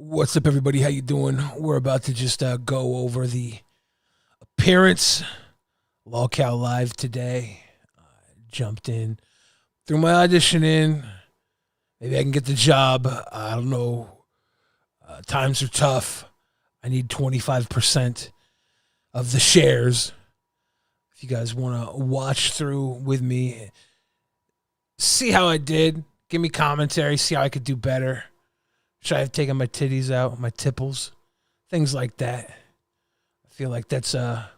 What's up, everybody? How you doing? We're about to just go over the appearance. Lolcow Live today. Jumped in, threw my audition in. Maybe I can get the job. I don't know. Times are tough. I need 25% of the shares. If you guys want to watch through with me, see how I did. Give me commentary. See how I could do better. Should I have taken my titties out, my tipples, things like that? I feel like that's a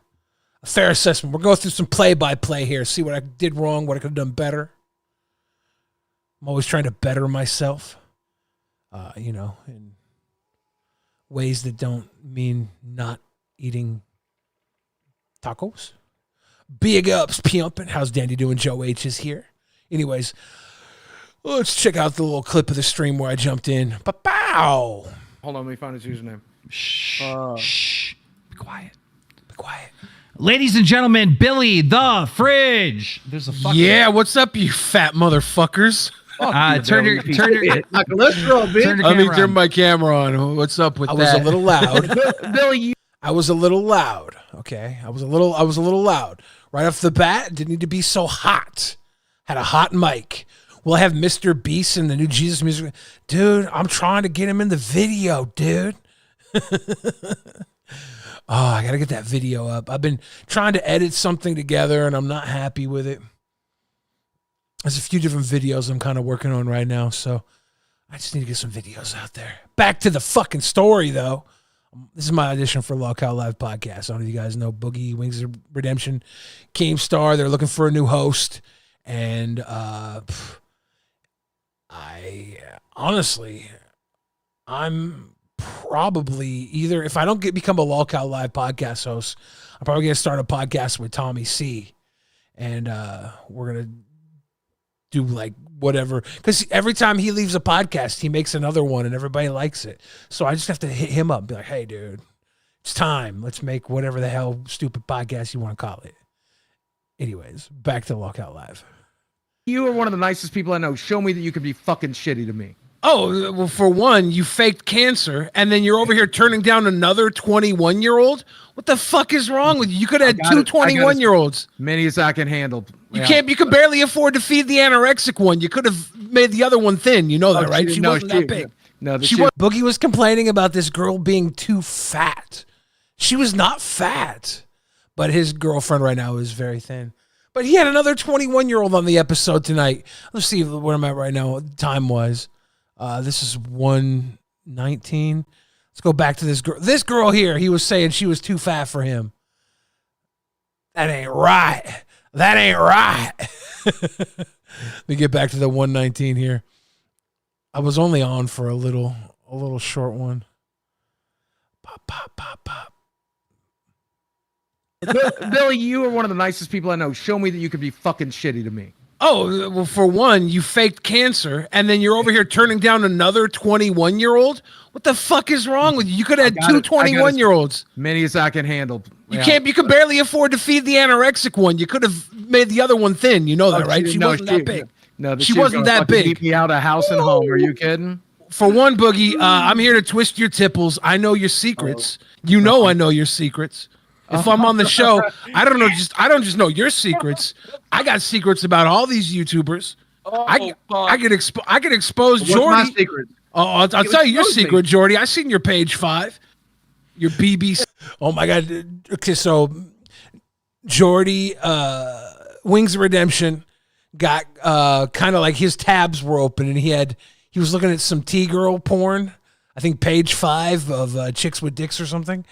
fair assessment. We're going through some play-by-play here. See what I did wrong, what I could have done better. I'm always trying to better myself, in ways that don't mean not eating tacos. Big ups, pimpin'. How's Dandy doing? Joe H is here. Anyways, let's check out the little clip of the stream where I jumped in. Pow! Hold on, let me find his username. Shh. Be quiet. Be quiet. Ladies and gentlemen, Billy the Fridge. There's a fucking... Yeah, what's up, you fat motherfuckers? Turn your Let me turn my camera on. What's up with that? I was a little loud. Billy, I was a little loud. Okay, I was a little loud. Right off the bat, didn't need to be so hot. Had a hot mic. Will I have Mr. Beast in the new Jesus music? Dude, I'm trying to get him in the video, dude. I got to get that video up. I've been trying to edit something together, and I'm not happy with it. There's a few different videos I'm kind of working on right now, so I just need to get some videos out there. Back to the fucking story, though. This is my audition for Lolcow Live Podcast. I don't know if you guys know Boogie, Wings of Redemption, Keemstar. They're looking for a new host, and I'm probably either, if I don't become a Lolcow Live podcast host, I'm probably going to start a podcast with Tommy C. And we're going to do like whatever. Because every time he leaves a podcast, he makes another one and everybody likes it. So I just have to hit him up and be like, hey, dude, it's time. Let's make whatever the hell stupid podcast you want to call it. Anyways, back to Lolcow Live. you are one of the nicest people I know. Show me that you could be fucking shitty to me. Oh, well, for one, you faked cancer, and then you're over here turning down another 21-year-old? What the fuck is wrong with you? You could have had two 21-year-olds. Many as I can handle. You could barely afford to feed the anorexic one. You could have made the other one thin. You know that, right? She wasn't that big. No, Boogie was complaining about this girl being too fat. She was not fat, but his girlfriend right now is very thin. But he had another 21-year-old on the episode tonight. Let's see where I'm at right now, time-wise. This is 1:19. Let's go back to this girl. This girl here, he was saying she was too fat for him. That ain't right. That ain't right. Let me get back to the 1:19 here. I was only on for a little short one. Pop, pop, pop, pop. Billy, you are one of the nicest people I know. Show me that you could be fucking shitty to me. Oh, well, for one, you faked cancer, and then you're over here turning down another 21-year-old? What the fuck is wrong with you? You could have had two 21-year-olds. Many as I can handle. You could barely afford to feed the anorexic one. You could have made the other one thin. You know that, right? She wasn't that big. No, she wasn't that big. Keep me out of house and home. Are you kidding? For one, Boogie, I'm here to twist your tipples. I know your secrets. You know I know your secrets. If I'm on the show, I don't just know your secrets. I got secrets about all these YouTubers. I could expose Jordy. What's my secret? Oh, I'll tell you your secret, Jordy. I seen your page 5. Your BBC. Oh my God. Okay, so Jordy, Wings of Redemption, got kind of like his tabs were open, and he was looking at some T-girl porn. I think page 5 of Chicks with Dicks or something.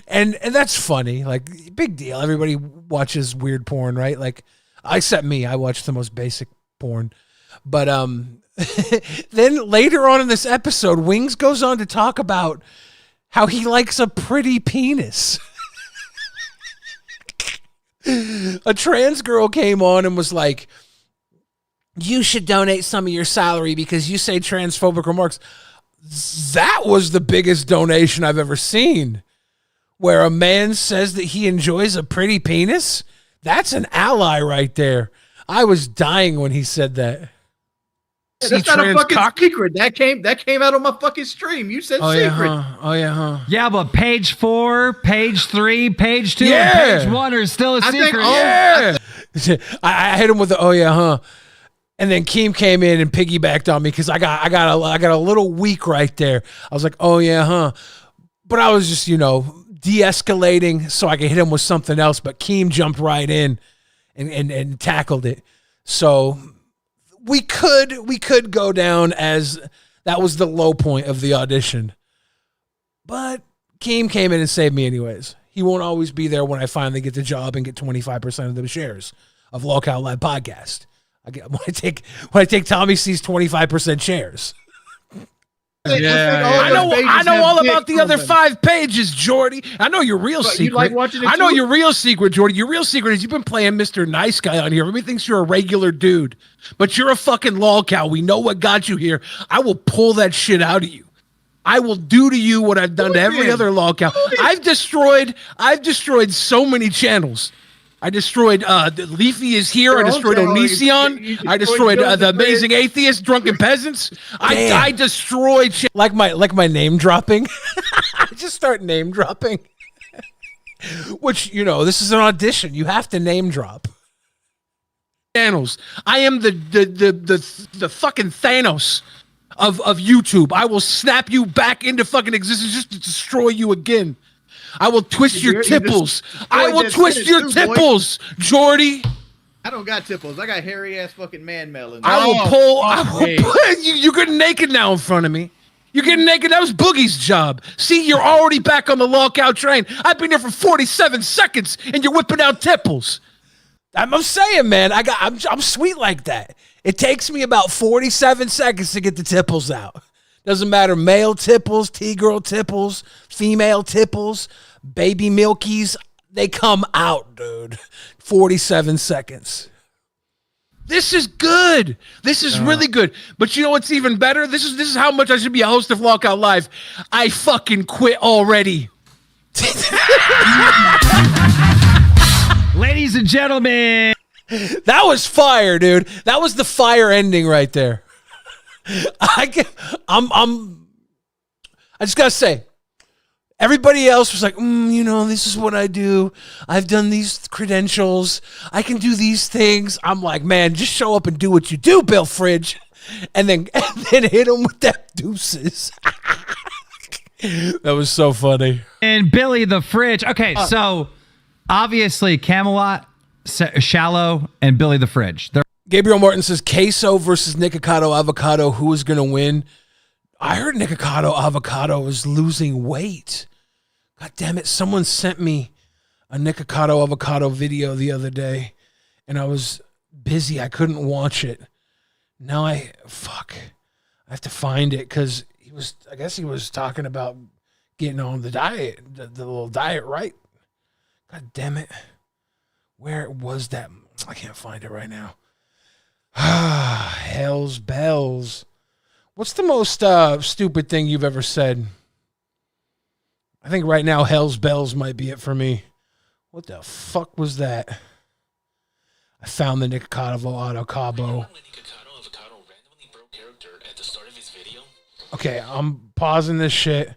And that's funny, like, big deal. Everybody watches weird porn, right? Like, except me, I watch the most basic porn. But then later on in this episode, Wings goes on to talk about how he likes a pretty penis. A trans girl came on and was like, you should donate some of your salary because you say transphobic remarks. That was the biggest donation I've ever seen. Where a man says that he enjoys a pretty penis, that's an ally right there. I was dying when he said that. That's not a fucking secret. That came out on my fucking stream. You said secret. Oh yeah, huh? Yeah, but page 4, page 3, page 2, Yeah. and page 1 are still a secret. Yeah. I hit him with the oh yeah, huh? And then Keem came in and piggybacked on me because I got a little weak right there. I was like, oh yeah, huh? But I was just, de-escalating so I could hit him with something else. But Keem jumped right in and tackled it. So we could go down as that was the low point of the audition. But Keem came in and saved me anyways. He won't always be there when I finally get the job and get 25% of the shares of Lolcow Live Podcast. When I take Tommy C's 25% shares. I know all about the other 5 pages, Jordy. I know your real secret. You like watching it I know too? your real secret, Jordy. Your real secret is you've been playing Mr. Nice Guy on here. Everybody thinks you're a regular dude, but you're a fucking lolcow. We know what got you here. I will pull that shit out of you. I will do to you what I've done to every other lolcow. I've destroyed so many channels. I destroyed Leafy is here. I destroyed Onision. I destroyed the Amazing Atheist, Drunken Peasants. I destroyed shit. Like my name dropping. I just start name dropping. Which, this is an audition. You have to name drop. Channels. I am the fucking Thanos of YouTube. I will snap you back into fucking existence just to destroy you again. I will twist your tipples. I will twist your tipples, Jordy. I don't got tipples. I got hairy ass fucking man melons. I will pull. You're getting naked now in front of me. You're getting naked. That was Boogie's job. See, you're already back on the lolcow train. I've been here for 47 seconds, and you're whipping out tipples. I'm saying, man, I'm sweet like that. It takes me about 47 seconds to get the tipples out. Doesn't matter, male tipples, T-girl tipples, female tipples, baby milkies, they come out, dude. 47 seconds. This is good. This is really good. But you know what's even better? This is how much I should be a host of Lolcow Live. I fucking quit already. Ladies and gentlemen. That was fire, dude. That was the fire ending right there. I just gotta say, everybody else was like, this is what I do. I've done these credentials. I can do these things. I'm like, man, just show up and do what you do, Bill Fridge, and then hit him with that deuces. That was so funny. And Billy the Fridge. Okay, so obviously Camelot, Shallow, and Billy the Fridge. Gabriel Martin says, Queso versus Nikocado Avocado. Who is going to win? I heard Nikocado Avocado is losing weight. God damn it. Someone sent me a Nikocado Avocado video the other day, and I was busy. I couldn't watch it. Now I have to find it because I guess he was talking about getting on the diet, the little diet, right? God damn it. Where was that? I can't find it right now. Hell's bells. What's the most stupid thing you've ever said? I think right now hell's bells might be it for me. What the fuck was that? I found the Nikocado Avocado. Okay, I'm pausing this shit.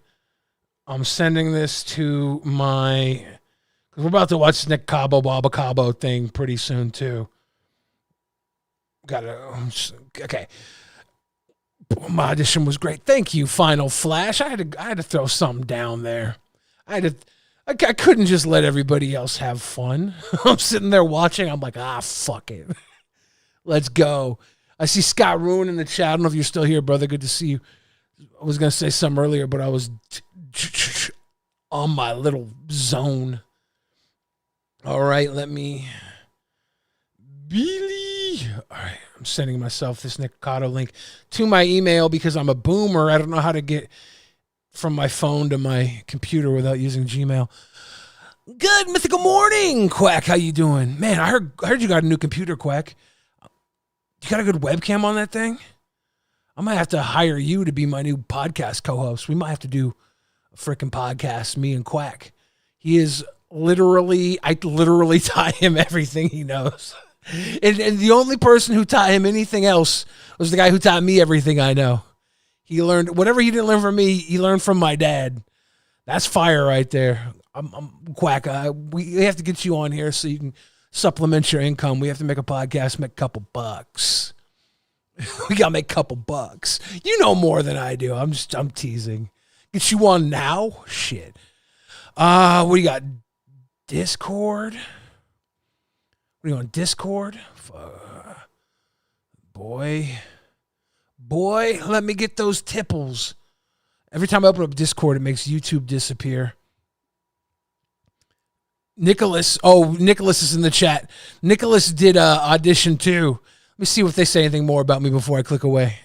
I'm sending this to my... We're about to watch Nikocado Avocado thing pretty soon too. Okay. My audition was great. Thank you, Final Flash. I had to throw something down there. I couldn't just let everybody else have fun. I'm sitting there watching. I'm like, fuck it. Let's go. I see Scott Ruin in the chat. I don't know if you're still here, brother. Good to see you. I was going to say something earlier, but I was on my little zone. All right, let me... Billy. All right, I'm sending myself this Nikocado link to my email because I'm a boomer. I don't know how to get from my phone to my computer without using Gmail. Good mythical morning, Quack. How you doing? Man, I heard you got a new computer, Quack. You got a good webcam on that thing? I might have to hire you to be my new podcast co-host. We might have to do a freaking podcast, me and Quack. I literally tie him everything he knows. And the only person who taught him anything else was the guy who taught me everything I know. He learned whatever he didn't learn from me, he learned from my dad. That's fire right there. I'm Quack. We have to get you on here so you can supplement your income. We have to make a podcast, make a couple bucks. We gotta make a couple bucks. You know more than I do. I'm teasing. Get you on now? Shit. What do you got? Discord? What are you on Discord? Boy, let me get those tipples. Every time I open up Discord, it makes YouTube disappear. Nicholas is in the chat. Nicholas did audition too. Let me see if they say anything more about me before I click away.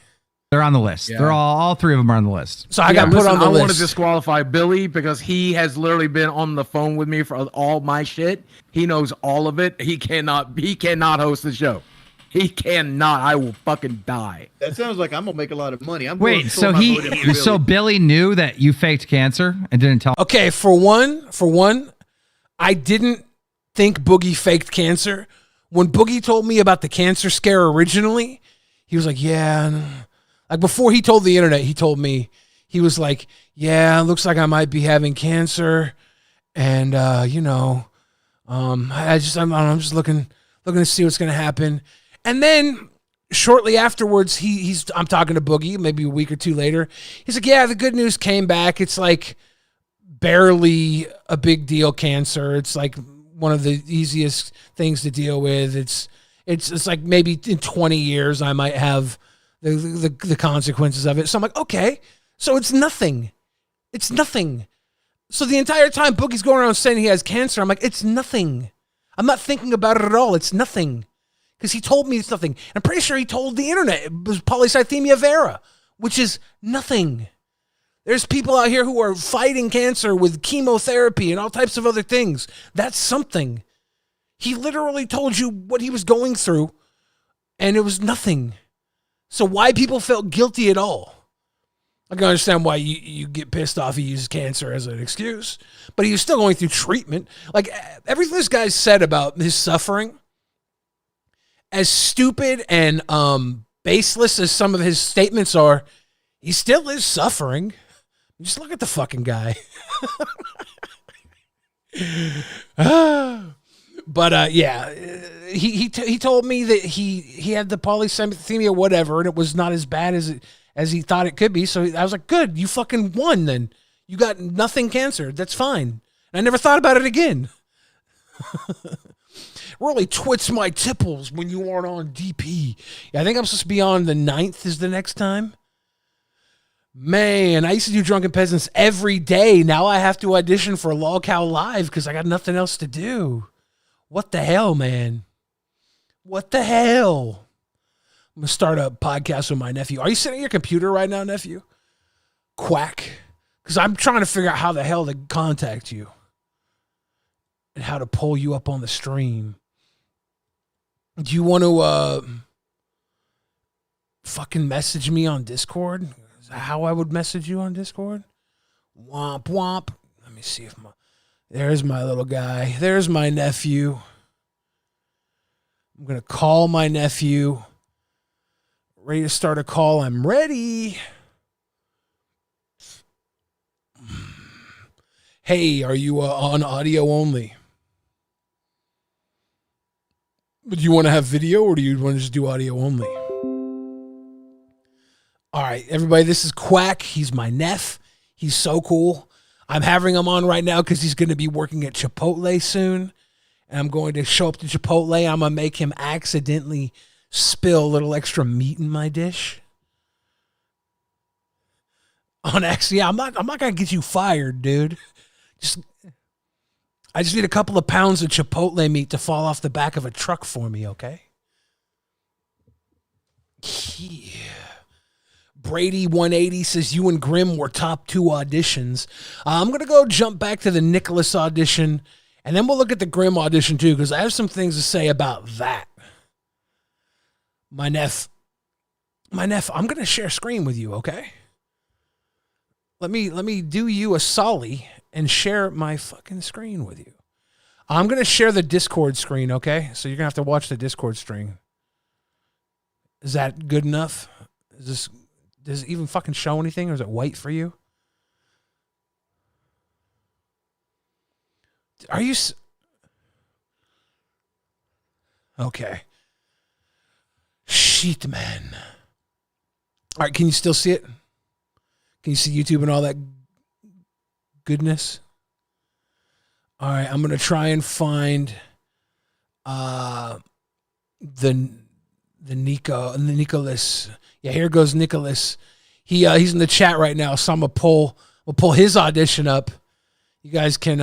They're on the list. Yeah. They're all three of them are on the list. So I got put on the I list. want to disqualify Billy because he has literally been on the phone with me for all my shit. He knows all of it. He cannot host the show. He cannot. I will fucking die. That sounds like I'm gonna make a lot of money. Wait, so Billy knew that you faked cancer and didn't tell. Okay, for one, I didn't think Boogie faked cancer. When Boogie told me about the cancer scare originally, he was like, yeah. Like before he told the internet, he told me, he was like, yeah, it looks like I might be having cancer. And, I'm just looking to see what's going to happen. And then shortly afterwards, I'm talking to Boogie, maybe a week or two later. He's like, yeah, the good news came back. It's like barely a big deal cancer. It's like one of the easiest things to deal with. It's like maybe in 20 years I might have the consequences of it. So I'm like, okay, so it's nothing. It's nothing. So the entire time Boogie's going around saying he has cancer, I'm like, it's nothing. I'm not thinking about it at all. It's nothing. Because he told me it's nothing. I'm pretty sure he told the internet it was polycythemia vera, which is nothing. There's people out here who are fighting cancer with chemotherapy and all types of other things. That's something. He literally told you what he was going through, and it was nothing. So why people felt guilty at all? I can understand why you get pissed off he uses cancer as an excuse, but he was still going through treatment. Like everything this guy said about his suffering, as stupid and baseless as some of his statements are, he still is suffering. Just look at the fucking guy. But yeah, he told me that he had the polycythemia whatever, and it was not as bad as he thought it could be. So I was like, good, you fucking won then. You got nothing cancer. That's fine. And I never thought about it again. Really twits my tipples when you aren't on DP. Yeah, I think I'm supposed to be on the 9th is the next time. Man, I used to do Drunken Peasants every day. Now I have to audition for Lolcow Live because I got nothing else to do. What the hell, man? What the hell? I'm going to start a podcast with my nephew. Are you sitting at your computer right now, nephew? Quack. Because I'm trying to figure out how the hell to contact you. And how to pull you up on the stream. Do you want to fucking message me on Discord? Is that how I would message you on Discord? Womp womp. Let me see if there's my little guy. There's my nephew. I'm going to call my nephew. Ready to start a call. I'm ready. Hey, are you on audio only? Do you want to have video or do you want to just do audio only? All right, everybody, this is Quack. He's my neph. He's so cool. I'm having him on right now because he's going to be working at Chipotle soon. And I'm going to show up to Chipotle. I'm going to make him accidentally spill a little extra meat in my dish. On accident. Yeah, I'm not going to get you fired, dude. I just need a couple of pounds of Chipotle meat to fall off the back of a truck for me, okay? Yeah. Brady 180 says you and Grimm were top 2 auditions. I'm going to go jump back to the Nicholas audition, and then we'll look at the Grimm audition too, because I have some things to say about that. My neph, I'm going to share screen with you, okay? Let me do you a solly and share my fucking screen with you. I'm going to share the Discord screen, okay? So you're going to have to watch the Discord stream. Is that good enough? Does it even fucking show anything, or is it white for you? Are you... Okay. Shit, man. All right, can you still see it? Can you see YouTube and all that goodness? All right, I'm going to try and find the Nicholas. Yeah, here goes Nicholas. He's in the chat right now, so I'm going to pull his audition up. You guys can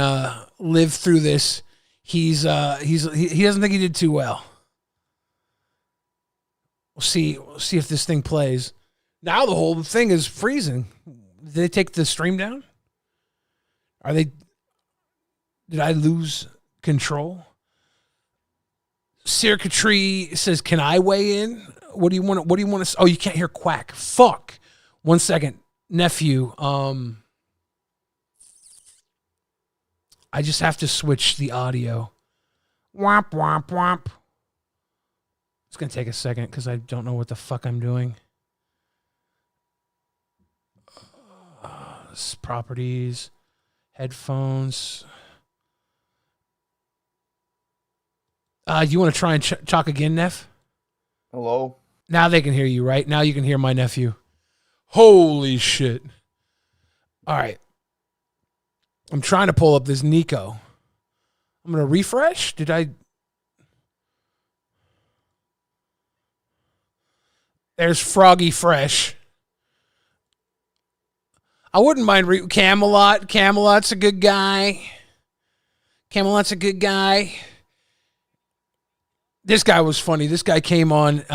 live through this. He doesn't think he did too well. We'll see if this thing plays. Now the whole thing is freezing. Did they take the stream down? Did I lose control? Circuitry says, "Can I weigh in? What do you want to? Oh, you can't hear quack. Fuck. 1 second, nephew. I just have to switch the audio. Womp womp womp. It's gonna take a second because I don't know what the fuck I'm doing. Properties, headphones. You want to try and talk again, Neff? Hello? Now they can hear you, right? Now you can hear my nephew. Holy shit. All right. I'm trying to pull up this Nico. I'm going to refresh. There's Froggy Fresh. I wouldn't mind Camelot. Camelot's a good guy. This guy was funny. This guy came on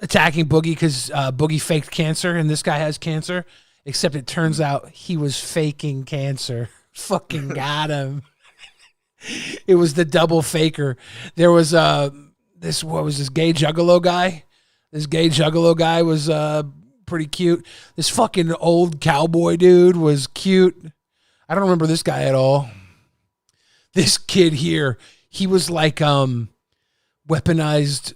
attacking Boogie because Boogie faked cancer, and this guy has cancer, except it turns out he was faking cancer. Fucking got him. It was the double faker. There was this gay juggalo guy? This gay juggalo guy was pretty cute. This fucking old cowboy dude was cute. I don't remember this guy at all. This kid here, he was like weaponized.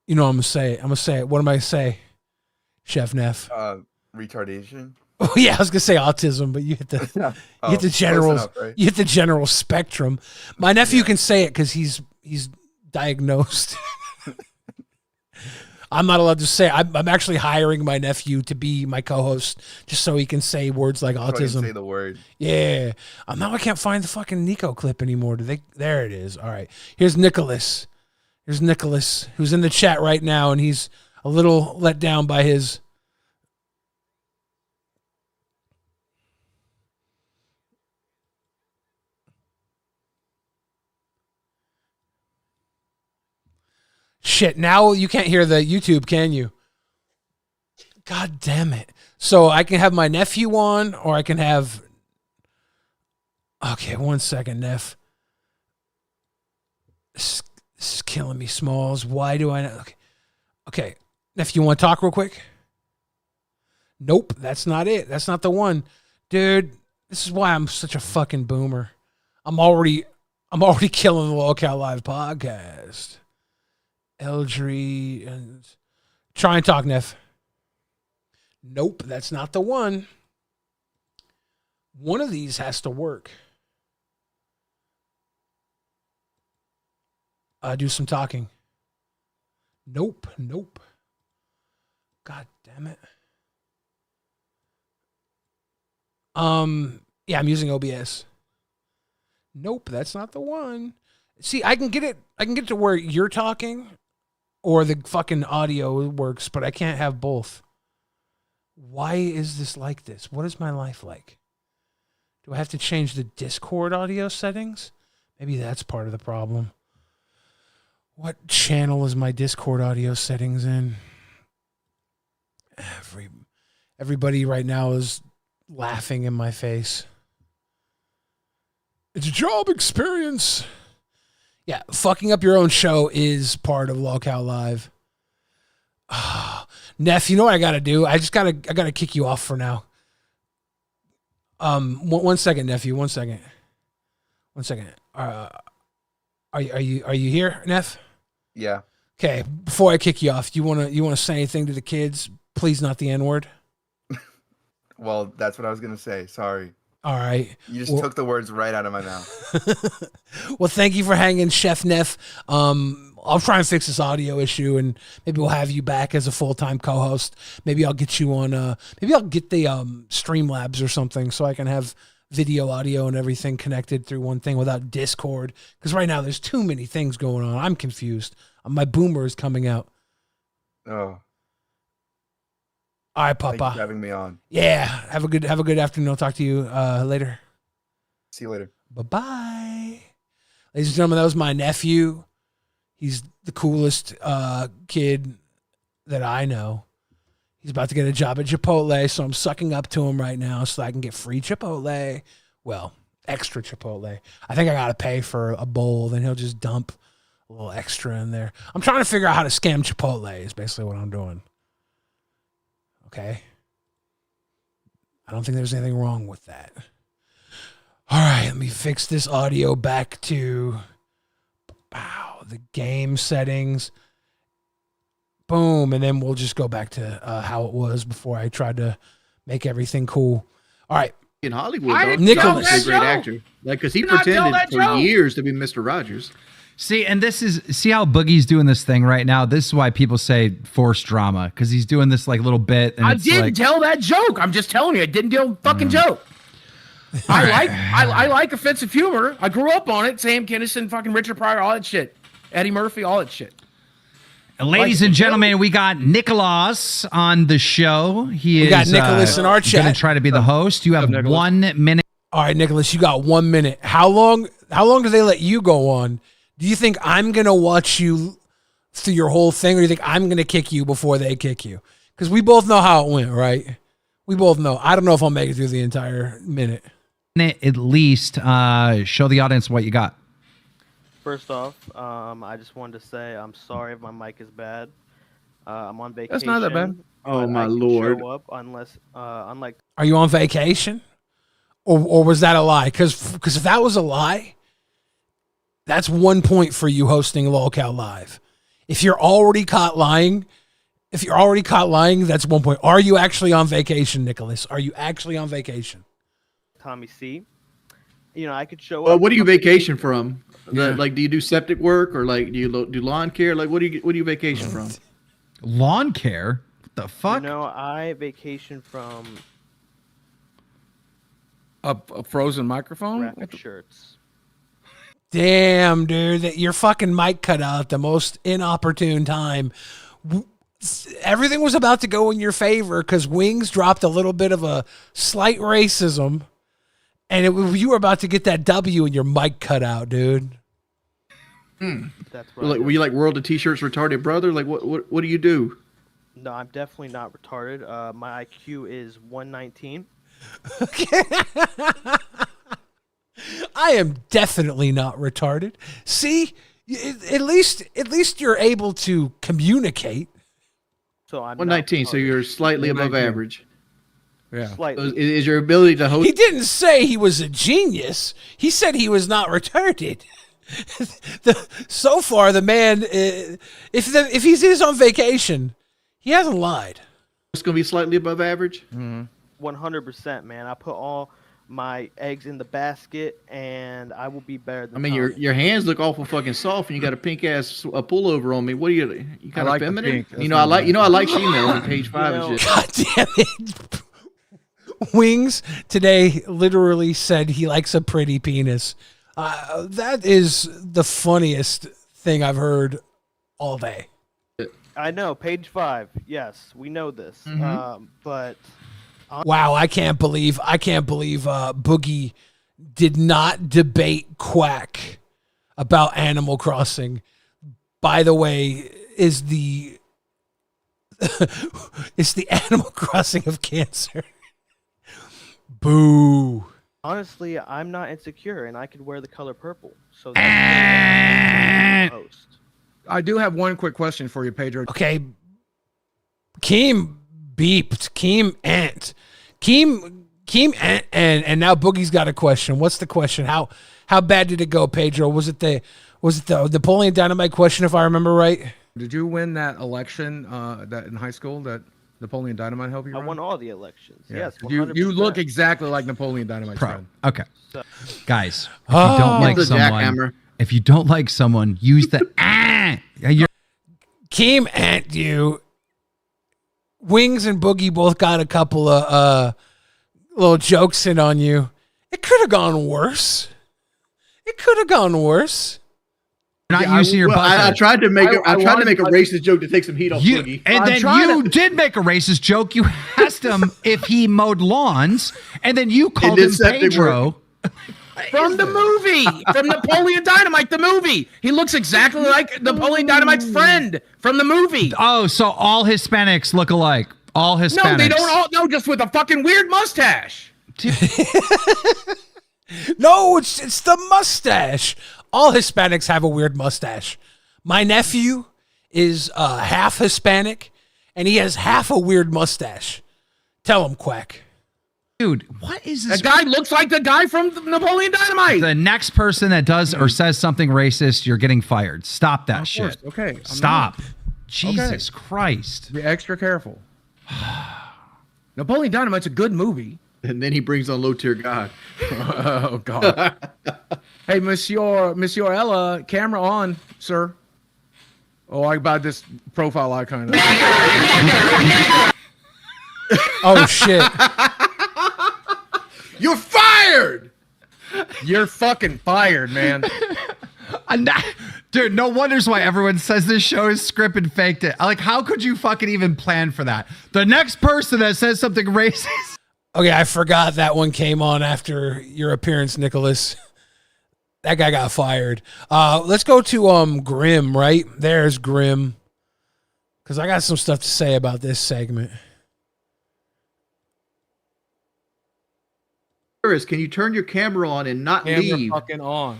You know what I'm gonna say it. What am I gonna say? Chef Neff. Retardation. Oh yeah, I was gonna say autism, but you hit the you hit the general spectrum. My nephew can say it because he's diagnosed. I'm not allowed to say. I'm actually hiring my nephew to be my co-host just so he can say words like autism. So I can say the word. Yeah. Now I can't find the fucking Nico clip anymore. There it is. All right. Here's Nicholas. Here's Nicholas, who's in the chat right now, and he's a little let down by his. Shit, now you can't hear the YouTube, can you? God damn it. So I can have my nephew on, or I can have... Okay, 1 second, Neff. This is killing me, Smalls. Why do I not... Okay. Neff, you want to talk real quick? Nope, that's not it. That's not the one. Dude, this is why I'm such a fucking boomer. I'm already killing the Lolcow Live podcast. Eldry and try and talk, Neff. Nope, that's not the one. One of these has to work. Do some talking. Nope. God damn it. Yeah, I'm using OBS. Nope, that's not the one. See, I can get it to where you're talking or the fucking audio works, but I can't have both. Why is this like this? What is my life like? Do I have to change the Discord audio settings? Maybe that's part of the problem. What channel is my Discord audio settings in? Everybody right now is laughing in my face. It's a job experience. Yeah, fucking up your own show is part of Lolcow Live. Neff, you know what I gotta do? I gotta kick you off for now. 1 second, nephew. 1 second. 1 second. Are you here, Neff? Yeah. Okay. Before I kick you off, you wanna say anything to the kids? Please, not the N-word. Well, that's what I was gonna say. Sorry. All right. You just took the words right out of my mouth. Well, thank you for hanging, Chef Neff. I'll try and fix this audio issue, and maybe we'll have you back as a full-time co-host. Maybe I'll get you on. Maybe I'll get the Streamlabs or something, so I can have video, audio, and everything connected through one thing without Discord. Because right now there's too many things going on. I'm confused. My boomer is coming out. Oh. All right, Thank you Papa. for having me on. Yeah. Have a good afternoon. I'll talk to you later. See you later. Bye-bye. Ladies and gentlemen, that was my nephew. He's the coolest kid that I know. He's about to get a job at Chipotle, so I'm sucking up to him right now so I can get free Chipotle. Well, extra Chipotle. I think I got to pay for a bowl, then he'll just dump a little extra in there. I'm trying to figure out how to scam Chipotle is basically what I'm doing. Okay? I don't think there's anything wrong with that. All right, let me fix this audio back to the game settings. Boom, and then we'll just go back to how it was before I tried to make everything cool. All right. In Hollywood, I though, didn't Nicholas. he's a great tell that actor. Like, because he Did not tell pretended that for joke. years to be Mr. Rogers. See, and see how Boogie's doing this thing right now. This is why people say forced drama, because he's doing this like little bit. And I it's didn't like, tell that joke. I'm just telling you, I didn't tell a fucking joke. I like offensive humor. I grew up on it. Sam Kinison, fucking Richard Pryor, all that shit. Eddie Murphy, all that shit. Ladies and gentlemen, we got Nicholas on the show. We got Nicholas in our chat. Going to try to be the host. You have 1 minute. All right, Nicholas, you got 1 minute. How long do they let you go on? Do you think I'm going to watch you through your whole thing, or do you think I'm going to kick you before they kick you? Because we both know how it went, right? We both know. I don't know if I'll make it through the entire minute. At least show the audience what you got. First off, I just wanted to say I'm sorry if my mic is bad. I'm on vacation. That's not that bad. Oh, but my I can Lord. Show up unlike Are you on vacation? Or was that a lie? Because if that was a lie, that's 1 point for you hosting Lolcow Live. If you're already caught lying, that's 1 point. Are you actually on vacation, Nicholas? Are you actually on vacation? Tommy C. You know, I could show up. What do you vacation from? Like, do you do septic work, or like do you do lawn care? Like, what do you vacation from? Lawn care? What the fuck? You know, I vacation from A frozen microphone? graphic shirts. Damn, dude, that your fucking mic cut out at the most inopportune time. Everything was about to go in your favor because Wings dropped a little bit of a slight racism, and you were about to get that W and your mic cut out, dude. That's right. Like, were you like World of T-shirts retarded brother? Like, what do you do? No, I'm definitely not retarded. My IQ is 119. I am definitely not retarded. See, at least you're able to communicate. So I'm 119. not So you're slightly above 119. average. Yeah. slightly. Is your ability to host? He didn't say he was a genius. He said he was not retarded. So far, the man, if he is on vacation, he hasn't lied. It's going to be slightly above average. 100%, man. I put all my eggs in the basket, and I will be better than. I mean, Tommy. your hands look awful fucking soft, and you got a pink ass pullover on me. What are you kind like of the feminine? pink. That's You know, I not like female on page 5 know- and shit. God damn it. Wings today literally said he likes a pretty penis. That is the funniest thing I've heard all day. I know, page 5. Yes, we know this. But Wow, I can't believe Boogie did not debate Quack about Animal Crossing. By the way, is the Animal Crossing of cancer. Boo. honestly, I'm not insecure, and I could wear the color purple. So that's host. I do have one quick question for you, Pedro. Okay. Keem beeped. Keem ant. Keem Keem and now Boogie's got a question. What's the question? How bad did it go, Pedro? Was it the Napoleon Dynamite question, if I remember right? Did you win that election that in high school that Napoleon Dynamite helped you I run? won all the elections. Yes, You 100%. look exactly like Napoleon Dynamite's friend. Okay. Guys, if you don't like The someone, jackhammer. if you don't like someone, use the You're Keem and you, Wings and Boogie both got a couple of little jokes in on you. It could have gone worse. It could have gone worse. not using your Well, buzzer. I tried to make I tried to wanted- make a racist joke to take some heat off Boogie. And then trying you did make a racist joke. You asked him if he mowed lawns, and then you called did him septic Pedro. From the movie, from Napoleon Dynamite, the movie. He looks exactly like Napoleon Dynamite's friend from the movie. Oh, so all Hispanics look alike. All Hispanics. No, they don't all. No, just with a fucking weird mustache. No, it's the mustache. All Hispanics have a weird mustache. My nephew is half Hispanic, and he has half a weird mustache. Tell him, Quack. Dude, what is this? That guy looks like the guy from Napoleon Dynamite. The next person that does or says something racist, you're getting fired. Stop that shit. Okay. Stop. Jesus Christ. Be extra careful. Napoleon Dynamite's a good movie. And then he brings on low tier God. Oh God. Hey, Monsieur Ella, camera on, sir. Oh, I got this profile icon. Oh, shit. You're fired. You're fucking fired, man. Dude, no wonders why everyone says this show is script and faked it. Like, how could you fucking even plan for that? The next person that says something racist. Okay, I forgot that one came on after your appearance, Nicholas. That guy got fired. Let's go to Grim, right? There's Grim. Because I got some stuff to say about this segment. Can you turn your camera on and not Camera leave? fucking on.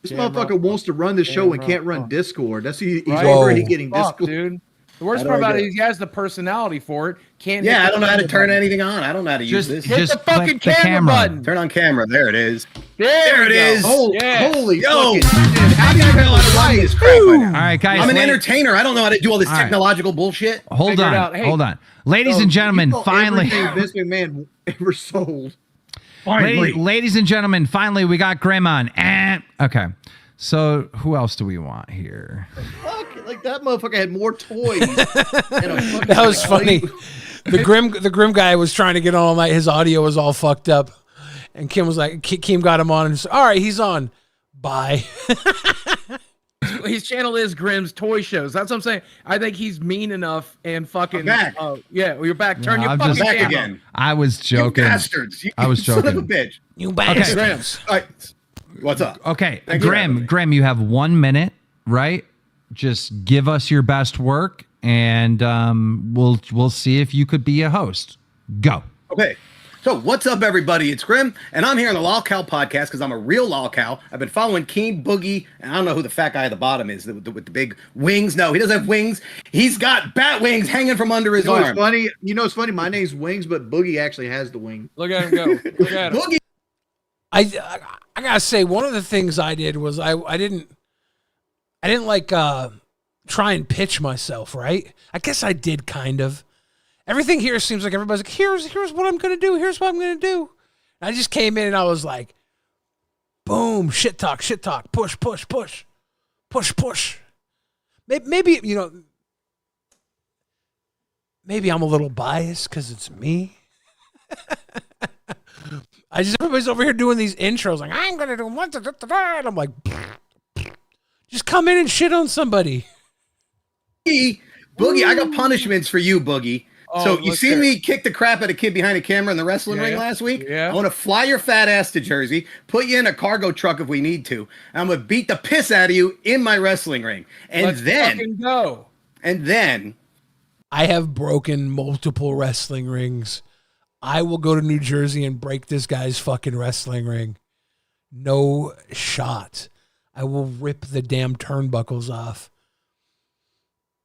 This camera motherfucker wants to run the show and camera can't run on. Discord. He's Right? already getting Fuck, Discord. dude. The worst How do part I about do it it? is he has the personality for it. Can't Yeah, hit I don't know how to the turn button. anything on. I don't know how to use this. Hit the fucking click the camera button. Turn on camera. There it is. There it we go. is. Oh, Yeah. holy Yo, fucking shit. how do you know how to run this crap right now? All right, guys. I'm an wait- entertainer. I don't know how to do all this All right. technological bullshit. Hold Figure it on. out. Hey, Hold on. Ladies So, and gentlemen, you know finally. everything Vince McMahon ever sold. Ladies and gentlemen, finally, we got Grim on. Okay. So who else do we want here? Fuck, like that motherfucker had more toys. than a fucking That was Sally. funny. The Grim guy was trying to get on all night. His audio was all fucked up. And Kim was like, Kim got him on and said, all right, he's on. Bye. His channel is Grimm's Toy Shows. That's what I'm saying. I think he's mean enough and fucking. I'm back. Yeah, well, you're back. Turn No, your I'm fucking just- Back camera. again. I was joking. You bastards. You I was son of a joking. bitch. You bastards. All right. What's up? Okay, Thank you for having Grim, me. you have 1 minute, right? Just give us your best work, and we'll see if you could be a host. Go. Okay. So what's up, everybody? It's Grim, and I'm here on the Lolcow podcast because I'm a real Lolcow. I've been following Keen Boogie, and I don't know who the fat guy at the bottom is with the big wings. No, he doesn't have wings. He's got bat wings hanging from under his You know what's arm. funny? You know what's funny? My name's Wings, but Boogie actually has the wing. Look at him go. Look at him. Boogie. I gotta say, one of the things I did was I didn't like try and pitch myself, right? I guess I did kind of. Everything here seems like everybody's like, here's what I'm gonna do. Here's what I'm gonna do. And I just came in and I was like, boom, shit talk, push. Maybe you know, maybe I'm a little biased because it's me. Everybody's over here doing these intros like I'm gonna do one, and I'm like, just come in and shit on somebody. Boogie, I got punishments for you, Boogie. Oh, So you let's seen hear me kick the crap at a kid behind a camera in the wrestling ring last week? Yeah. I want to fly your fat ass to Jersey, put you in a cargo truck if we need to. And I'm gonna beat the piss out of you in my wrestling ring. And Let's fucking go. then I have broken multiple wrestling rings. I will go to New Jersey and break this guy's fucking wrestling ring. No shot. I will rip the damn turnbuckles off.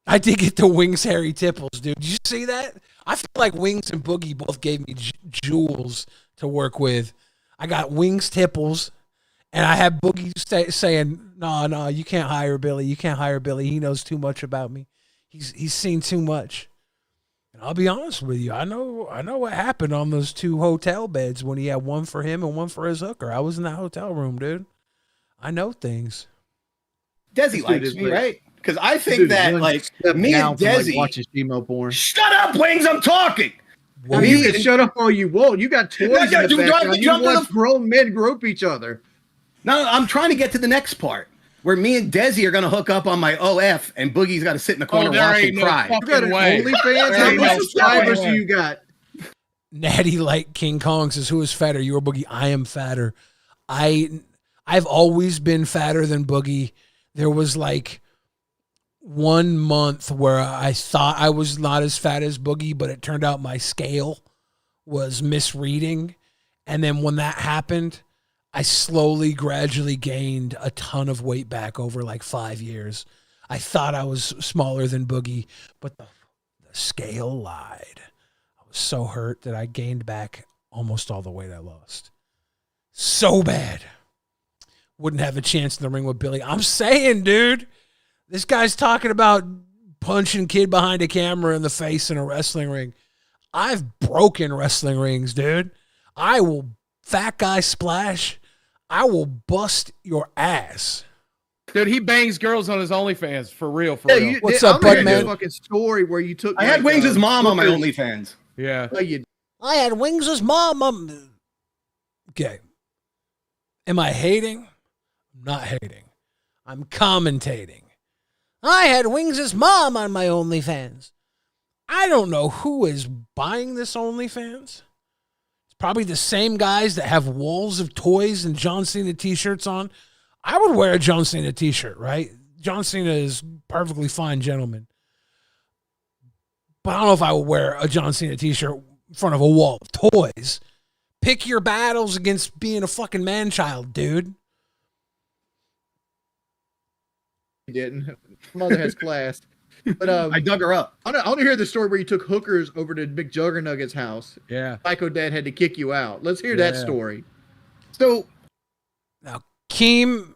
I did get the Wings Harry Tipples, dude. Did you see that? I feel like Wings and Boogie both gave me jewels to work with. I got Wings Tipples, and I had Boogie saying, no, you can't hire Billy. You can't hire Billy. He knows too much about me. He's seen too much. And I'll be honest with you. I know what happened on those 2 hotel beds when he had one for him and one for his hooker. I was in that hotel room, dude. I know things. Desi likes me, right? Because I think that, like, me and Desi watching female porn. Shut up, Wings! I'm talking. Well, you can shut up all you want. You got toys in the background. You watch grown men grope each other. No, I'm trying to get to the next part where me and Desi are going to hook up on my OF, and Boogie's got to sit in the corner watch and cry. You got an OnlyFans? How many subscribers do you got? Natty like King Kong says, "Who is fatter, you or Boogie?" I am fatter. I've always been fatter than Boogie. There was like 1 month where I thought I was not as fat as Boogie, but it turned out my scale was misreading. And then when that happened, I slowly, gradually gained a ton of weight back over like 5 years. I thought I was smaller than Boogie, but the scale lied. I was so hurt that I gained back almost all the weight I lost. So bad. Wouldn't have a chance in the ring with Billy. I'm saying, dude, this guy's talking about punching kid behind a camera in the face in a wrestling ring. I've broken wrestling rings, dude. I will fat guy splash. I will bust your ass. Dude, he bangs girls on his OnlyFans for real. For real. What's up, bud, man? Fucking story where you took. I had Wings' mom on my OnlyFans. Yeah. I had Wings' mom. Okay. Am I hating? I'm not hating. I'm commentating. I had Wings' mom on my OnlyFans. I don't know who is buying this OnlyFans. It's probably the same guys that have walls of toys and John Cena t-shirts on. I would wear a John Cena t-shirt, right? John Cena is perfectly fine gentleman. But I don't know if I would wear a John Cena t-shirt in front of a wall of toys. Pick your battles against being a fucking man-child, dude. He didn't. Mother has class. But I dug her up. I want to hear the story where you took hookers over to Big Juggernugget's house. Yeah. Psycho Dad had to kick you out. Let's hear that story. So now, Keem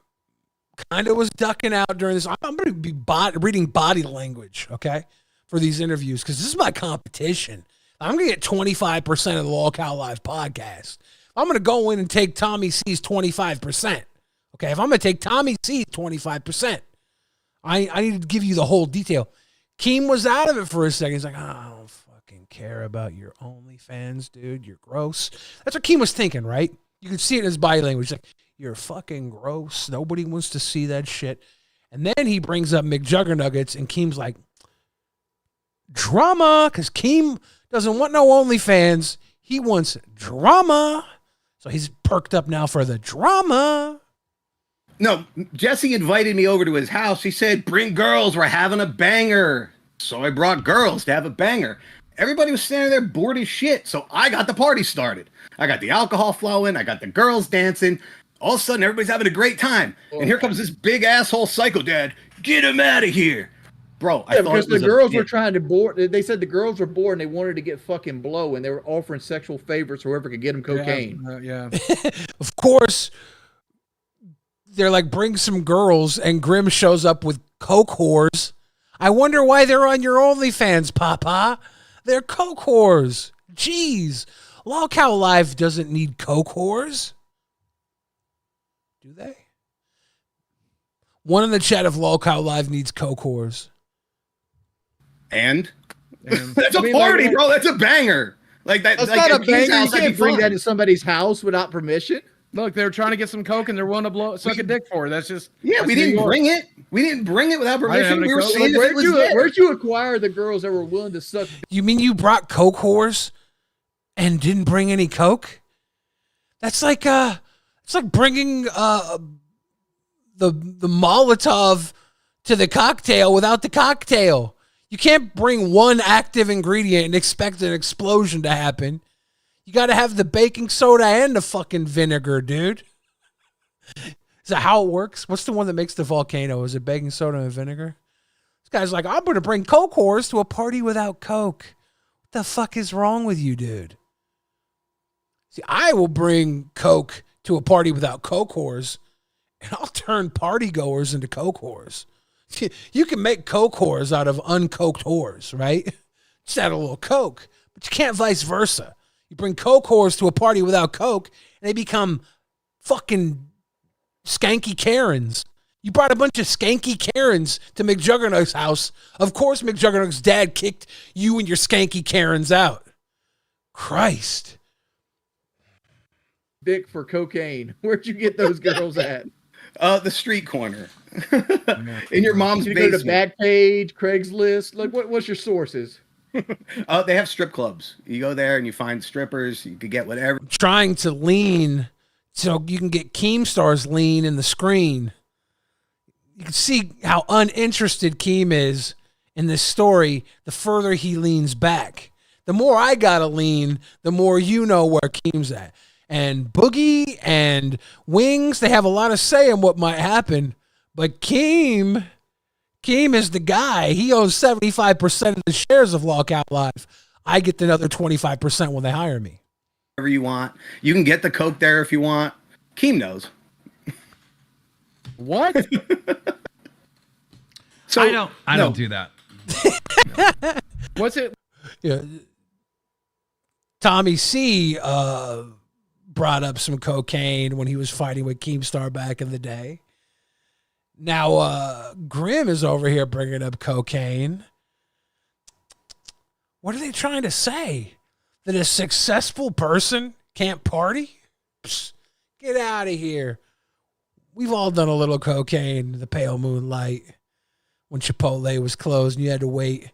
kind of was ducking out during this. I'm going to be reading body language, okay, for these interviews because this is my competition. I'm going to get 25% of the Lolcow Live podcast. I'm going to go in and take Tommy C's 25%. Okay, if I'm going to take Tommy C's 25%, I need to give you the whole detail. Keem was out of it for a second. He's like, I don't fucking care about your OnlyFans, dude. You're gross. That's what Keem was thinking, right? You could see it in his body language. He's like, you're fucking gross. Nobody wants to see that shit. And then he brings up McJuggernuggets, and Keem's like, drama, because Keem doesn't want no OnlyFans. He wants drama. So he's perked up now for the drama. No, Jesse invited me over to his house. He said, bring girls, we're having a banger. So I brought girls to have a banger. Everybody was standing there bored as shit, so I got the party started. I got the alcohol flowing, I got the girls dancing. All of a sudden, everybody's having a great time. And here comes this big asshole psycho dad. Get him out of here. Bro, I thought because the girls were trying to board. They said the girls were bored and they wanted to get fucking blow, and they were offering sexual favors to whoever could get them cocaine. Yeah. Of course, they're like, bring some girls, and Grimm shows up with coke whores. I wonder why they're on your OnlyFans, Papa. They're coke whores. Jeez. Lolcow Live doesn't need coke whores. Do they? One in the chat of Lolcow Live needs coke whores. And? That's a party, bro. That's a banger. Like that. That's like not a banger. You that'd can't be bring fun. that to somebody's house without permission. Look, they're trying to get some coke and they're willing to suck a dick for it. That's just We didn't bring it. We didn't bring it without permission. We were seeing if it was there. Where'd you acquire the girls that were willing to suck? You mean you brought coke whores and didn't bring any coke? That's like it's like bringing the Molotov to the cocktail without the cocktail. You can't bring one active ingredient and expect an explosion to happen. You got to have the baking soda and the fucking vinegar, dude. Is that how it works? What's the one that makes the volcano? Is it baking soda and vinegar? This guy's like, I'm going to bring Coke whores to a party without Coke. What the fuck is wrong with you, dude? See, I will bring Coke to a party without Coke whores, and I'll turn party goers into Coke whores. You can make Coke whores out of uncoked whores, right? Just add a little Coke, but you can't vice versa. You bring Coke whores to a party without Coke, and they become fucking skanky Karens. You brought a bunch of skanky Karens to McJuggernaut's house. Of course, McJuggernaut's dad kicked you and your skanky Karens out. Christ. Dick for cocaine. Where'd you get those girls at? The street corner. In your mom's You basement. go to Backpage, Craigslist. Like, what's your sources? They have strip clubs. You go there and you find strippers. You could get whatever. Trying to lean so you can get Keemstar's lean in the screen. You can see how uninterested Keem is in this story the further he leans back. The more I gotta lean, the more you know where Keem's at. And Boogie and Wings, they have a lot of say in what might happen. But Keem is the guy. He owns 75% of the shares of Lolcow Live. I get the other 25% when they hire me. Whatever you want. You can get the Coke there if you want. Keem knows. What? So I don't do that. What's it? Yeah. Tommy C brought up some cocaine when he was fighting with Keemstar back in the day. Now, Grim is over here bringing up cocaine. What are they trying to say? That a successful person can't party? Psst, get out of here. We've all done a little cocaine, the pale moonlight, when Chipotle was closed and you had to wait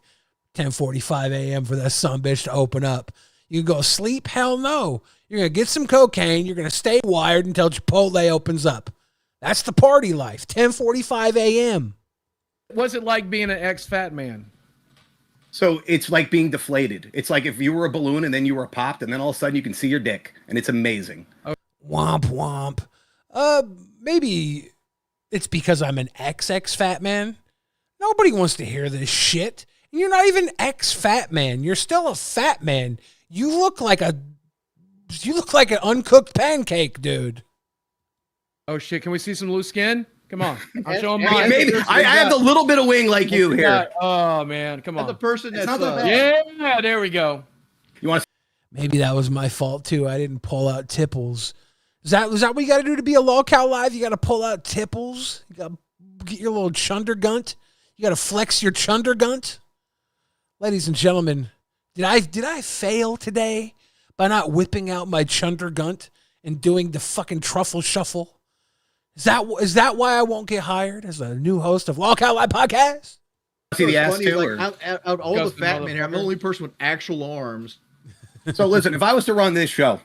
10:45 a.m. for that sumbitch to open up. You can go sleep? Hell no. You're going to get some cocaine. You're going to stay wired until Chipotle opens up. That's the party life. 10:45 a.m. What's it like being an ex-fat man? So it's like being deflated. It's like if you were a balloon and then you were popped and then all of a sudden you can see your dick and it's amazing. Womp womp. Maybe it's because I'm an ex-fat man. Nobody wants to hear this shit. You're not even ex-fat man. You're still a fat man. You look like an uncooked pancake, dude. Oh shit! Can we see some loose skin? Come on, I'm showing Yeah, mine. Maybe I have the little bit of wing like you here. Oh man, come And the on. person that's not that bad. Yeah, there we go. You want to Maybe that was my fault too. I didn't pull out tipples. Is that what you got to do to be a Lolcow Live? You got to pull out tipples. You got to get your little chundergunt. You got to flex your chundergunt. Ladies and gentlemen, did I fail today by not whipping out my chundergunt and doing the fucking truffle shuffle? Is that why I won't get hired as a new host of Lolcow Live Podcast? see the ass funny is, too? like, Or... out of all the Disgusting fat men here, I'm the motherfucker. only person with actual arms. So listen, if I was to run this show,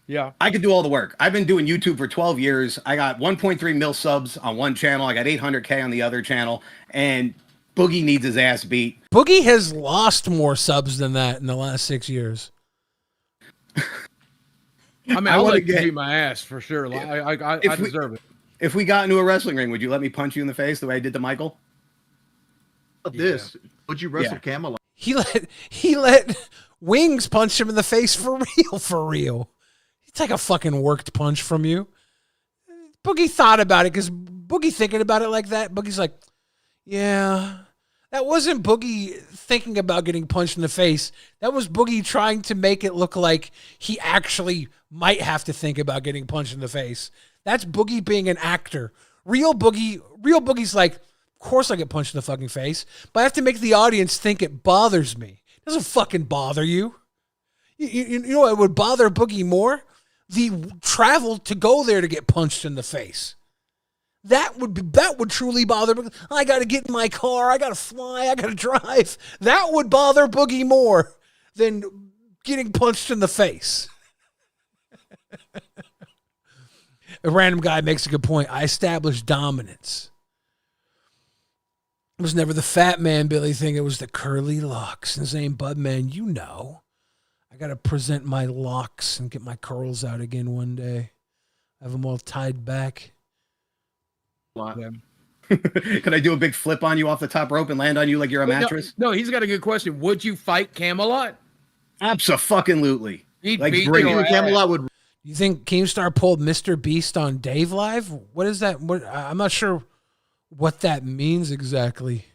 Yeah. I could do all the work. I've been doing YouTube for 12 years. I got 1.3 mil subs on one channel. I got 800K on the other channel. And Boogie needs his ass beat. Boogie has lost more subs than that in the last 6 years. I mean, I I'll wanna let you get- beat my ass for sure. Like, I If we- deserve it. If we got into a wrestling ring, would you let me punch you in the face the way I did to Michael? This, would you wrestle Yeah. Camelot? He let Wings punch him in the face for real, for real. It's like a fucking worked punch from you. Boogie thought about it because Boogie thinking about it like that. Boogie's like, yeah, that wasn't Boogie thinking about getting punched in the face. That was Boogie trying to make it look like he actually might have to think about getting punched in the face. That's Boogie being an actor. Real Boogie's like, of course I get punched in the fucking face, but I have to make the audience think it bothers me. It doesn't fucking bother you. You know what would bother Boogie more? The travel to go there to get punched in the face. That would truly bother Boogie. I got to get in my car. I got to fly. I got to drive. That would bother Boogie more than getting punched in the face. A random guy makes a good point. I established dominance. It was never the fat man Billy thing. It was the curly locks. His name Budman, you know. I got to present my locks and get my curls out again one day. Have them all tied back. Yeah. Could I do a big flip on you off the top rope and land on you like you're a mattress? No, he's got a good question. Would you fight Camelot? Abso-fucking-lutely. He'd Like, beat bring your it. ass. Camelot would. You think Keemstar pulled Mr. Beast on Dave Live? What is that? I'm not sure what that means exactly.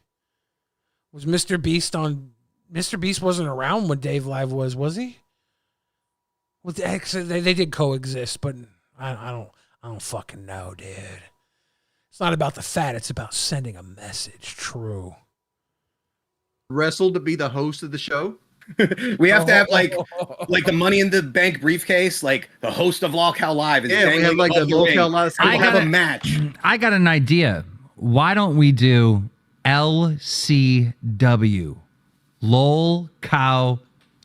Was Mr. Beast on? Mr. Beast wasn't around when Dave Live was he? Well, they did coexist, but I don't fucking know, dude. It's not about the fat; it's about sending a message. True. Wrestle to be the host of the show. We have to have like the Money in the Bank briefcase, like the host of Lolcow Live. Is Yeah, we have like the Lolcow Live. We'll have a match. I got an idea. Why don't we do LCW? Lol Cow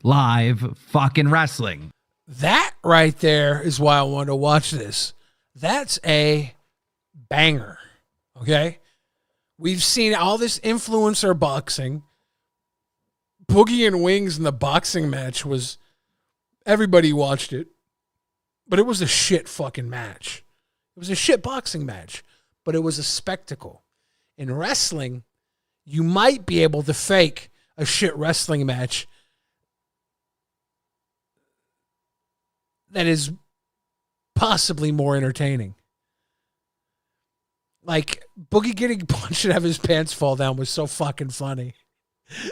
Live fucking wrestling. That right there is why I want to watch this. That's a banger. Okay? We've seen all this influencer boxing. Boogie and Wings in the boxing match was, everybody watched it, but it was a shit fucking match. It was a shit boxing match, but it was a spectacle. In wrestling, you might be able to fake a shit wrestling match that is possibly more entertaining. Like, Boogie getting punched and have his pants fall down was so fucking funny.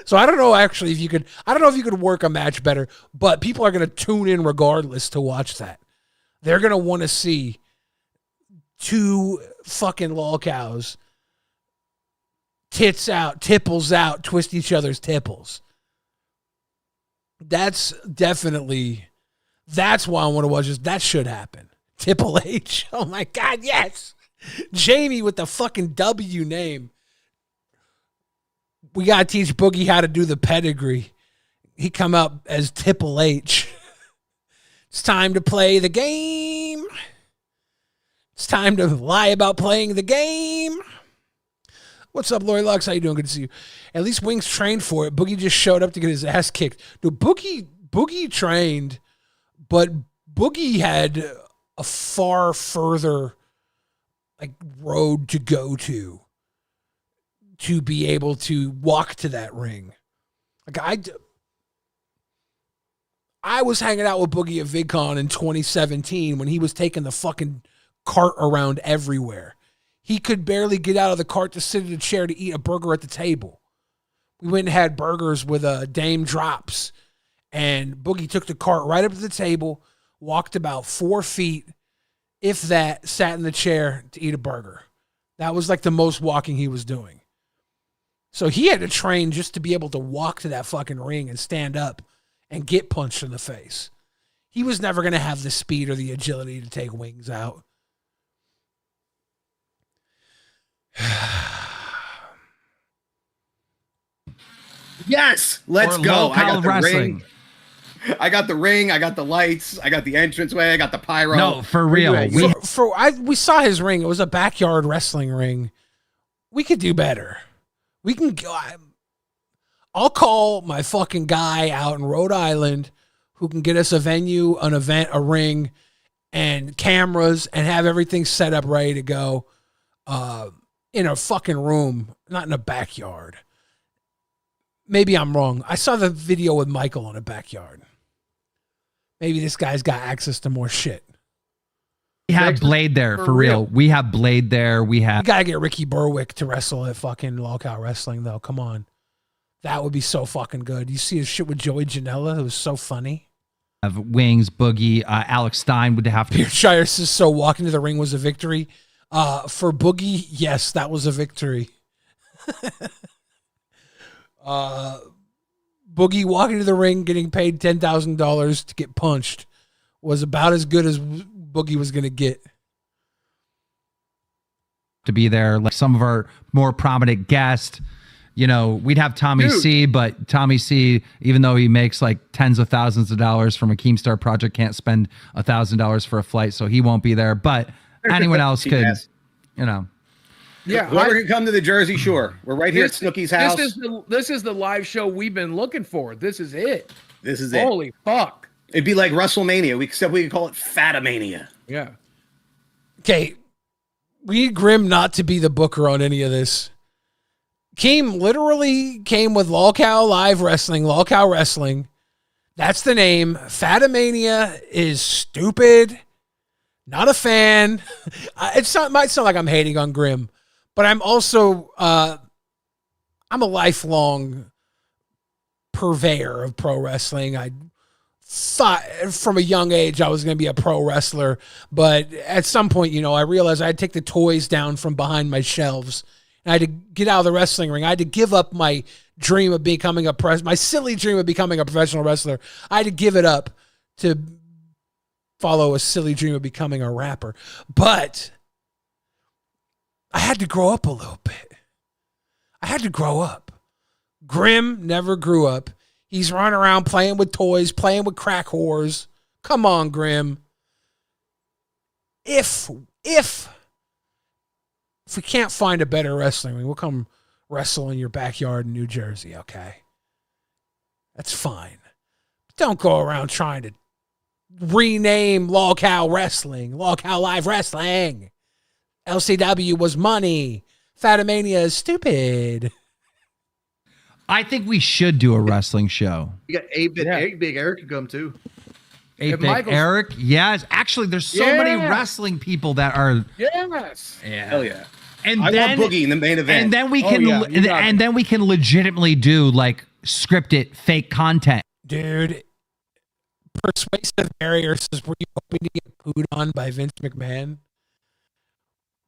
So I don't know actually if you could, I don't know if you could work a match better, but people are going to tune in regardless to watch that. They're going to want to see two fucking lolcows, tits out, tipples out, twist each other's tipples. That's definitely, that's why I want to watch this. That should happen. Tipple H. Oh my God, yes. Jamie with the fucking W name. We got to teach Boogie how to do the pedigree. He come out as Tipple H. It's time to play the game. It's time to lie about playing the game. What's up, Lori Lux? How you doing? Good to see you. At least Wings trained for it. Boogie just showed up to get his ass kicked. Dude, Boogie trained, but Boogie had a far further like road to go to be able to walk to that ring. Like I was hanging out with Boogie at VidCon in 2017 when he was taking the fucking cart around everywhere. He could barely get out of the cart to sit in a chair to eat a burger at the table. We went and had burgers with Dame Drops, and Boogie took the cart right up to the table, walked about 4 feet, if that, sat in the chair to eat a burger. That was like the most walking he was doing. So he had to train just to be able to walk to that fucking ring and stand up and get punched in the face. He was never going to have the speed or the agility to take Wings out. Yes, let's Or go. I Lolcow got the wrestling. ring. I got the ring. I got the lights. I got the entranceway. I got the pyro. No, for real. We saw his ring. It was a backyard wrestling ring. We could do better. We can go. I'll call my fucking guy out in Rhode Island who can get us a venue, an event, a ring, and cameras, and have everything set up ready to go in a fucking room, not in a backyard. Maybe I'm wrong. I saw the video with Michael in a backyard. Maybe this guy's got access to more shit. We have Blade there, for real. We have Blade there. We You have gotta get Ricky Berwick to wrestle at fucking Lolcow Wrestling, though. Come on. That would be so fucking good. You see his shit with Joey Janela? It was so funny. Wings, Boogie, Alex Stein would have to. Beardshire says, so walking to the ring was a victory. For Boogie, yes, that was a victory. Boogie walking to the ring, getting paid $10,000 to get punched was about as good as Boogie was going to get. To be there, like some of our more prominent guests. You know, we'd have Tommy C, but Tommy C, even though he makes like tens of thousands of dollars from a Keemstar project, can't spend $1,000 for a flight, so he won't be there. But anyone else could, you know. Yeah, whoever can come to the Jersey Shore. We're right here at Snooki's house. This is the live show we've been looking for. This is it. This is it. Holy fuck. It'd be like WrestleMania. We could call it Fatamania. Yeah. Okay, we need Grim not to be the booker on any of this. Keem literally came with Lolcow Live Wrestling, Lolcow Wrestling. That's the name. Fatamania is stupid. Not a fan. It might sound like I'm hating on Grim, but I'm also I'm a lifelong purveyor of pro wrestling. I thought from a young age I was going to be a pro wrestler, but at some point, I realized I had to take the toys down from behind my shelves. And I had to get out of the wrestling ring. I had to give up my dream of becoming my silly dream of becoming a professional wrestler. I had to give it up to follow a silly dream of becoming a rapper. But I had to grow up a little bit. I had to grow up. Grim never grew up. He's running around playing with toys, playing with crack whores. Come on, Grim. If we can't find a better wrestling ring, we'll come wrestle in your backyard in New Jersey, okay? That's fine. Don't go around trying to rename Lolcow Wrestling, Lolcow Live Wrestling. LCW was money. Fatamania is stupid. I think we should do a wrestling show. You got 8-Big Eric could come too. 8-Big Eric, yes. Actually, there's so many wrestling people that are. Yes. Yeah. Hell yeah. And I then, want Boogie in the main event. And then we can, then we can legitimately do like scripted fake content. Dude, Persuasive Barrier says, were you hoping to get pooed on by Vince McMahon?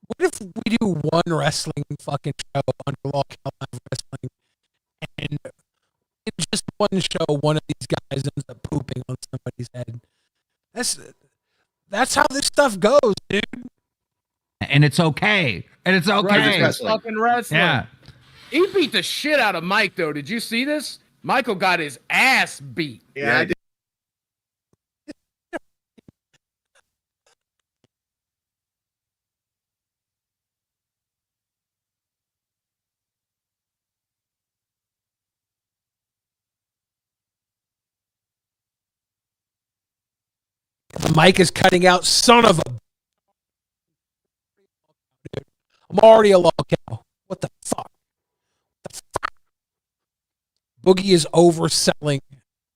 What if we do one wrestling fucking show under Lolcow Live Wrestling, and in just one show, one of these guys ends up pooping on somebody's head? That's how this stuff goes, dude. And it's okay. And it's okay. Right, it's fucking wrestling. Yeah. He beat the shit out of Mike, though. Did you see this? Michael got his ass beat. Yeah, I did. The mic is cutting out, son of a... Dude, I'm already a Lolcow. What the fuck? Boogie is overselling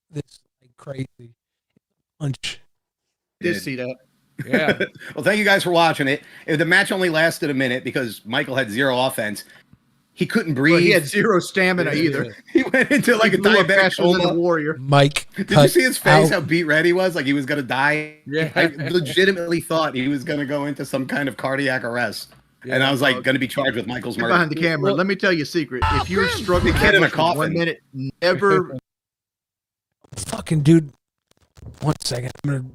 this like crazy. Punch. Did see that. Yeah. Well, thank you guys for watching it. If the match only lasted a minute because Michael had zero offense, he couldn't breathe. Well, he had zero stamina either. He went into like a Blew up diabetic faster than coma. the Warrior. Mike, Did you see his face? out. How beat red he was? Like he was gonna die. Yeah. I legitimately thought he was gonna go into some kind of cardiac arrest. And I was like, going to be charged with Michael's Get murder. behind the camera. Let me tell you a secret. If you're struggling The kid in a that much for 1 coffin. minute, never. Fucking dude. 1 second. I'm gonna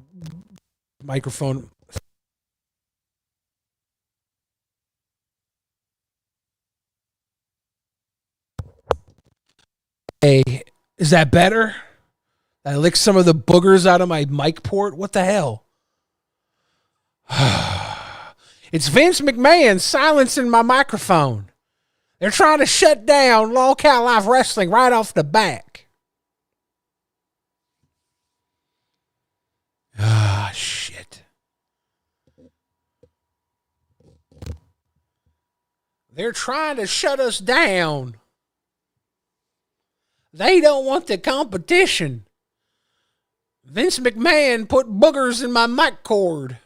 microphone. Hey, is that better? I licked some of the boogers out of my mic port. What the hell? It's Vince McMahon silencing my microphone. They're trying to shut down Lolcow Live Wrestling right off the back. Ah, shit. They're trying to shut us down. They don't want the competition. Vince McMahon put boogers in my mic cord.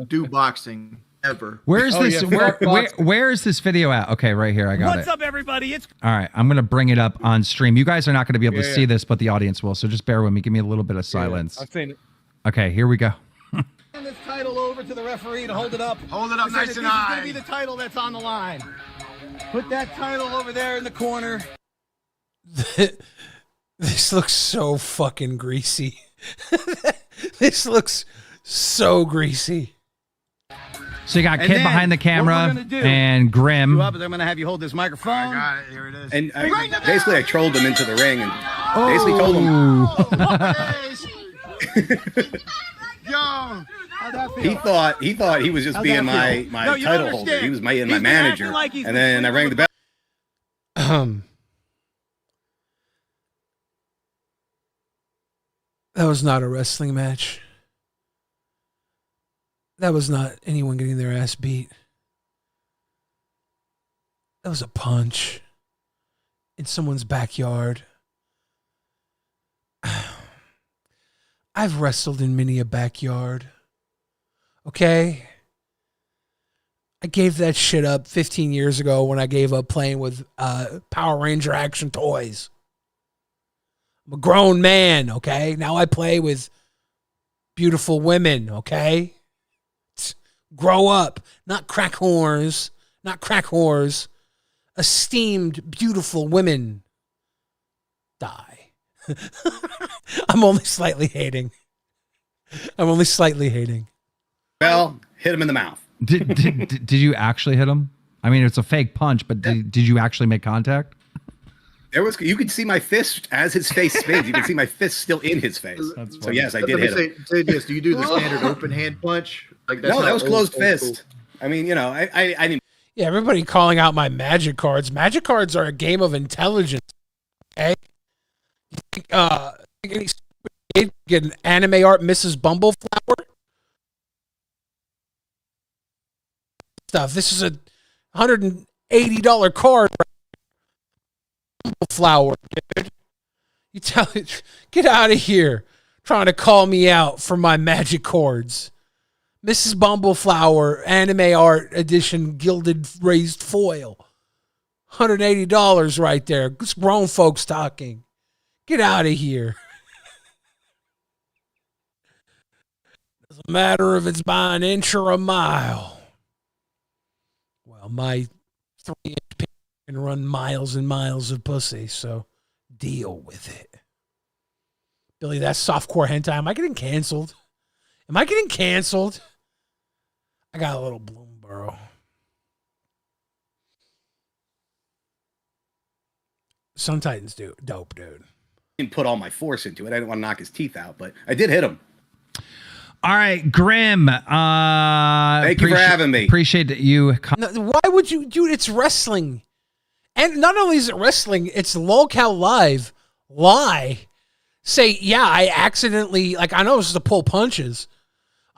Do boxing ever. Where's Oh, this? yeah, Where is this video at? Okay, right here. I got it. What's up, everybody? It's All right, I'm gonna bring it up on stream. You guys are not gonna be able to Yeah, see yeah. this, but the audience will. So just bear with me. Give me a little bit of silence. I've seen it. Okay, here we go. hand this title over to the referee to hold it up. Hold it up nice This and is high. going to be the title that's on the line. Put that title over there in the corner. This looks so fucking greasy. This looks so greasy. So you got And Kid then behind the what we're camera gonna do- and Grim. You up, and I'm going to have you hold this microphone. I got it. Here it is. And basically, I trolled him into the ring and basically told him Yo, How'd that feel? he thought he was just How'd being that feel? my No, you title don't holder. understand. He was my He's been manager. acting like he's And been then I sleeping rang the with bell. That was not a wrestling match. That was not anyone getting their ass beat. That was a punch in someone's backyard. I've wrestled in many a backyard. Okay? I gave that shit up 15 years ago when I gave up playing with Power Ranger action toys. I'm a grown man, okay? Now I play with beautiful women, okay? Grow up, not crack whores, not crack whores. Esteemed, beautiful women die. I'm only slightly hating. Well, hit him in the mouth. Did you actually hit him? I mean, it's a fake punch, but did you actually make contact? You could see my fist as his face spins. You can see my fist still in his face. So yes, I did hit him. Say this. Do you do the standard open hand punch? Like no, that was closed fist. I mean, I didn't. Yeah, everybody calling out my magic cards. Magic cards are a game of intelligence. Okay? You think any stupid kid get an anime art Mrs. Bumbleflower? Stuff. This is a $180 card. Bumbleflower, dude. You tell it, get out of here. Trying to call me out for my magic cards. Mrs. Bumbleflower, anime art edition, gilded raised foil. $180 right there. It's grown folks talking. Get out of here. Doesn't matter if it's by an inch or a mile. Well, my 3-inch pin can run miles and miles of pussy, so deal with it. Billy, that's softcore hentai. Am I getting canceled? I got a little Bloomborough. Sun Titans dope, dude. Didn't put all my force into it. I didn't want to knock his teeth out, but I did hit him. All right, Grim. Thank you for having me. Appreciate that you. No, why would you, dude? It's wrestling, and not only is it wrestling, it's Lolcow Live. Say, yeah, I accidentally, like, I know this is to pull punches.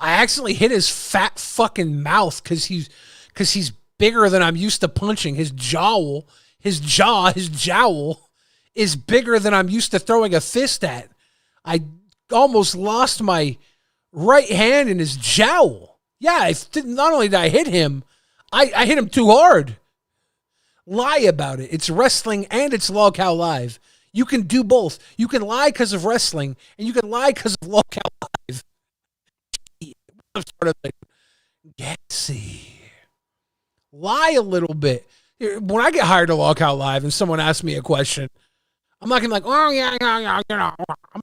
I accidentally hit his fat fucking mouth because he's bigger than I'm used to punching. His jowl is bigger than I'm used to throwing a fist at. I almost lost my right hand in his jowl. Yeah, not only did I hit him, I hit him too hard. Lie about it. It's wrestling and it's Lolcow Live. You can do both. You can lie because of wrestling, and you can lie because of Lolcow Live. I'm sort of like gassy. Lie a little bit. When I get hired to Lolcow Live and someone asks me a question, I'm not gonna be like, oh yeah, I'm gonna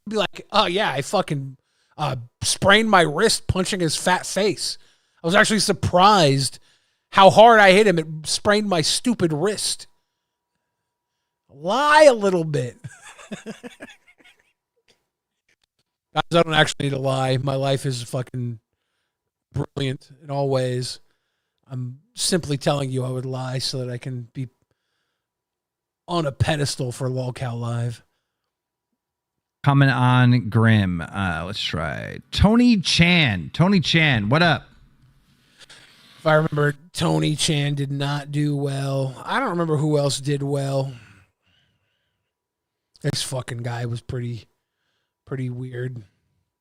be like, oh yeah, I fucking sprained my wrist punching his fat face. I was actually surprised how hard I hit him. It sprained my stupid wrist. Lie a little bit. Guys, I don't actually need to lie. My life is fucking brilliant in all ways. I'm simply telling you I would lie so that I can be on a pedestal for Lolcow Live. Coming on Grim. Let's try Tony Chan. Tony Chan, what up? If I remember, Tony Chan did not do well. I don't remember who else did well. This fucking guy was pretty weird.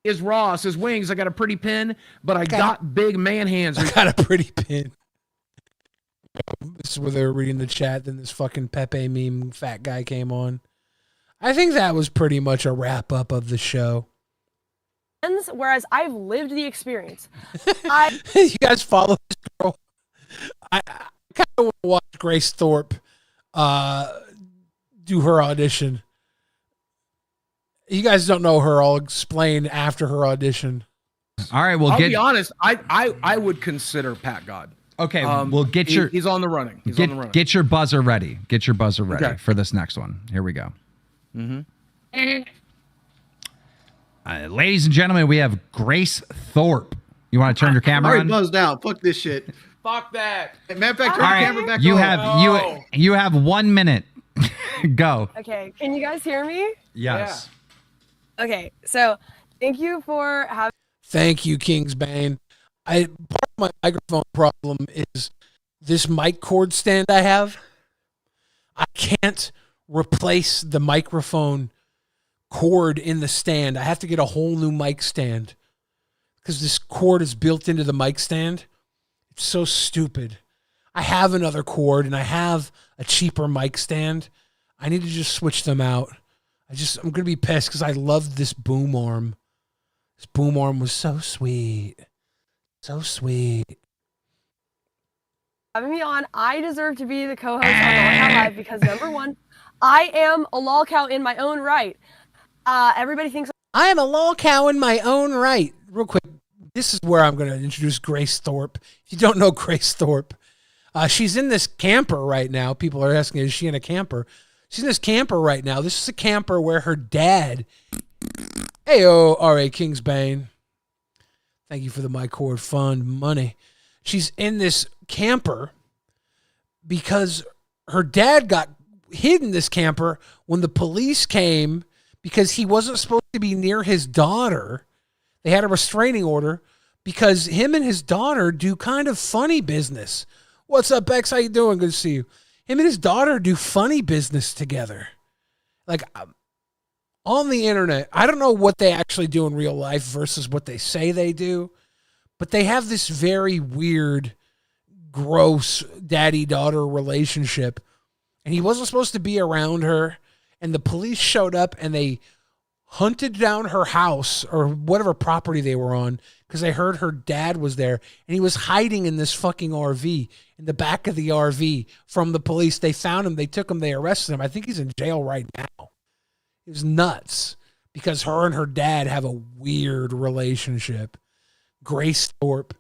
Is Ross, his wings. I got a pretty pin, but I got big man hands. I got a pretty pin. This is where they were reading the chat. Then this fucking Pepe meme fat guy came on. I think that was pretty much a wrap up of the show. Whereas I've lived the experience. You guys follow this girl. I kind of want to watch Grace Thorp do her audition. You guys don't know her. I'll explain after her audition. All right, I'll be honest. I would consider Pat God. Okay, we'll get your. He's on the running. Get your buzzer ready. Get your buzzer ready for this next one. Here we go. Mm-hmm. Ladies and gentlemen, we have Grace Thorp. You want to turn your camera on? I'm already buzzed out. Fuck this shit. Fuck that. Matter of fact, turn the camera back on. You have 1 minute. Go. Okay, can you guys hear me? Yes. Yeah. Okay, so thank you for having. Thank you, Kingsbane. Part of my microphone problem is this mic cord stand I have. I can't replace the microphone cord in the stand. I have to get a whole new mic stand because this cord is built into the mic stand. It's so stupid. I have another cord and I have a cheaper mic stand. I need to just switch them out. I'm going to be pissed because I loved this boom arm. This boom arm was so sweet. So sweet. Having me on, I deserve to be the co-host on Lolcow Live because number one, I am a lolcow in my own right. Everybody thinks I am a lolcow in my own right. Real quick, this is where I'm going to introduce Grace Thorp. If you don't know Grace Thorp, she's in this camper right now. People are asking, is she in a camper? She's in this camper right now. This is a camper where her dad, Ayo, R.A. Kingsbane. Thank you for the My Cord Fund money. She's in this camper because her dad got hid in this camper when the police came because he wasn't supposed to be near his daughter. They had a restraining order because him and his daughter do kind of funny business. What's up, Bex? How you doing? Good to see you. Him and his daughter do funny business together. Like, on the internet, I don't know what they actually do in real life versus what they say they do, but they have this very weird, gross daddy-daughter relationship, and he wasn't supposed to be around her, and the police showed up, and they hunted down her house or whatever property they were on because they heard her dad was there, and he was hiding in this fucking RV, in the back of the RV from the police. They found him. They took him. They arrested him. I think he's in jail right now. It was nuts because her and her dad have a weird relationship. Grace Thorp,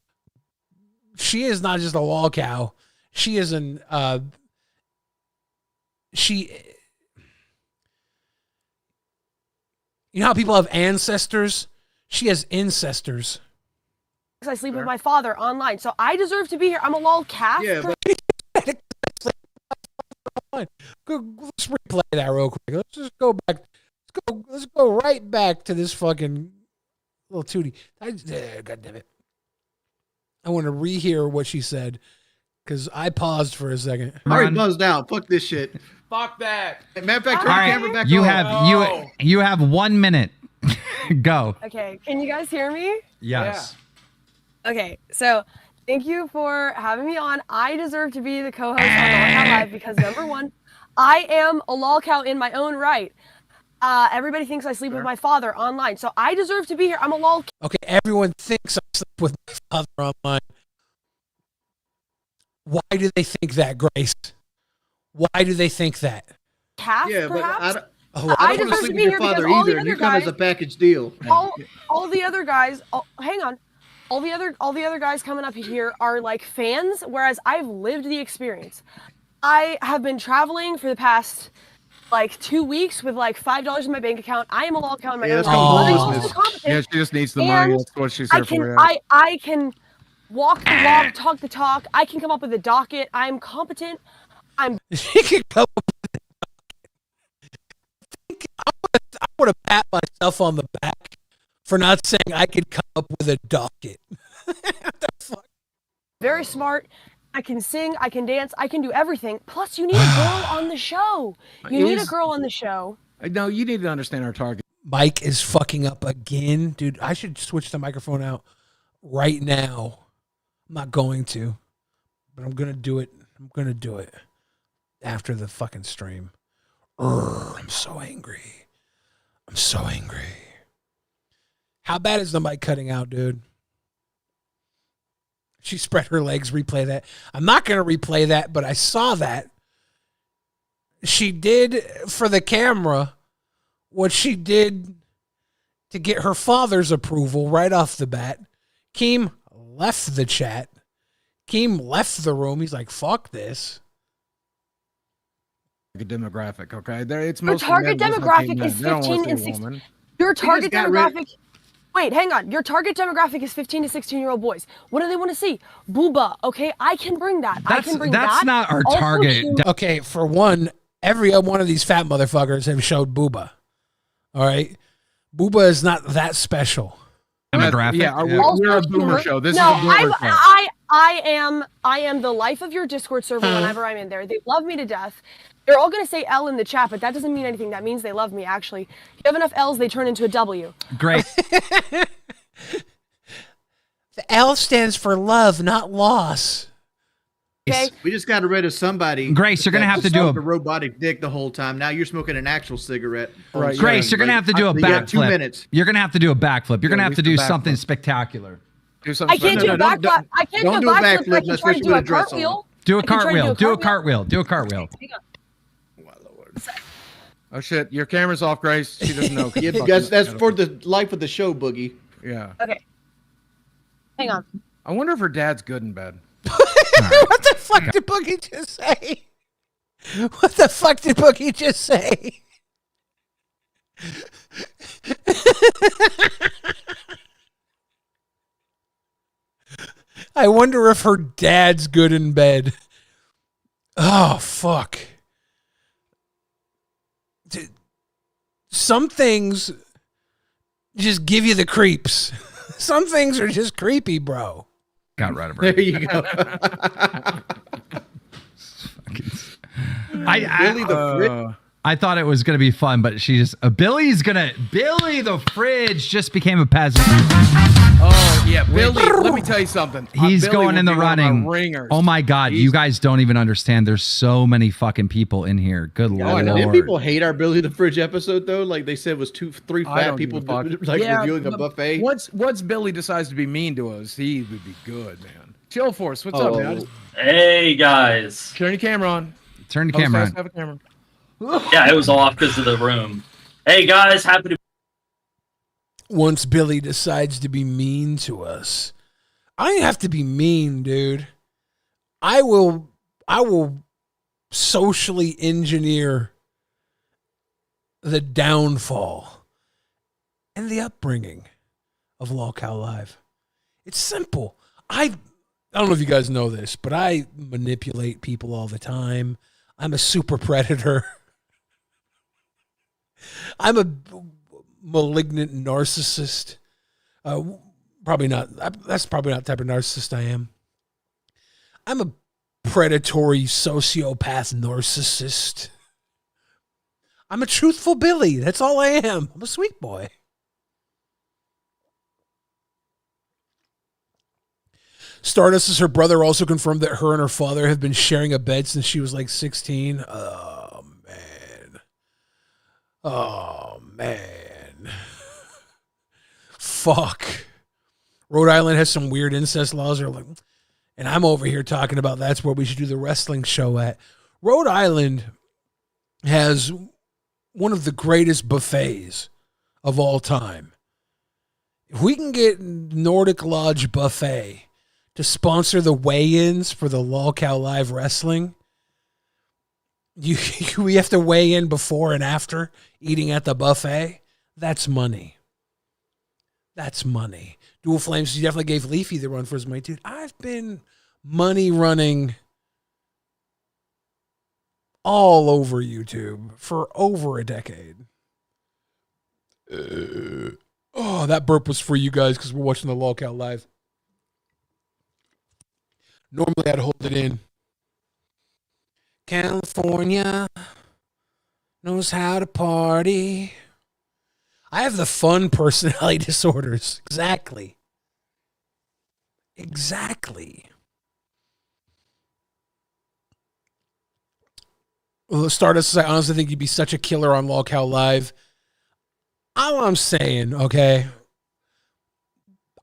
she is not just a lolcow. She is you know how people have ancestors? She has incestors. I sleep with my father online, so I deserve to be here. I'm a lolcow. Yeah, but let's replay that real quick. Let's just go back. Let's go right back to this fucking little tootie. God damn it. I want to rehear what she said because I paused for a second. I already buzzed out. Fuck this shit. Fuck that. Matter of fact, turn All the right, camera back you on. have you have 1 minute. Go. Okay, can you guys hear me? Yes. Okay, so thank you for having me on. I deserve to be the co-host on Lolcow Live because number one, I am a lolcow in my own right. Everybody thinks I sleep with my father online, so I deserve to be here. I'm a lolcow. Okay, everyone thinks I sleep with my father online. Why do they think that, Grace? Why do they think that? Calf, Yeah, but perhaps? I don't want to sleep with your father either. You come as a package deal. All the other guys, hang on. All the other guys coming up here are like fans, whereas I've lived the experience. I have been traveling for the past like 2 weeks with like $5 in my bank account. I am a lolcow in my own. That's called I'm homelessness. also competent, Yeah, she just needs the money. and That's what she's I here can for. Yeah. I can walk the walk, talk the talk. I can come up with a docket. I'm competent. She can come up with it. I want to pat myself on the back for not saying I could come up with a docket. What the fuck? Very smart. I can sing. I can dance. I can do everything. Plus, you need a girl on the show. You need a girl on the show. No, you need to understand our target. Mike is fucking up again. Dude, I should switch the microphone out right now. I'm not going to, but I'm going to do it. I'm going to do it after the fucking stream. I'm so angry. I'm so angry. How bad is the mic cutting out, dude? She spread her legs, replay that. I'm not going to replay that, but I saw that. She did for the camera what she did to get her father's approval right off the bat. Keem left the chat. Keem left the room. He's like, fuck this. Demographic, okay? It's Your mostly target men, demographic men. is They don't wanna 15 see and a 16. woman. Your target got demographic. Wait, hang on. Your target demographic is 15 to 16-year-old boys. What do they want to see? Booba, okay? I can bring that. I can bring that. That's not our Also, target. Okay, for one, every one of these fat motherfuckers have showed Booba. All right? Booba is not that special. demographic. Yeah, Yeah. we're a boomer show. This no, is a boomer show. I am the life of your Discord server whenever I'm in there. They love me to death. They're all gonna say L in the chat, but that doesn't mean anything. That means they love me, actually. If you have enough L's, they turn into a W. Great. The L stands for love, not loss. Okay. We just got rid of somebody. Grace, you're gonna have to do a robotic dick the whole time. Now you're smoking an actual cigarette. Right. Grace, you're gonna have to do a You got 2 backflip. minutes. You're gonna have to do a backflip. You're gonna have to do we should something backflip. spectacular. Do something I can't do a special. backflip. I can't don't do a do a backflip. backflip Like you unless try to you're do a with a dress on. cartwheel. Do a I can try to cartwheel. do Do a a cartwheel. Do a cartwheel. Hang on. Oh shit, your camera's off, Grace. She doesn't know. Yeah, because that's for the life of the show, Boogie. Yeah. Okay. Hang on. I wonder if her dad's good in bed. What the fuck did Boogie just say? What the fuck did Boogie just say? I wonder if her dad's good in bed. Oh, fuck. Some things just give you the creeps. Some things are just creepy, bro. Got rid of her. There you go. Billy the Fridge. I thought it was gonna be fun, but she just Billy the Fridge just became a peasant. Oh yeah, Billy. Let me tell you something. He's Billy going will in the be one of my running. ringers. Oh my God, you guys don't even understand. There's so many fucking people in here. Good Didn't lord. people hate our Billy the Fridge episode though? Like they said it was 3 I fat don't people give a fuck. like Yeah, reviewing a but buffet. Once Billy decides to be mean to us, he would be good, man. Chill Force, what's up, man? Hey guys. Turn your camera on. Turn the Host camera has on. to have a camera. Yeah, it was off because of the room. Hey guys, happy to. Once Billy decides to be mean to us, I have to be mean, dude. I will socially engineer the downfall and the upbringing of Lolcow Live. It's simple. I don't know if you guys know this, but I manipulate people all the time. I'm a super predator. I'm a malignant narcissist. Probably not. That's probably not the type of narcissist I am. I'm a predatory sociopath narcissist. I'm a truthful Billy. That's all I am. I'm a sweet boy. Stardust is her brother also confirmed that her and her father have been sharing a bed since she was like 16. Oh, man. Oh, man. Fuck. Rhode Island has some weird incest laws. And I'm over here talking about that's where we should do the wrestling show at. Rhode Island has one of the greatest buffets of all time. If we can get Nordic Lodge Buffet to sponsor the weigh-ins for the Lolcow Live Wrestling, we have to weigh in before and after eating at the buffet. That's money. That's money. Dual Flames, you definitely gave Leafy the run for his money. Dude, I've been money running all over YouTube for over a decade. Oh, that burp was for you guys because we're watching the Lolcow Live. Normally, I'd hold it in. California knows how to party. I have the fun personality disorders. Exactly. Well, Stardust, I honestly think you'd be such a killer on Lolcow Live. All I'm saying, okay,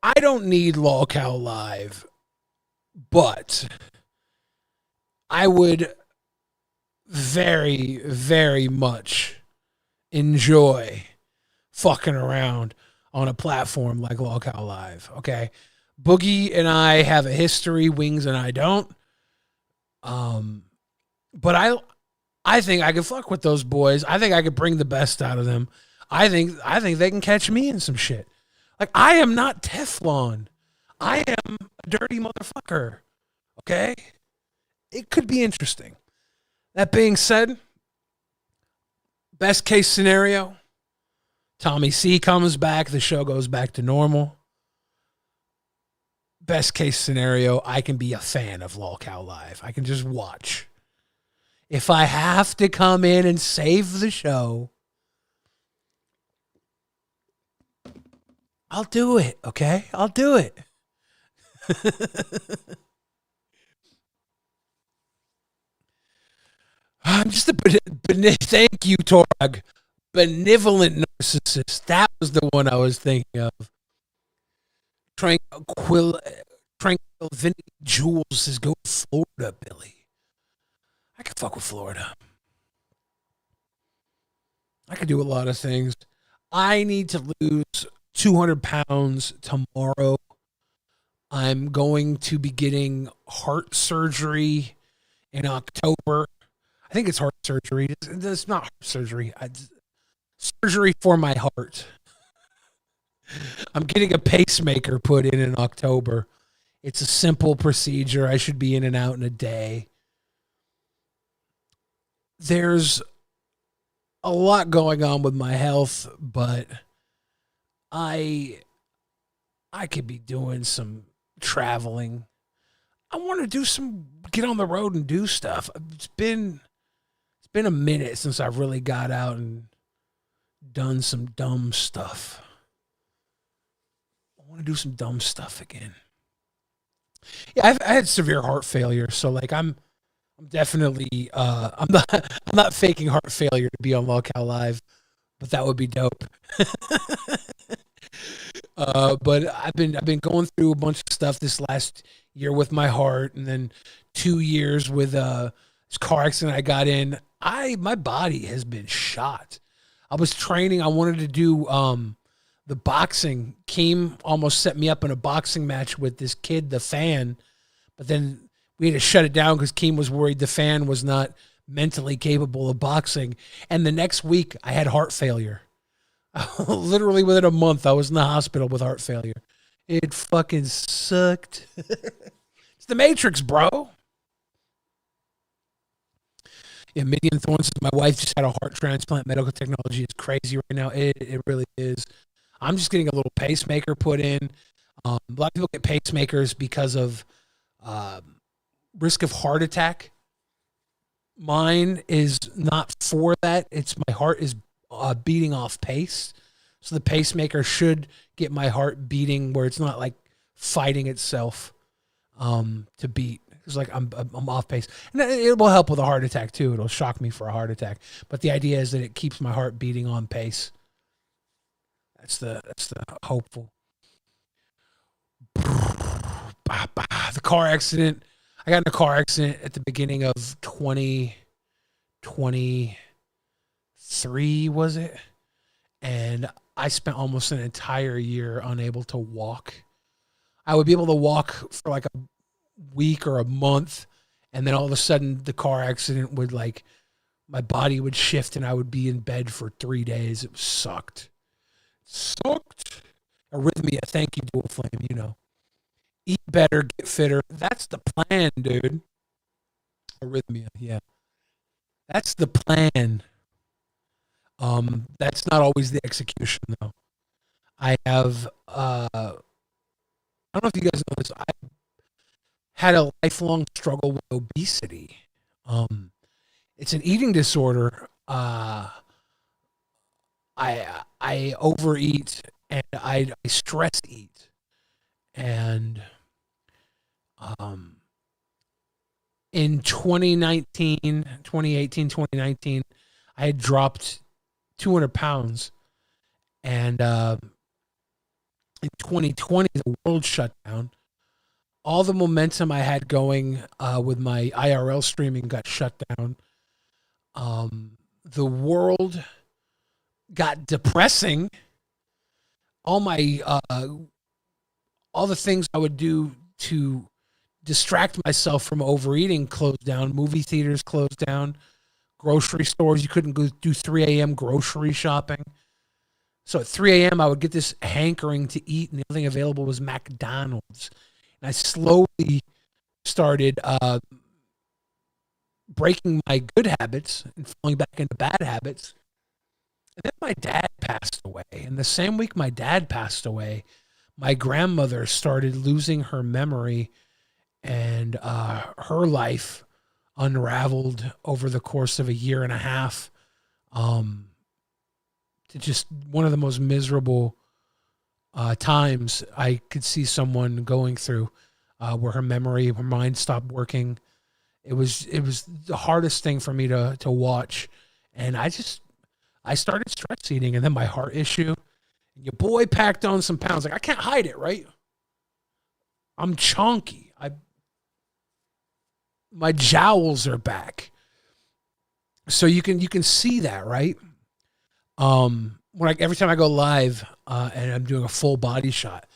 I don't need Lolcow Live, but I would very, very much enjoy fucking around on a platform like Lolcow Live, okay? Boogie and I have a history, Wings and I don't. But I think I could fuck with those boys. I think I could bring the best out of them. I think they can catch me in some shit. Like, I am not Teflon. I am a dirty motherfucker. Okay? It could be interesting. That being said, best case scenario, Tommy C comes back, the show goes back to normal. best case scenario, I can be a fan of Lolcow Live. I can just watch. If I have to come in and save the show, I'll do it, okay? I'll do it. I'm just thank you, Torag. Benevolent narcissist. That was the one I was thinking of. Tranquil Vinny Jules says, go to Florida, Billy. I can fuck with Florida. I could do a lot of things. I need to lose 200 pounds tomorrow. I'm going to be getting heart surgery in October. I think it's heart surgery. It's not heart surgery. Surgery for my heart. I'm getting a pacemaker put in October. It's a simple procedure. I should be in and out in a day. There's a lot going on with my health, but I could be doing some traveling. I want to get on the road and do stuff. It's been a minute since I've really got out and done some dumb stuff. I want to do some dumb stuff again. Yeah, I had severe heart failure, so like I'm definitely I'm not faking heart failure to be on Lolcow Live, but that would be dope. But I've been going through a bunch of stuff this last year with my heart, and then 2 years with this car accident I got in. My body has been shot. I was training. I wanted to do the boxing. Keem almost set me up in a boxing match with this kid, the Fan, but then we had to shut it down because Keem was worried the Fan was not mentally capable of boxing. And the next week, I had heart failure. Literally within a month, I was in the hospital with heart failure. It fucking sucked. It's the Matrix, bro. Yeah, Midian Thorne says, my wife just had a heart transplant. Medical technology is crazy right now. It really is. I'm just getting a little pacemaker put in. A lot of people get pacemakers because of risk of heart attack. Mine is not for that. It's my heart is beating off pace. So the pacemaker should get my heart beating where it's not like fighting itself to beat. It's like I'm off pace. And it will help with a heart attack too. It'll shock me for a heart attack. But the idea is that it keeps my heart beating on pace. That's the hopeful. The car accident. I got in a car accident at the beginning of 2023, was it? And I spent almost an entire year unable to walk. I would be able to walk for like a week or a month, and then all of a sudden the car accident would like my body would shift and I would be in bed for 3 days. It sucked. Arrhythmia, thank you, Dual Flame. You know, eat better, get fitter. That's the plan, dude. Arrhythmia, yeah, that's the plan. That's not always the execution though. I have I don't know if you guys know this. I had a lifelong struggle with obesity. It's an eating disorder. I overeat and I stress eat. And in 2018, 2019, I had dropped 200 pounds. And in 2020, the world shut down. All the momentum I had going with my IRL streaming got shut down. The world got depressing. All the things I would do to distract myself from overeating closed down. Movie theaters closed down. Grocery stores, you couldn't go do 3 a.m. grocery shopping. So at 3 a.m., I would get this hankering to eat, and the only thing available was McDonald's. And I slowly started breaking my good habits and falling back into bad habits. And then my dad passed away. And the same week my dad passed away, my grandmother started losing her memory, and her life unraveled over the course of a year and a half. To just one of the most miserable times I could see someone going through, where her mind stopped working. It was the hardest thing for me to watch, and I started stress eating, and then my heart issue. Your boy packed on some pounds. Like, I can't hide it, right? I'm chunky. My jowls are back. So you can see that, right? Every time I go live and I'm doing a full body shot,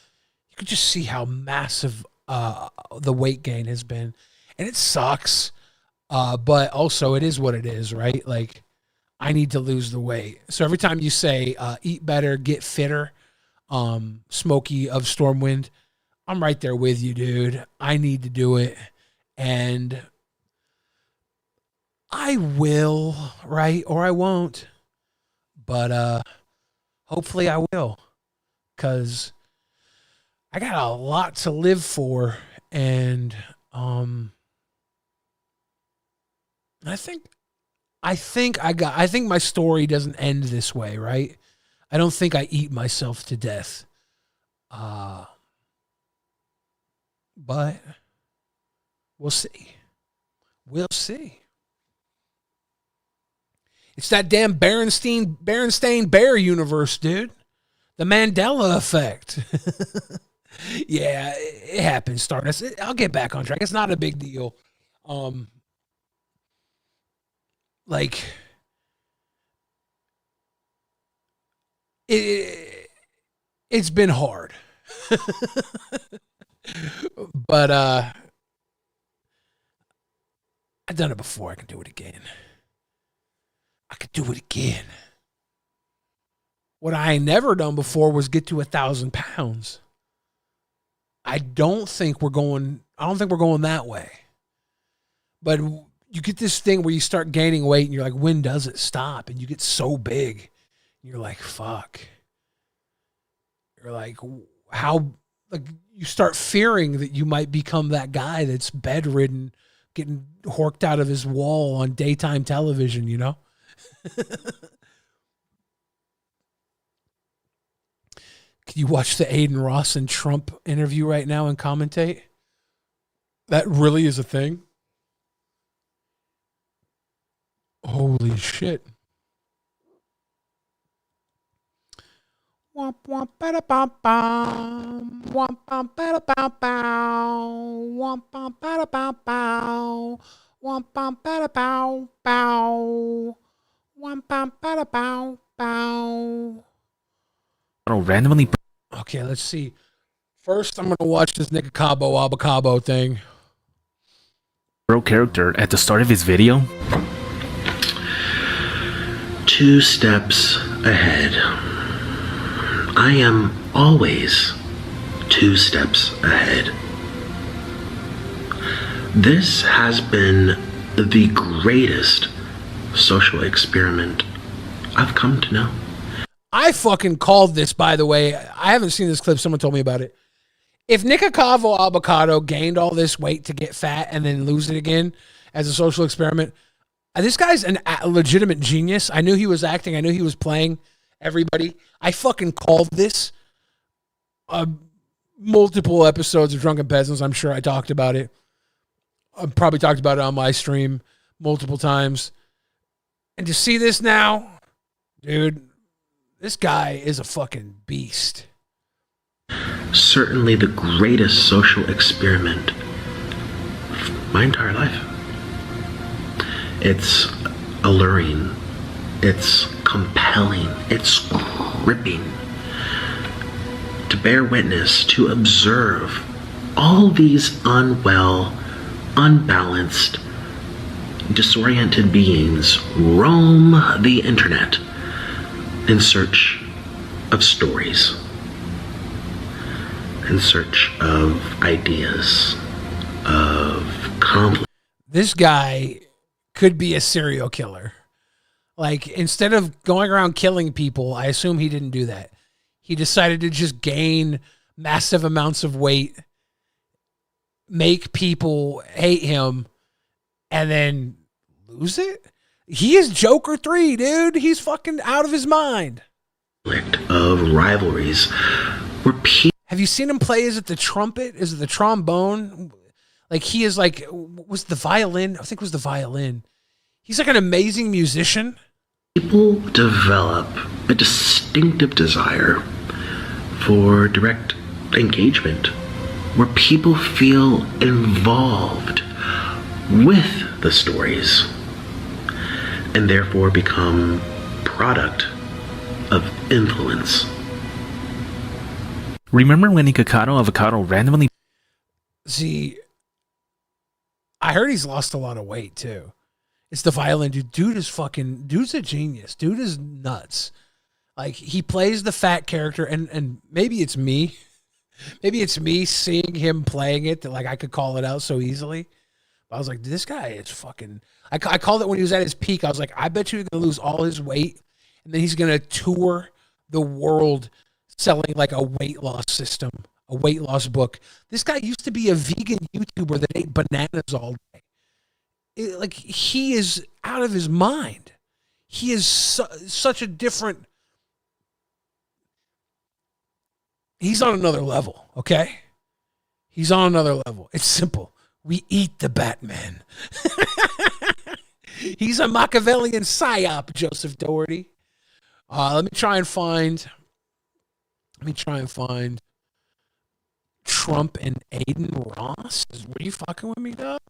you can just see how massive the weight gain has been, and it sucks. But also it is what it is, right? Like, I need to lose the weight. So every time you say eat better, get fitter, Smokey of Stormwind, I'm right there with you, dude. I need to do it, and I will, right? Or I won't. But hopefully I will, because I got a lot to live for, and I think my story doesn't end this way, right? I don't think I eat myself to death. But we'll see. We'll see. It's that damn Berenstain Bear universe, dude. The Mandela effect. Yeah, it happens, Stardust. I'll get back on track. It's not a big deal. It's been hard. But I've done it before. I can do it again. What I ain't never done before was get to 1,000 pounds. I don't think we're going that way. But you get this thing where you start gaining weight and you're like, when does it stop? And you get so big. You're like, fuck. You're like, how, like, you start fearing that you might become that guy that's bedridden, getting horked out of his wall on daytime television, you know? Can you watch the Aiden Ross and Trump interview right now and commentate? That really is a thing? Holy shit. Womp womp bada bum bum. Womp bum bada bum bum. Womp bum bada bum bum. Womp bum bada bow bow. Womp bum bada bow bow. Randomly. Okay, let's see. First, I'm gonna watch this Nikocado Avocado thing. Character at the start of his video. 2 steps ahead. I am always 2 steps ahead. This has been the greatest social experiment I've come to know. I fucking called this, by the way. I haven't seen this clip. Someone told me about it. If Nikocado Avocado gained all this weight to get fat and then lose it again as a social experiment, this guy's a legitimate genius. I knew he was acting. I knew he was playing everybody. I fucking called this. Multiple episodes of Drunken Peasants. I'm sure I talked about it. I probably talked about it on my stream multiple times. And to see this now, dude, this guy is a fucking beast. Certainly the greatest social experiment of my entire life. It's alluring. It's compelling. It's gripping. To bear witness, to observe all these unwell, unbalanced, disoriented beings roam the internet in search of stories, in search of ideas, of conflict. This guy could be a serial killer. Like, instead of going around killing people, I assume he didn't do that. He decided to just gain massive amounts of weight, make people hate him, and then lose it? He is Joker 3, dude. He's fucking out of his mind. Of rivalries where people. Have you seen him play? Is it the trumpet? Is it the trombone? Like, he is like, was the violin? I think it was the violin. He's like an amazing musician. People develop a distinctive desire for direct engagement, where people feel involved with the stories and therefore become product of influence. Remember when Nikocado Avocado randomly... See, I heard he's lost a lot of weight too. It's the violin dude. Dude's a genius. Dude is nuts. Like, he plays the fat character, and maybe it's me. Maybe it's me seeing him playing it that, like, I could call it out so easily. But I was like, this guy is fucking... I called it when he was at his peak. I was like, I bet you he's going to lose all his weight, and then he's going to tour the world selling, like, a weight loss system, a weight loss book. This guy used to be a vegan YouTuber that ate bananas all day. Like, he is out of his mind. He is such a different... He's on another level, okay? He's on another level. It's simple. We eat the Batman. He's a Machiavellian psyop, Joseph Doherty. Let me try and find Trump and Aiden Ross. Were you fucking with me, dog?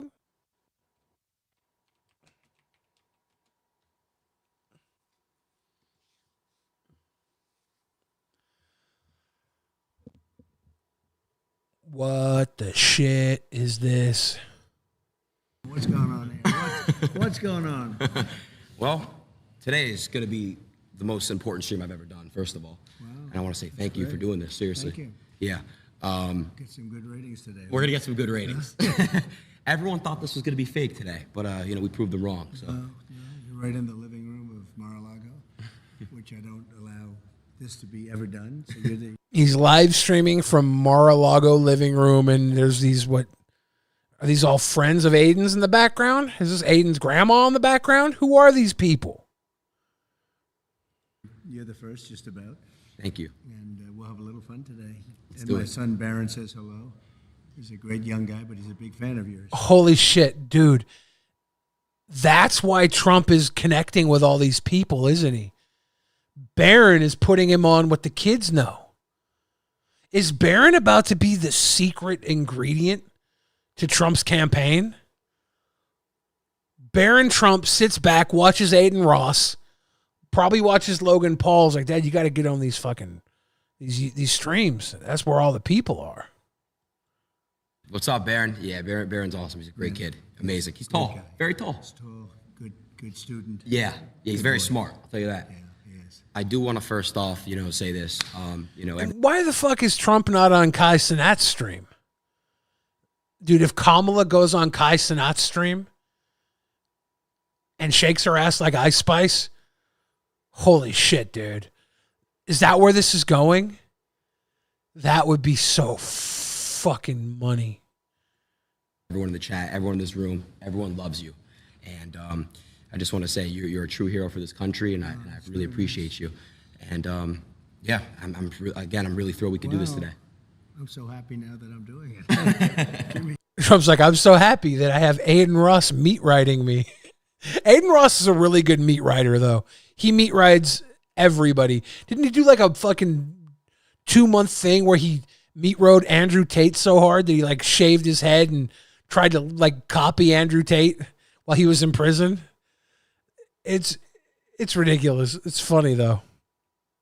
What the shit is this? What's going on here? What's going on? Well, today is going to be the most important stream I've ever done, first of all. Wow. And I want to say thank you for doing this, seriously. Thank you. Yeah. Get some good ratings today. We're going to get some good ratings. Everyone thought this was going to be fake today, but, we proved them wrong. So. You're right in the living room of Mar-a-Lago, which I don't allow this to be ever done. So He's live streaming from Mar-a-Lago living room, and there's these, what, are these all friends of Aiden's in the background? Is this Aiden's grandma in the background? Who are these people? You're the first, just about. Thank you. And we'll have a little fun today. Let's and do my it. son Barron says hello. He's a great young guy, but he's a big fan of yours. Holy shit, dude. That's why Trump is connecting with all these people, isn't he? Barron is putting him on what the kids know. Is Barron about to be the secret ingredient to Trump's campaign? Barron Trump sits back, watches Aiden Ross, probably watches Logan Paul's like, Dad, you got to get on these fucking, these streams. That's where all the people are. What's up, Barron? Yeah, Barron's awesome. He's a great kid. Amazing. He's tall. Guy. Very tall. He's tall. Good student. Yeah, he's Good very boy. smart. I'll tell you that. Yeah, he is. I do want to first off, say this. Why the fuck is Trump not on Kai Cenat's stream? Dude, if Kamala goes on Kai Cenat's stream and shakes her ass like Ice Spice, holy shit, dude. Is that where this is going? That would be so fucking money. Everyone in the chat, everyone in this room, everyone loves you. And I just want to say you're a true hero for this country, and I really appreciate you. And I'm really thrilled we could do this today. I'm so happy now that I'm doing it. Trump's like, I'm so happy that I have Aiden Ross meat riding me. Aiden Ross is a really good meat rider, though. He meat rides everybody. Didn't he do like a fucking 2-month thing where he meat rode Andrew Tate so hard that he like shaved his head and tried to like copy Andrew Tate while he was in prison? It's ridiculous. It's funny though.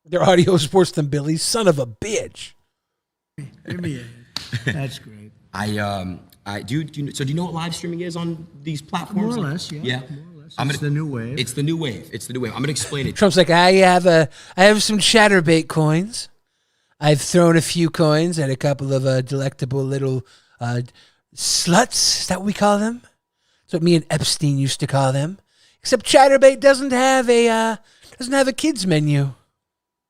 Their audio is worse than Billy's. Son of a bitch. Give me a. That's great. Do you know what live streaming is on these platforms? More or less, yeah. Yeah. More or less. It's the new wave. It's the new wave. I'm gonna explain it. Trump's like, I have some chatterbait coins. I've thrown a few coins at a couple of delectable little sluts. Is that what we call them? That's what me and Epstein used to call them. Except chatterbait doesn't have a kids menu.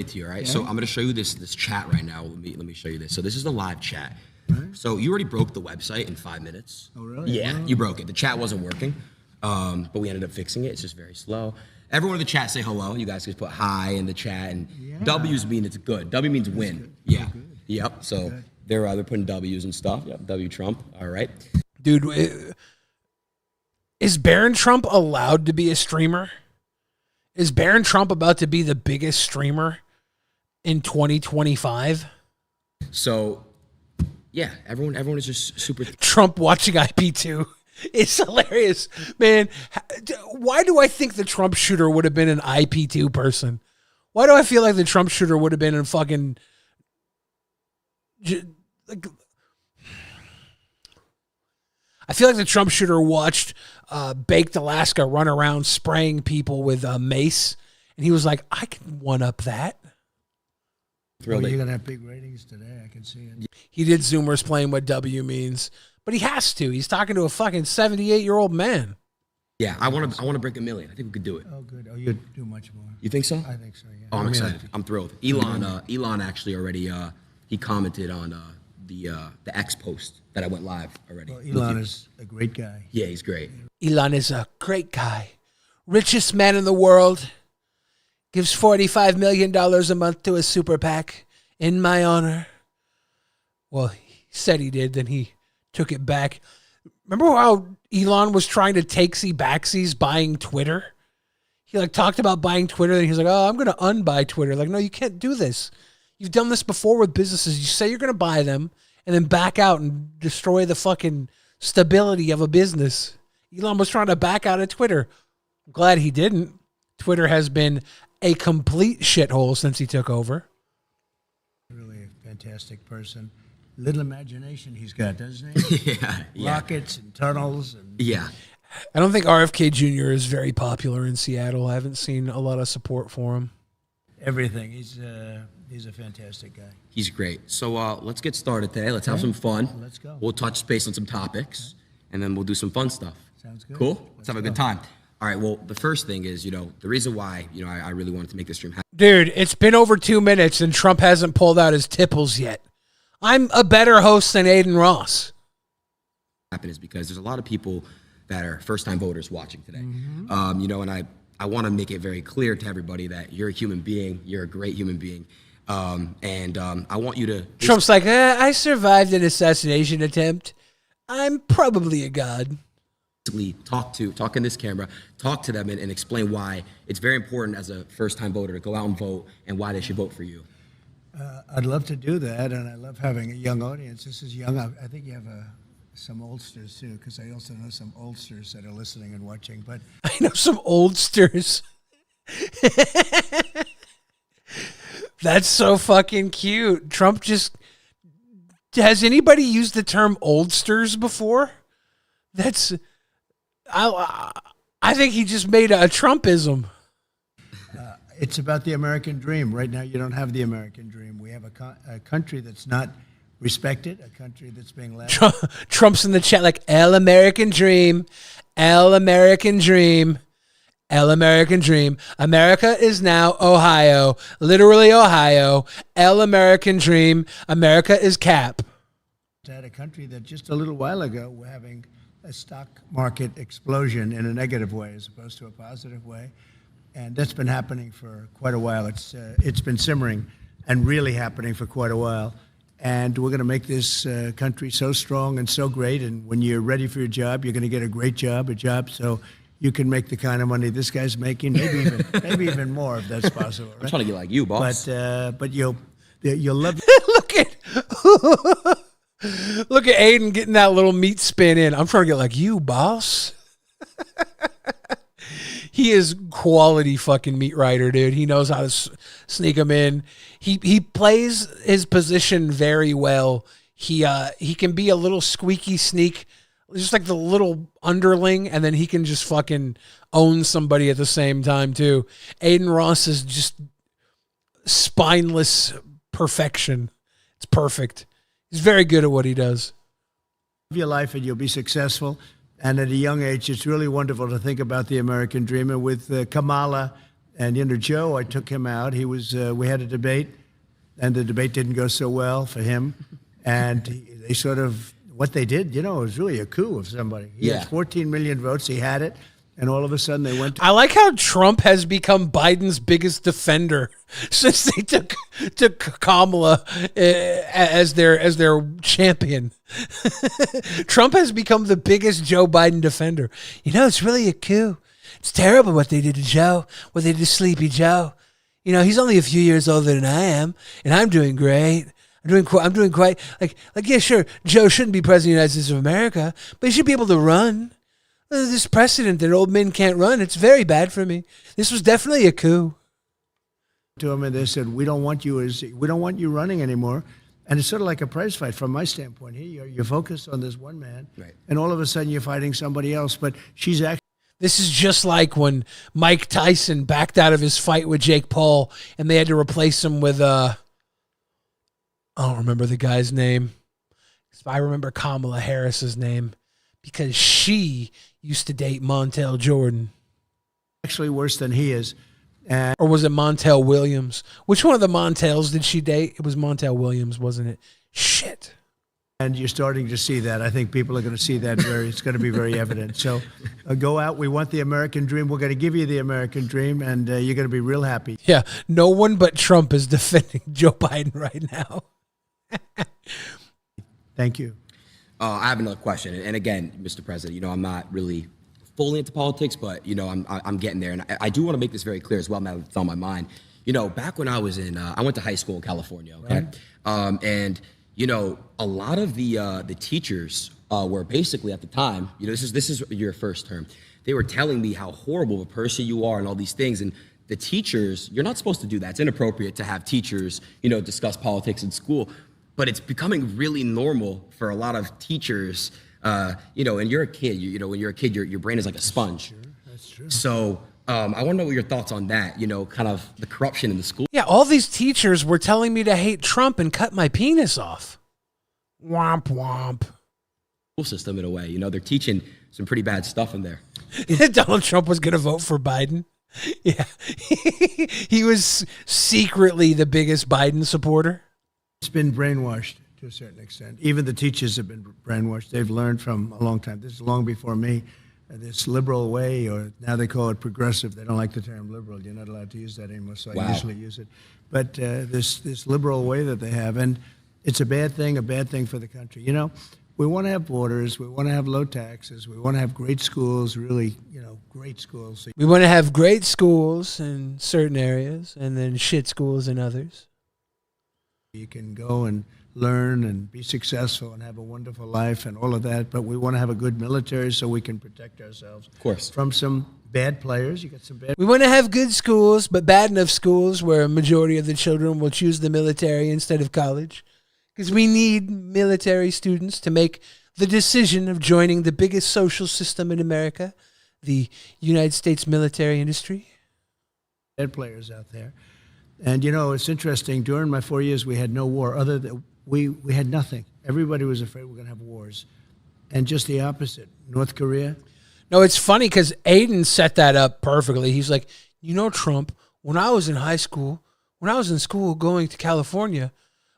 To you, all right? So I'm going to show you this chat right now. Let me show you this. So this is the live chat. Right. So you already broke the website in 5 minutes. Oh, really? Yeah, Wow. you broke it. The chat wasn't working, but we ended up fixing it. It's just very slow. Everyone in the chat say hello. You guys can put hi in the chat, and W's mean it's good. W means win. Yeah. Yep. So they're putting W's and stuff. Yep. W Trump. All right. Dude, is Barron Trump allowed to be a streamer? Is Barron Trump about to be the biggest streamer in 2025? So, yeah, everyone is just super. Trump watching IP2 is hilarious, man. Why do I think the Trump shooter would have been an IP2 person? Why do I feel like the Trump shooter would have been in fucking like? I feel like the Trump shooter watched Baked Alaska run around spraying people with mace, and he was like, I can one-up that. Well, you're going to have big ratings today. I can see it. He did Zoomers playing what W means, but he has to. He's talking to a fucking 78-year-old man. Yeah, I want to break 1 million. I think we could do it. Oh, good. Oh, you'd do much more. You think so? I think so, yeah. Oh, I'm excited. I'm thrilled. Elon actually already he commented on the X post that I went live already. Well, Elon is a great guy. Yeah, he's great. Elon is a great guy. Richest man in the world. Gives $45 million a month to a super PAC in my honor. Well, he said he did, then he took it back. Remember how Elon was trying to takesy backsies buying Twitter? He talked about buying Twitter, and he's like, oh, I'm going to unbuy Twitter. Like, no, you can't do this. You've done this before with businesses. You say you're going to buy them and then back out and destroy the fucking stability of a business. Elon was trying to back out of Twitter. I'm glad he didn't. Twitter has been a complete shithole since he took over. Really a fantastic person. Little imagination he's got, doesn't he? Yeah. Rockets and tunnels. And Yeah. I don't think RFK Jr. is very popular in Seattle. I haven't seen a lot of support for him. everything. He's a fantastic guy. He's great. So let's get started today. Let's have some fun. Let's go. We'll touch space on some topics, and then we'll do some fun stuff. Sounds good. Cool? Let's have a good time. All right, well, the first thing is, the reason why, I really wanted to make this stream happen. Dude, it's been over 2 minutes and Trump hasn't pulled out his tipples yet. I'm a better host than Aiden Ross. Is because there's a lot of people that are first-time voters watching today. Mm-hmm. And I want to make it very clear to everybody that you're a human being. You're a great human being. I want you to... Trump's like, I survived an assassination attempt. I'm probably a god. Talk in this camera, talk to them and explain why it's very important as a first-time voter to go out and vote and why they should vote for you. I'd love to do that, and I love having a young audience. This is young. I think you have some oldsters, too, because I also know some oldsters that are listening and watching. But I know some oldsters. That's so fucking cute. Trump just... Has anybody used the term oldsters before? That's... I think he just made a Trumpism. It's about the American dream. Right now, you don't have the American dream. We have a country that's not respected, a country that's being led. Trump's in the chat like, El American Dream, El American Dream, El American Dream. America is now Ohio, literally Ohio. El American Dream. America is Cap. At a country that just a little while ago were having a stock market explosion in a negative way as opposed to a positive way. And that's been happening for quite a while. It's been simmering and really happening for quite a while. And we're going to make this country so strong and so great. And when you're ready for your job, you're going to get a great job, so you can make the kind of money this guy's making, maybe even more if that's possible. Right? I'm trying to get like you, boss. But you'll love. Look at Aiden getting that little meat spin in. I'm trying to get like you, boss. He is quality fucking meat writer, dude. He knows how to sneak him in. He plays his position very well. He can be a little squeaky sneak, just like the little underling, and then he can just fucking own somebody at the same time too. Aiden Ross is just spineless perfection. It's perfect. He's very good at what he does. Live your life and you'll be successful. And at a young age, it's really wonderful to think about the American dream. And with Kamala And Joe, I took him out. He was. We had a debate, and the debate didn't go so well for him. And they sort of what they did. It was really a coup of somebody. He had 14 million votes. He had it. And all of a sudden they went to... I like how Trump has become Biden's biggest defender since they took Kamala as their champion. Trump has become the biggest Joe Biden defender. It's really a coup. It's terrible what they did to Joe, what they did to Sleepy Joe. He's only a few years older than I am, and I'm doing great. I'm doing quite yeah, sure. Joe shouldn't be president of the United States of America, but he should be able to run. This precedent that old men can't run, it's very bad for me. This was definitely a coup. To him, and they said, we don't want you running anymore. And it's sort of like a prize fight from my standpoint. Here, you're focused on this one man, right, and all of a sudden you're fighting somebody else. But she's actually... This is just like when Mike Tyson backed out of his fight with Jake Paul, and they had to replace him with I don't remember the guy's name. I remember Kamala Harris's name because she used to date Montel Jordan. Actually worse than he is. Or was it Montel Williams? Which one of the Montels did she date? It was Montel Williams, wasn't it? Shit. And you're starting to see that. I think people are going to see that it's going to be very evident. So go out. We want the American dream. We're going to give you the American dream, and you're going to be real happy. Yeah, no one but Trump is defending Joe Biden right now. Thank you. I have another question. And again, Mr. President, I'm not really fully into politics, but, I'm getting there. And I do want to make this very clear as well, now that it's on my mind. Back when I was I went to high school in California, okay? Right. And, a lot of the teachers were basically at the time, this is your first term. They were telling me how horrible of a person you are and all these things. And the teachers, you're not supposed to do that. It's inappropriate to have teachers, discuss politics in school. But it's becoming really normal for a lot of teachers, and you're a kid, when you're a kid, your brain is like a sponge. That's true. So I want to know what your thoughts on that, kind of the corruption in the school. Yeah, all these teachers were telling me to hate Trump and cut my penis off. Womp womp. School system in a way, they're teaching some pretty bad stuff in there. Donald Trump was going to vote for Biden. Yeah, he was secretly the biggest Biden supporter. It's been brainwashed to a certain extent. Even the teachers have been brainwashed. They've learned from a long time. This is long before me. This liberal way, or now they call it progressive. They don't like the term liberal. You're not allowed to use that anymore, so I usually use it. But this liberal way that they have, and it's a bad thing for the country. We want to have borders. We want to have low taxes. We want to have great schools, really, great schools. We want to have great schools in certain areas and then shit schools in others. You can go and learn and be successful and have a wonderful life and all of that, but we want to have a good military so we can protect ourselves, of course, from some bad players. You got some bad. We want to have good schools, but bad enough schools where a majority of the children will choose the military instead of college, because we need military students to make the decision of joining the biggest social system in America, the United States military industry. Bad players out there. And, it's interesting. During my 4 years, we had no war. Other than we had nothing. Everybody was afraid we were going to have wars. And just the opposite. North Korea. No, it's funny because Aiden set that up perfectly. He's like, Trump, when I was in high school, when I was in school going to California,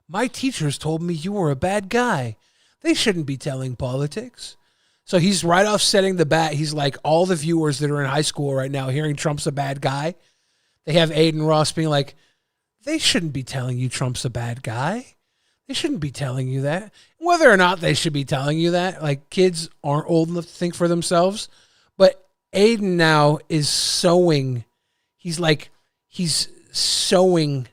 my teachers told me you were a bad guy. They shouldn't be telling politics. So he's right off setting the bat. He's like, all the viewers that are in high school right now hearing Trump's a bad guy, they have Aiden Ross being like, they shouldn't be telling you Trump's a bad guy. They shouldn't be telling you that. Whether or not they should be telling you that, like, kids aren't old enough to think for themselves. But Aiden now is sowing. He's sowing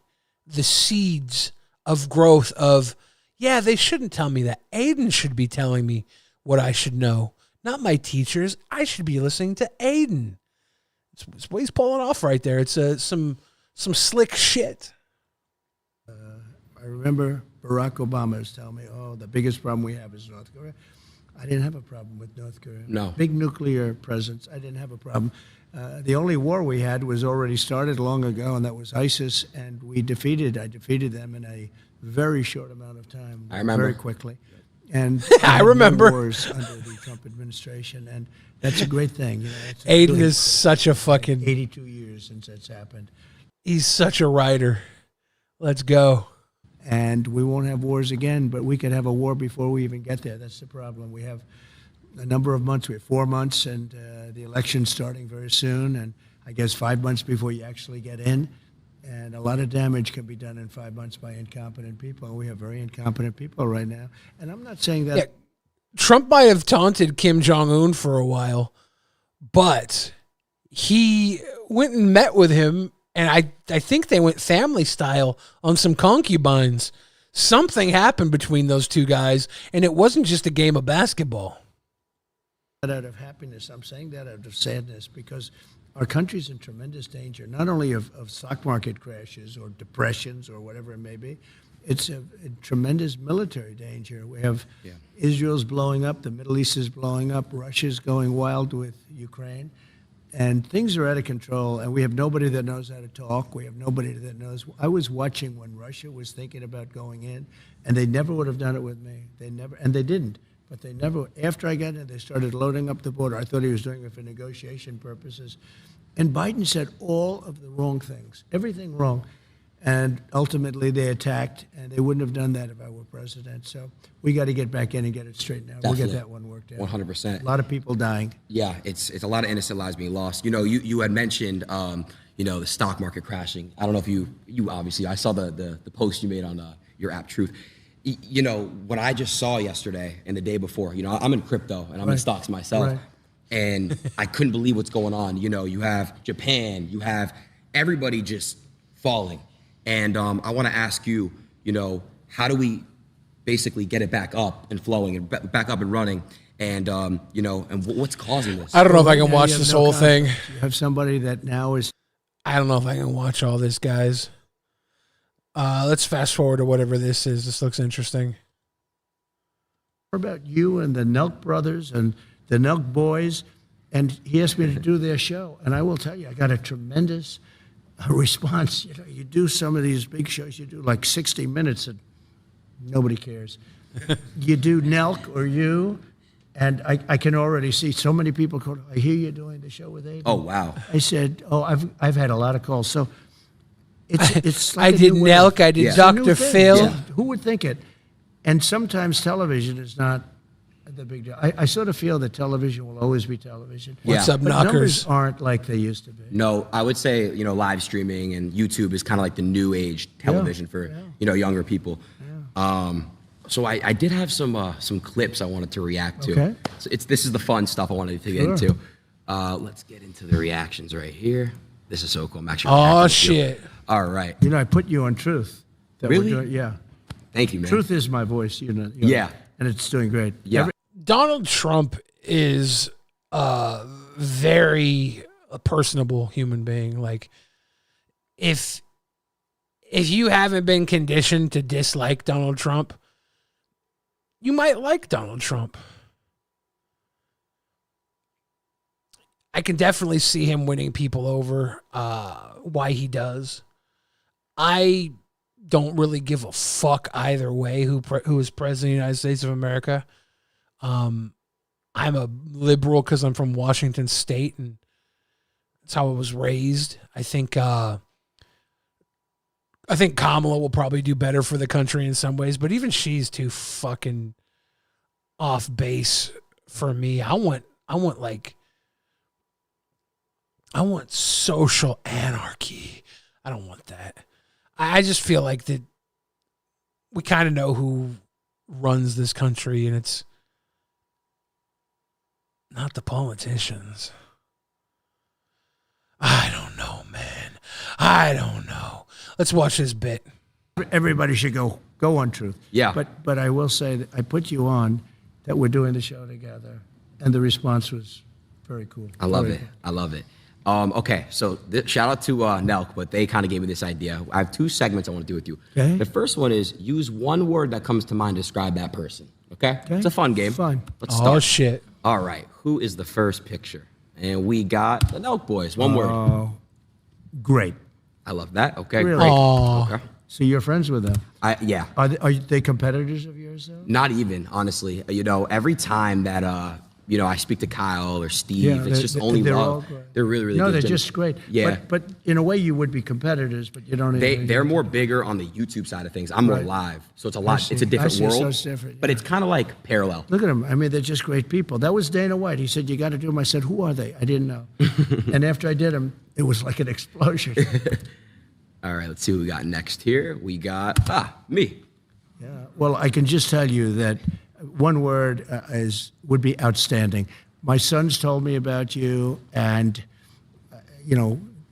the seeds of growth of, yeah, they shouldn't tell me that. Aiden should be telling me what I should know, not my teachers. I should be listening to Aiden. It's what he's pulling off right there. It's some slick shit. I remember Barack Obama was telling me, the biggest problem we have is North Korea. I didn't have a problem with North Korea. No. Big nuclear presence. I didn't have a problem. The only war we had was already started long ago, and that was ISIS, and I defeated them in a very short amount of time. I remember. Very quickly. And I no remember wars under the Trump administration, and that's a great thing. You know, it's Aiden really is such a fucking 82 years since that's happened. He's such a writer. Let's go. And we won't have wars again, but we could have a war before we even get there. That's the problem. We have a number of months. We have 4 months, and the election's starting very soon, and I guess 5 months before you actually get in. And a lot of damage can be done in 5 months by incompetent people. We have very incompetent people right now. And I'm not saying that. Yeah, Trump might have taunted Kim Jong-un for a while, but he went and met with him, and I think they went family style on some concubines. Something happened between those two guys, and it wasn't just a game of basketball. Out of happiness, I'm saying that out of sadness, because our country's in tremendous danger, not only of stock market crashes or depressions or whatever it may be. It's a tremendous military danger. We have Israel's blowing up, the Middle East is blowing up, Russia's going wild with Ukraine, and things are out of control, and we have nobody that knows how to talk. We have nobody that knows. I was watching when Russia was thinking about going in, and they never would have done it with me. They never, and they didn't. But they never, after I got in, they started loading up the border. I thought he was doing it for negotiation purposes. And Biden said all of the wrong things, everything wrong. And ultimately they attacked, and they wouldn't have done that if I were president. So we got to get back in and get it straightened out. Definitely. We'll get that one worked out. 100%. A lot of people dying. Yeah, it's a lot of innocent lives being lost. You know, you had mentioned, you know, the stock market crashing. I don't know if you obviously, I saw the post you made on your app Truth. You know, what I just saw yesterday and the day before, you know, I'm in crypto and I'm in stocks myself. Right. And I couldn't believe what's going on. You know, you have Japan, you have everybody just falling. And I want to ask you, you know, how do we basically get it back up and flowing and back up and running? And, you know, and what's causing this? I don't know if I can watch this whole thing. You have somebody that now is. I don't know if I can watch all this, guys. Let's fast forward to whatever this is. This looks interesting. What about you and the Nelk brothers and the Nelk boys? And he asked me to do their show. And I will tell you, I got a tremendous response. You know, you do some of these big shows, you do like 60 minutes and nobody cares. You do Nelk or you, and I can already see so many people go, I hear you're doing the show with Aiden. Oh, wow. I said, I've had a lot of calls. So it's like I did Nelk, I did Dr. Phil. Yeah. Who would think it? And sometimes television is not the big deal. I sort of feel that television will always be television. What's up, but knockers? Numbers aren't like they used to be. No, I would say, you know, live streaming and YouTube is kind of like the new age television for, you know, younger people. So I did have some clips I wanted to react to. Okay. So this is the fun stuff I wanted to get into. Let's get into the reactions right here. This is so cool. I'm actually. Oh shit! All right. You know, I put you on Truth. Really? Yeah. Thank you, man. Truth is my voice. You know. Yeah. And it's doing great. Yeah. Donald Trump is a very personable human being. Like, if you haven't been conditioned to dislike Donald Trump, you might like Donald Trump. I can definitely see him winning people over, why he does. I don't really give a fuck either way who is president of the United States of America. I'm a liberal because I'm from Washington State, and that's how I was raised. I think Kamala will probably do better for the country in some ways, but even she's too fucking off base for me. I want social anarchy. I don't want that. I just feel like that we kind of know who runs this country, and it's not the politicians. I don't know, man. I don't know. Let's watch this bit. Everybody should go on Truth. Yeah. But I will say that I put you on that we're doing the show together, and the response was very cool. I love it. I love it. Okay, so shout out to Nelk, but they kind of gave me this idea. I have 2 segments I want to do with you. Okay. The first one is use one word that comes to mind to describe that person. Okay? It's a fun game. Fun. Let's start. Oh, shit. All right, who is the first picture? And we got the Nelk boys. One word. Great. I love that. Okay, Really? great. Aw. Okay. So you're friends with them? Yeah. Are they competitors of yours though? Not even, honestly. Every time that I speak to Kyle or Steve, it's just only love. They're really, really no, good. they're just great. Yeah. But in a way, you would be competitors, but you don't. They're more bigger on the YouTube side of things. I'm more live, so it's a lot. It's a different world. So it's different, but it's kind of like parallel. Look at them. I mean, they're just great people. That was Dana White. He said, "You got to do them." I said, "Who are they?" I didn't know. And after I did them, it was like an explosion. All right, let's see what we got next here. We got me. Yeah. Well, I can just tell you that one word would be outstanding. My sons told me about you, and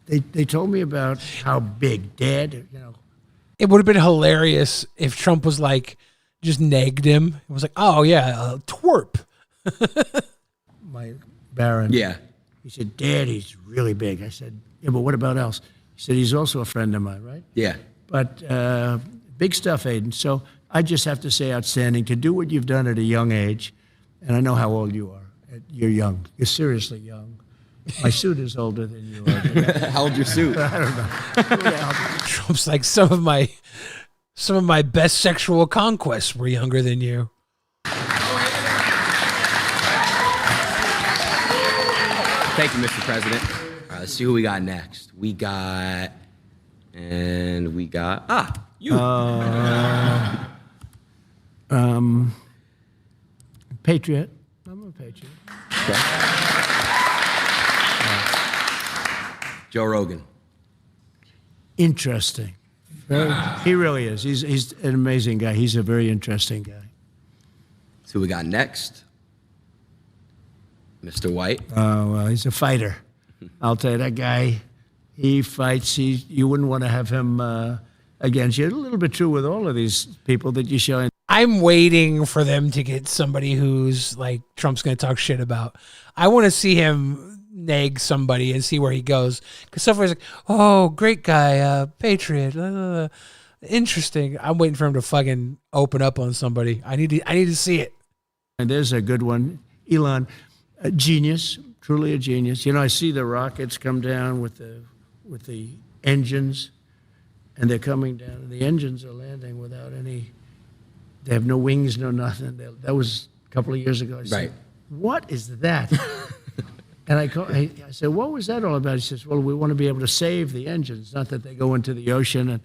they told me about how big Dad. It would have been hilarious if Trump was like, just negged him. It was like, oh yeah, Thorp. My Baron. Yeah. He said, Dad, he's really big. I said, yeah, but what about else? He said, he's also a friend of mine, right? Yeah. But big stuff, Aiden. So I just have to say outstanding to do what you've done at a young age. And I know how old you are. You're young. You're seriously young. My suit is older than you are. How old's your suit? I don't know. Trump's like, some of my best sexual conquests were younger than you. Thank you, Mr. President. All right, let's see who we got next. We got you. Patriot. I'm a patriot. Okay. Joe Rogan. Interesting. He really is. He's an amazing guy. He's a very interesting guy. So we got next, Mr. White. Oh, well, he's a fighter. I'll tell you, that guy, he fights. You wouldn't want to have him against you. A little bit true with all of these people that you show. I'm waiting for them to get somebody who's like Trump's going to talk shit about. I want to see him nag somebody and see where he goes. Because so far he's like, oh, great guy, patriot, interesting. I'm waiting for him to fucking open up on somebody. I need to see it. And there's a good one, Elon, a genius, truly a genius. I see the rockets come down with the engines, and they're coming down, and the engines are landing without any. They have no wings, no nothing. That was a couple of years ago. I said, what is that? And I said, what was that all about? He says, well, we want to be able to save the engines, not that they go into the ocean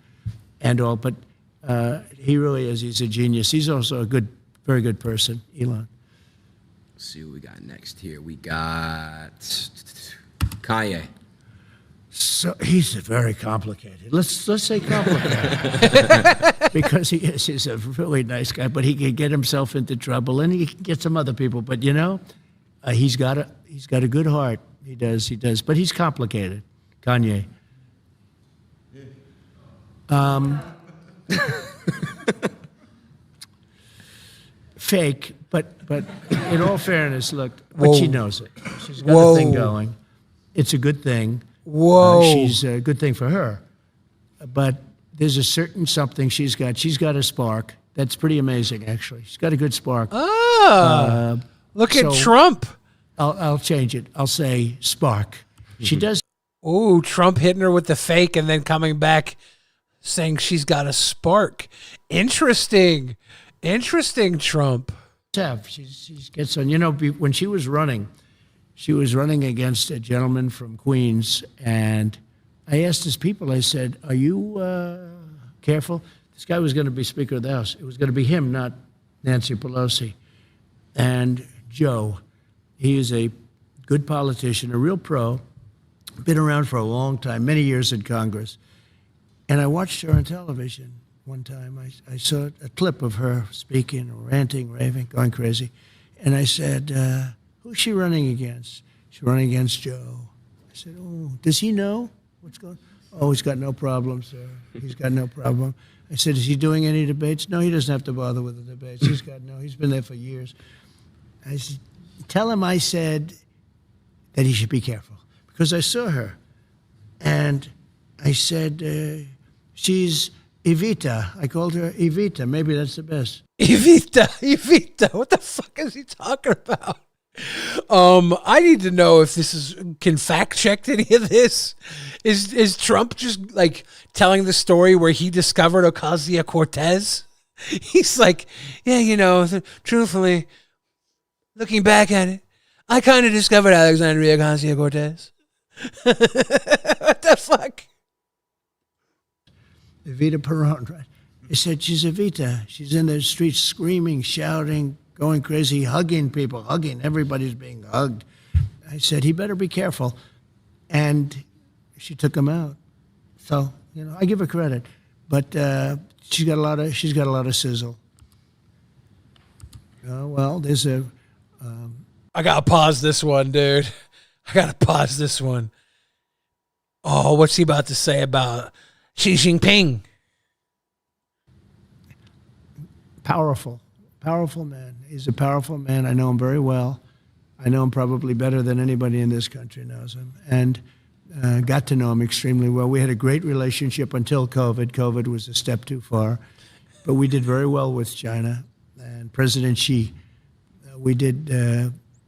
and all. But he really is. He's a genius. He's also a very good person, Elon. Let's see what we got next here. We got Kanye. So he's very complicated. Let's say complicated, because he's a really nice guy, but he can get himself into trouble, and he can get some other people. But he's got a good heart. He does, but he's complicated. Kanye. Fake, but in all fairness, look, but she knows it. She's got a thing going. It's a good thing. Whoa. She's a good thing for her. But there's a certain something she's got. She's got a spark. That's pretty amazing, actually. She's got a good spark. Look at Trump. I'll change it. I'll say spark. She does. Ooh, Trump hitting her with the fake and then coming back saying she's got a spark. Interesting, Trump. She gets on. When she was running against a gentleman from Queens, and I asked his people, I said, are you careful? This guy was going to be Speaker of the House. It was going to be him, not Nancy Pelosi. And Joe, he is a good politician, a real pro, been around for a long time, many years in Congress. And I watched her on television one time. I saw a clip of her speaking, ranting, raving, going crazy. And I said, who's she running against? She's running against Joe. I said, oh, does he know what's going on? Oh, he's got no problem, sir. He's got no problem. I said, is he doing any debates? No, he doesn't have to bother with the debates. He's been there for years. I said, tell him I said that he should be careful. Because I saw her. And I said, she's Evita. I called her Evita. Maybe that's the best. Evita. What the fuck is he talking about? I need to know if can fact check any of this. Is Trump just like telling the story where he discovered Ocasio-Cortez? He's like, yeah, truthfully, looking back at it, I kind of discovered Alexandria Ocasio-Cortez. What the fuck? Evita Peron, right? He said, she's Evita. She's in the streets screaming, shouting, going crazy, hugging people, hugging. Everybody's being hugged. I said, he better be careful. And she took him out. So, I give her credit. But she's got a lot of sizzle. Well, there's a... I got to pause this one, dude. I got to pause this one. Oh, what's he about to say about Xi Jinping? Powerful man. He's a powerful man. I know him very well. I know him probably better than anybody in this country knows him, and got to know him extremely well. We had a great relationship until COVID. COVID was a step too far, but we did very well with China and President Xi. We did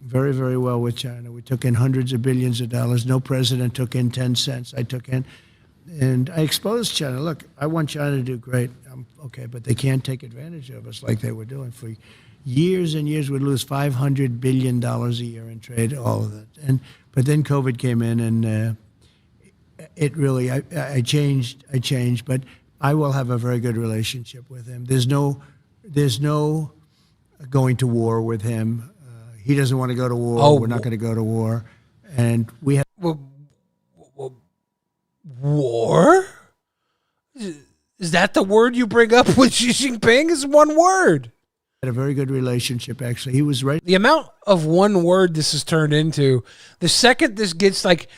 very, very well with China. We took in hundreds of billions of dollars. No president took in 10 cents. I took in. And I exposed China. Look, I want China to do great. Okay, but they can't take advantage of us like they were doing. For years and years, we'd lose $500 billion a year in trade, all of that. But then COVID came in, and it really, I changed, but I will have a very good relationship with him. There's no going to war with him. He doesn't want to go to war. We're not going to go to war. And we have... War? Is that the word you bring up with Xi Jinping? Is one word. Had a very good relationship, actually. He was right. The amount of one word this has turned into, the second this gets like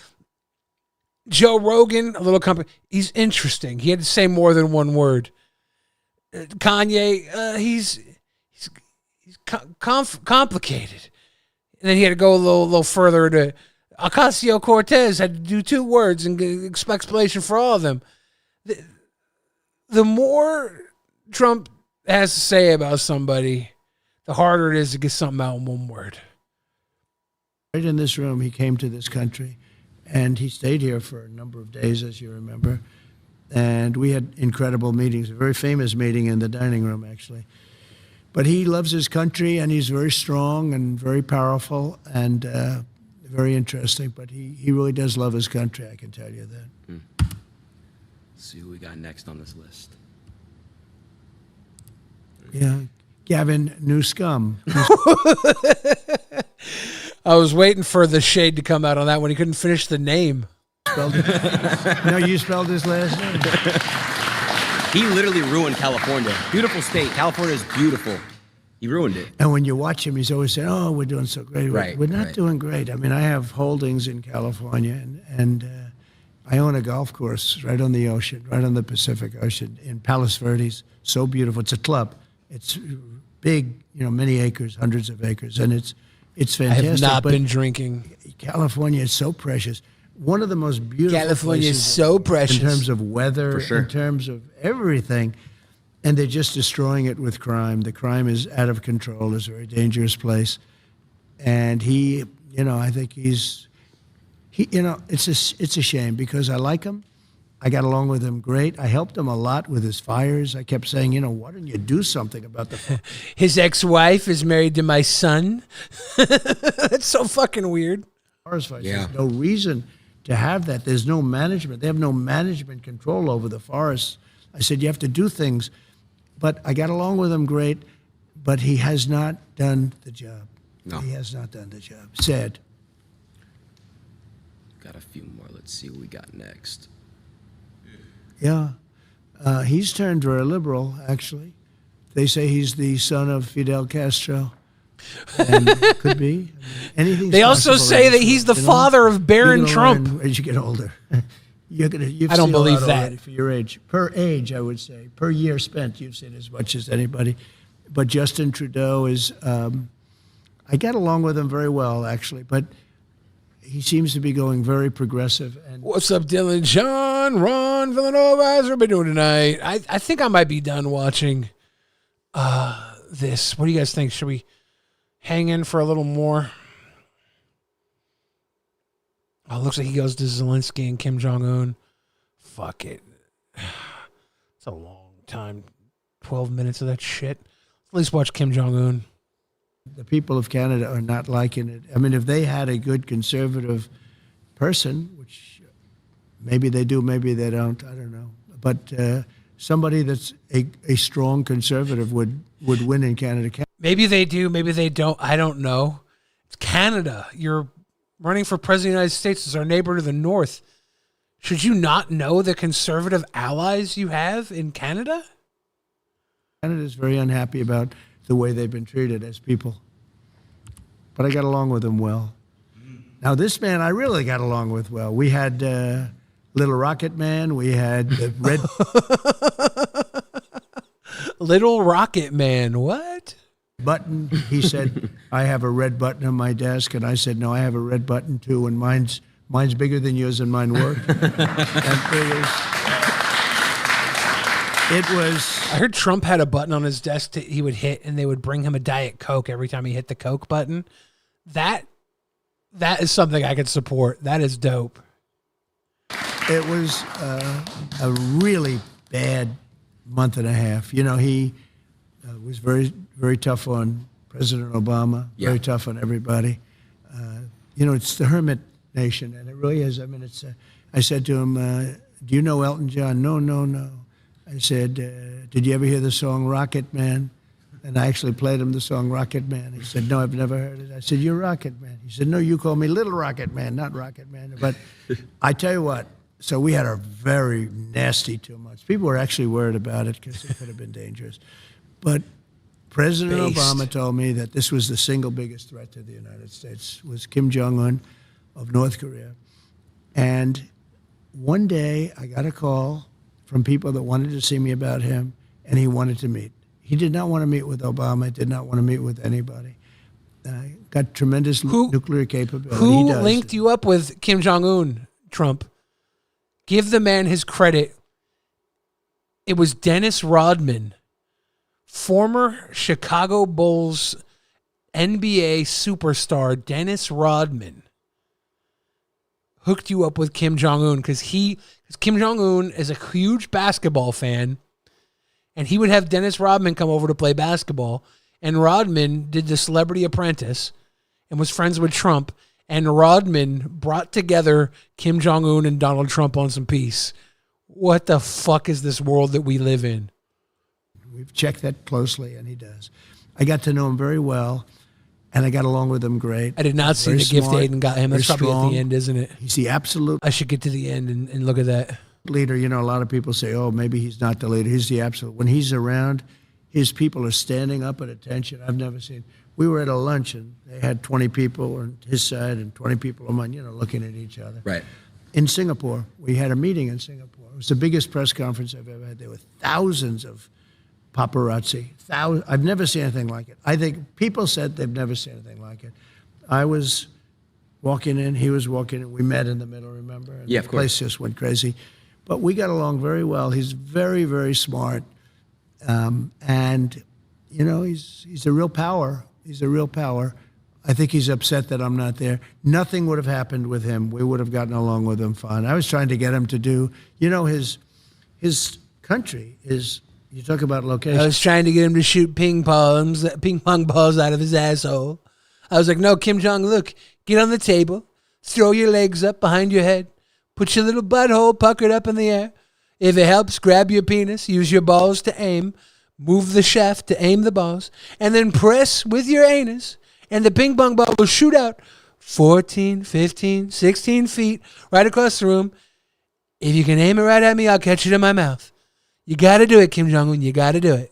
Joe Rogan, a little company, he's interesting. He had to say more than one word. Kanye, he's complicated. And then he had to go a little further to Ocasio-Cortez had to do 2 words and explanation for all of them. The more Trump has to say about somebody, the harder it is to get something out in one word. Right in this room, he came to this country, and he stayed here for a number of days, as you remember. And we had incredible meetings, a very famous meeting in the dining room, actually. But he loves his country, and he's very strong and very powerful and very interesting. But he really does love his country, I can tell you that. Let's see who we got next on this list. Yeah, Gavin Newscum. I was waiting for the shade to come out on that one. He couldn't finish the name. No, you spelled his last name. He literally ruined California. Beautiful state. California is beautiful. He ruined it. And when you watch him, he's always saying, "Oh, we're doing so great." Right, we're not doing great. I mean, I have holdings in California, and I own a golf course right on the ocean, right on the Pacific Ocean in Palos Verdes. So beautiful. It's a club. It's big, many acres, hundreds of acres, and it's fantastic. I have not been drinking. California is so precious. One of the most beautiful California is places so precious in terms of weather, For sure. in terms of everything, and they're just destroying it with crime. The crime is out of control. It's a very dangerous place, and he, I think it's a shame because I like him. I got along with him great. I helped him a lot with his fires. I kept saying, why don't you do something about the fire? His ex-wife is married to my son. That's so fucking weird. Forest fires. Yeah. There's no reason to have that. There's no management. They have no management control over the forests. I said, you have to do things. But I got along with him great, but he has not done the job. No. He has not done the job. Sad. Got a few more. Let's see what we got next. Yeah. He's turned very liberal, actually. They say he's the son of Fidel Castro. And could be. Anything's They also possible say in that this he's world, the father of Barron Trump. As you get older. You've I don't seen believe a lot that. already for your age. Per age, I would say. Per year spent, you've seen as much as anybody. But Justin Trudeau is, I got along with him very well, actually. But he seems to be going very progressive. And What's up, Dylan? John, Ron, Villanova, how's everybody doing tonight? I think I might be done watching this. What do you guys think? Should we hang in for a little more? Oh, it looks like he goes to Zelensky and Kim Jong-un. Fuck it. It's a long time. 12 minutes of that shit. At least watch Kim Jong-un. The people of Canada are not liking it. I mean, if they had a good conservative person, which maybe they do, maybe they don't, I don't know. But somebody that's a strong conservative would win in Canada. Maybe they do, maybe they don't. I don't know. It's Canada. You're running for president of the United States. It's our neighbor to the north. Should you not know the conservative allies you have in Canada? Canada is very unhappy about the way they've been treated as people. But I got along with them well. Now, this man I really got along with well. We had Little Rocket Man. We had the Red... Little Rocket Man, what? Button. He said, I have a red button on my desk. And I said, no, I have a red button too. And mine's bigger than yours and mine worked. It was. I heard Trump had a button on his desk that he would hit, and they would bring him a Diet Coke every time he hit the Coke button. That is something I could support. That is dope. It was a really bad month and a half. You know, he was very, very tough on President Obama, very tough on everybody. You know, it's the hermit nation, and it really is. I mean, it's. I said to him, do you know Elton John? No. I said, did you ever hear the song Rocket Man? And I actually played him the song Rocket Man. He said, no, I've never heard it. I said, you're Rocket Man. He said, no, you call me Little Rocket Man, not Rocket Man. But I tell you what, so we had a very nasty 2 months. People were actually worried about it because it could have been dangerous. But President Obama told me that this was the single biggest threat to the United States, was Kim Jong-un of North Korea. And one day I got a call from people that wanted to see me about him, and he wanted to meet. He did not want to meet with Obama, did not want to meet with anybody. Got tremendous nuclear capability. Who linked you up with Kim Jong-un, Trump? Give the man his credit. It was Dennis Rodman, former Chicago Bulls NBA superstar Dennis Rodman, hooked you up with Kim Jong-un because Kim Jong-un is a huge basketball fan, and he would have Dennis Rodman come over to play basketball, and Rodman did The Celebrity Apprentice and was friends with Trump, and Rodman brought together Kim Jong-un and Donald Trump on some peace. What the fuck is this world that we live in? We've checked that closely, and he does. I got to know him very well, and I got along with him great. I did not see the gift Aiden got him. That's probably strong. at the end, isn't it? He's the absolute... I should get to the end and look at that. Leader. You know, a lot of people say, oh, maybe he's not the leader. He's the absolute. When he's around, his people are standing up at attention. I've never seen... We were at a luncheon. They had 20 people on his side and 20 people on mine, you know, looking at each other. Right. In Singapore, we had a meeting in Singapore. It was the biggest press conference I've ever had. There were thousands of paparazzi. I've never seen anything like it. I think people said they've never seen anything like it. I was walking in, he was walking in. We met in the middle, remember? And yeah, of the course. place just went crazy. But we got along very well. He's very, very smart. And, you know, he's a real power. He's a real power. I think he's upset that I'm not there. Nothing would have happened with him. We would have gotten along with him fine. I was trying to get him to do, you know, his country is, you talk about location. I was trying to get him to shoot ping pong balls out of his asshole. I was like, no, Kim Jong, look, get on the table, throw your legs up behind your head, put your little butthole puckered up in the air. If it helps, grab your penis, use your balls to aim, move the shaft to aim the balls, and then press with your anus, and the ping pong ball will shoot out 14, 15, 16 feet right across the room. If you can aim it right at me, I'll catch it in my mouth. You got to do it, Kim Jong-un. You got to do it.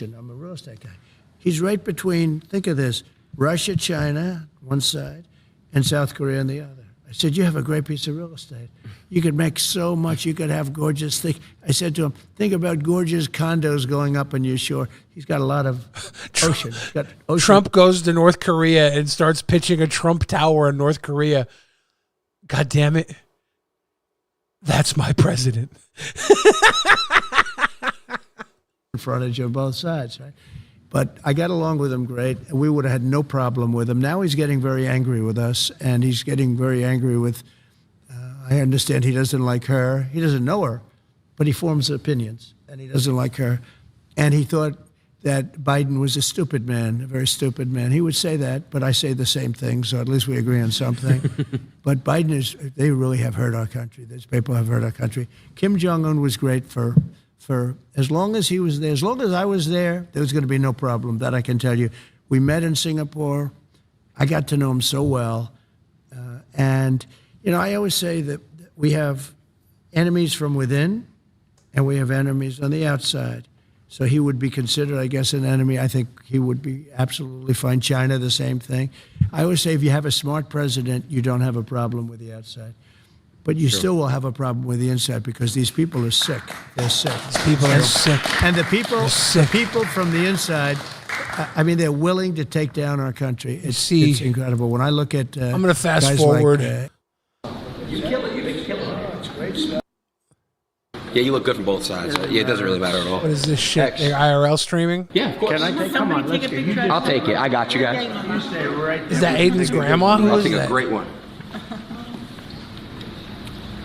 I'm a real estate guy. He's right between, think of this, Russia, China, one side, and South Korea on the other. I said, you have a great piece of real estate. You could make so much. You could have gorgeous things. I said to him, think about gorgeous condos going up on your shore. He's got a lot of ocean. He's got ocean. Trump goes to North Korea and starts pitching a Trump Tower in North Korea. God damn it. That's my president. Frontage on both sides, right? But I got along with him great. We would have had no problem with him. Now he's getting very angry with us, and he's getting very angry with, I understand he doesn't like her. He doesn't know her, but he forms opinions, and he doesn't like her. And he thought that Biden was a stupid man, a very stupid man. He would say that, but I say the same thing, so at least we agree on something. But Biden they really have hurt our country. These people have hurt our country. Kim Jong-un was great for as long as he was there. As long as I was there, there was going to be no problem. That I can tell you. We met in Singapore. I got to know him so well. And, I always say that we have enemies from within and we have enemies on the outside. So he would be considered, I guess, an enemy. I think he would be absolutely fine. China, the same thing. I always say if you have a smart president, you don't have a problem with the outside. But you still will have a problem with the inside because these people are sick. They're sick. These people are sick. And the people from the inside, I mean, they're willing to take down our country. It's incredible. When I look at I'm going to fast forward. You kill it. You kill it. It's great stuff. Yeah, you look good from both sides. Yeah, it doesn't really matter at all. What is this shit? They're IRL streaming? Yeah, of course. Can I take? Come on, let's get. I'll take it. I got you guys. You stay right there. Is that Aiden's grandma? Who I'll is take that? a great one.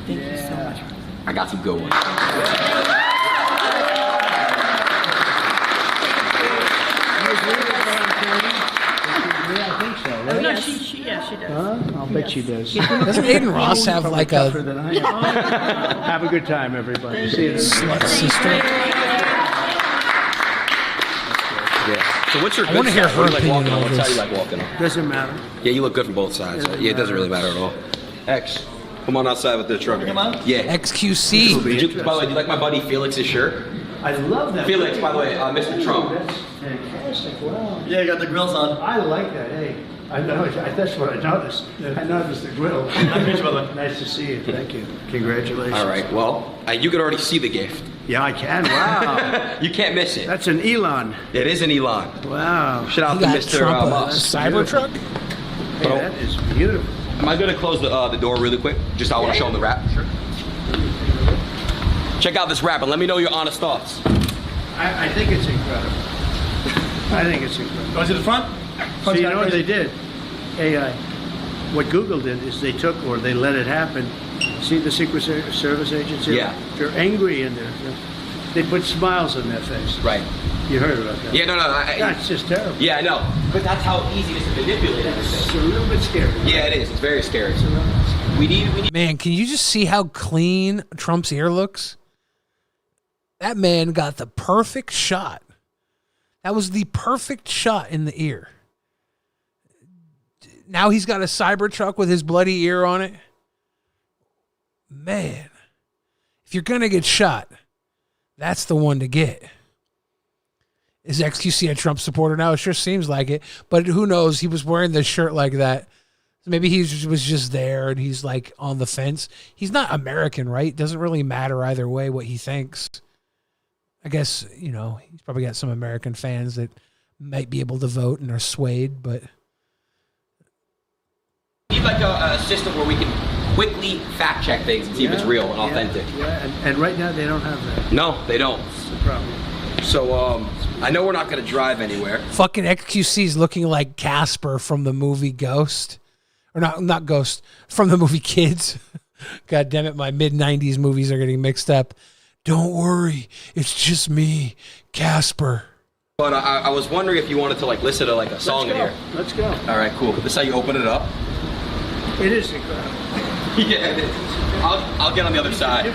Thank you so much. I got some good ones. I think so, right? Oh, no, she does. Huh? I'll bet she does. Doesn't Aiden Ross have like a Tougher than I am. Have a good time, everybody. See you. slut sister? Yeah. So what's your? I want to hear her like opinion walking on? on What's how this. you like walking on? Doesn't matter. Yeah, you look good from both sides. Yeah, it doesn't really matter at all. X, come on outside with the truck. Come on. Yeah. XQC. By the way, do you like my buddy Felix's shirt? I love that. Felix, by the way, Mr. Trump. That's fantastic. Wow. Yeah, you got the grills on. I like that. Hey, I know. That's what I noticed. I noticed the grill. Nice to see you. Thank you. Congratulations. All right. Well, you can already see the gift. Yeah, I can. Wow. You can't miss it. That's an Elon. It is an Elon. Wow. Shout out He to got Mr. Trump a Musk. Cybertruck? Hey, that is beautiful. Am I going to close the door really quick? Just I want to show them the wrap. Sure. Check out this wrap and let me know your honest thoughts. I think it's incredible. I think it's incredible. Go to the front. So you know what they did? AI. What Google did is they took, or they let it happen. See the Secret Service agents here? Yeah. They're angry in there. They put smiles on their face. Right. You heard about that? Yeah, no. That's just terrible. Yeah, I know. But that's how easy it is to manipulate everything. It's a little bit scary. Yeah, it is. It's very scary. We need. Man, can you just see how clean Trump's ear looks? That man got the perfect shot. That was the perfect shot in the ear. Now he's got a Cybertruck with his bloody ear on it. Man, if you're going to get shot, that's the one to get. Is XQC a Trump supporter now? It sure seems like it. But who knows? He was wearing the shirt like that. Maybe he was just there and he's like on the fence. He's not American, right? Doesn't really matter either way what he thinks. I guess, he's probably got some American fans that might be able to vote and are swayed, but... We need like a system where we can quickly fact check things and see if it's real and authentic. Yeah, and right now they don't have that. No, they don't. That's the problem. So, I know we're not going to drive anywhere. Fucking XQC's looking like Casper from the movie Ghost. Or not Ghost, from the movie Kids. God damn it, my mid-90s movies are getting mixed up. Don't worry, it's just me, Casper. But I was wondering if you wanted to listen to a song in here. Let's go. All right, cool. This is how you open it up. It is incredible. Yeah, it is. I'll get on the other side.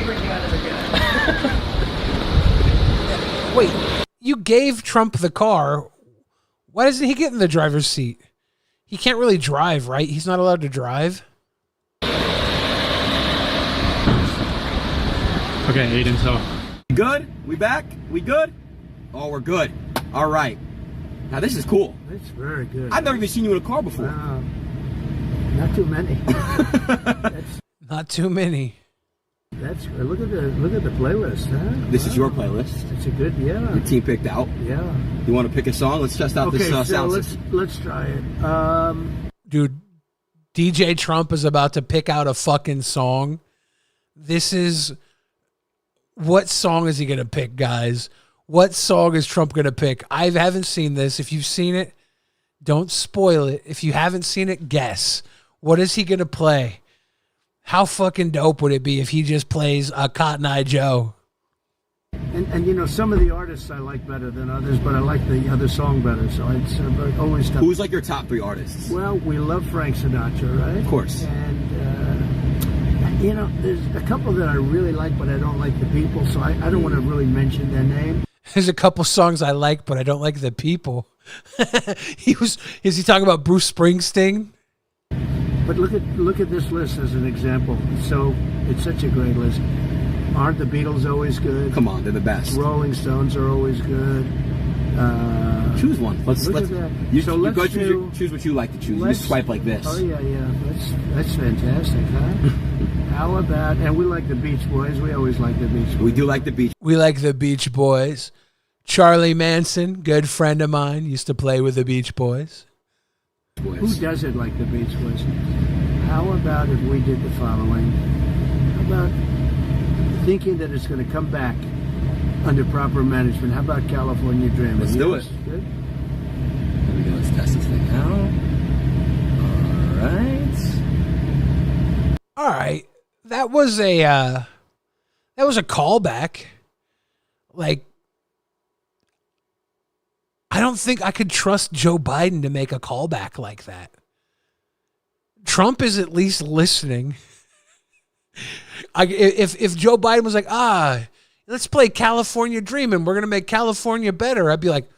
Wait, you gave Trump the car. Why doesn't he get in the driver's seat? He can't really drive, right? He's not allowed to drive. Okay, Aiden, so. Good? We back? We good? Oh, we're good. All right. Now, this is cool. It's very good. I've never even seen you in a car before. Not too many. Not too many. That's look at the playlist, huh? This is your playlist. It's a good, yeah. Your team picked out. Yeah. You want to pick a song? Let's test out this so sound let's try it. Dude, DJ Trump is about to pick out a fucking song. What song is he going to pick, guys? What song is Trump going to pick? I haven't seen this. If you've seen it, don't spoil it. If you haven't seen it, guess. What is he going to play? How fucking dope would it be if he just plays Cotton Eye Joe? And you know, some of the artists I like better than others, but I like the other song better. So I'd always stop. Who's like your top 3 artists? Well, we love Frank Sinatra, right? Of course. And you know, there's a couple that I really like, but I don't like the people, so I don't want to really mention their name. There's a couple songs I like, but I don't like the people. Is he talking about Bruce Springsteen? But look at this list as an example. So it's such a great list. Aren't the Beatles always good? Come on, they're the best. Rolling Stones are always good. Choose one. Let's look at that. You, So you let's go do- choose what you like to choose. You just swipe like this. Oh yeah. That's fantastic, huh? How about, and we like the Beach Boys. We always like the Beach Boys. We do like the Beach. We like the Beach Boys. Charlie Manson, good friend of mine, used to play with the Beach Boys. Who doesn't like the Beach Boys? How about if we did the following? How about thinking that it's going to come back under proper management? How about California Dreaming? Let's do it. Good. Here we go. Let's test this thing out. All right. That was a callback. Like, I don't think I could trust Joe Biden to make a callback like that. Trump is at least listening. If Joe Biden was like, let's play California Dreamin', we're going to make California better, I'd be like,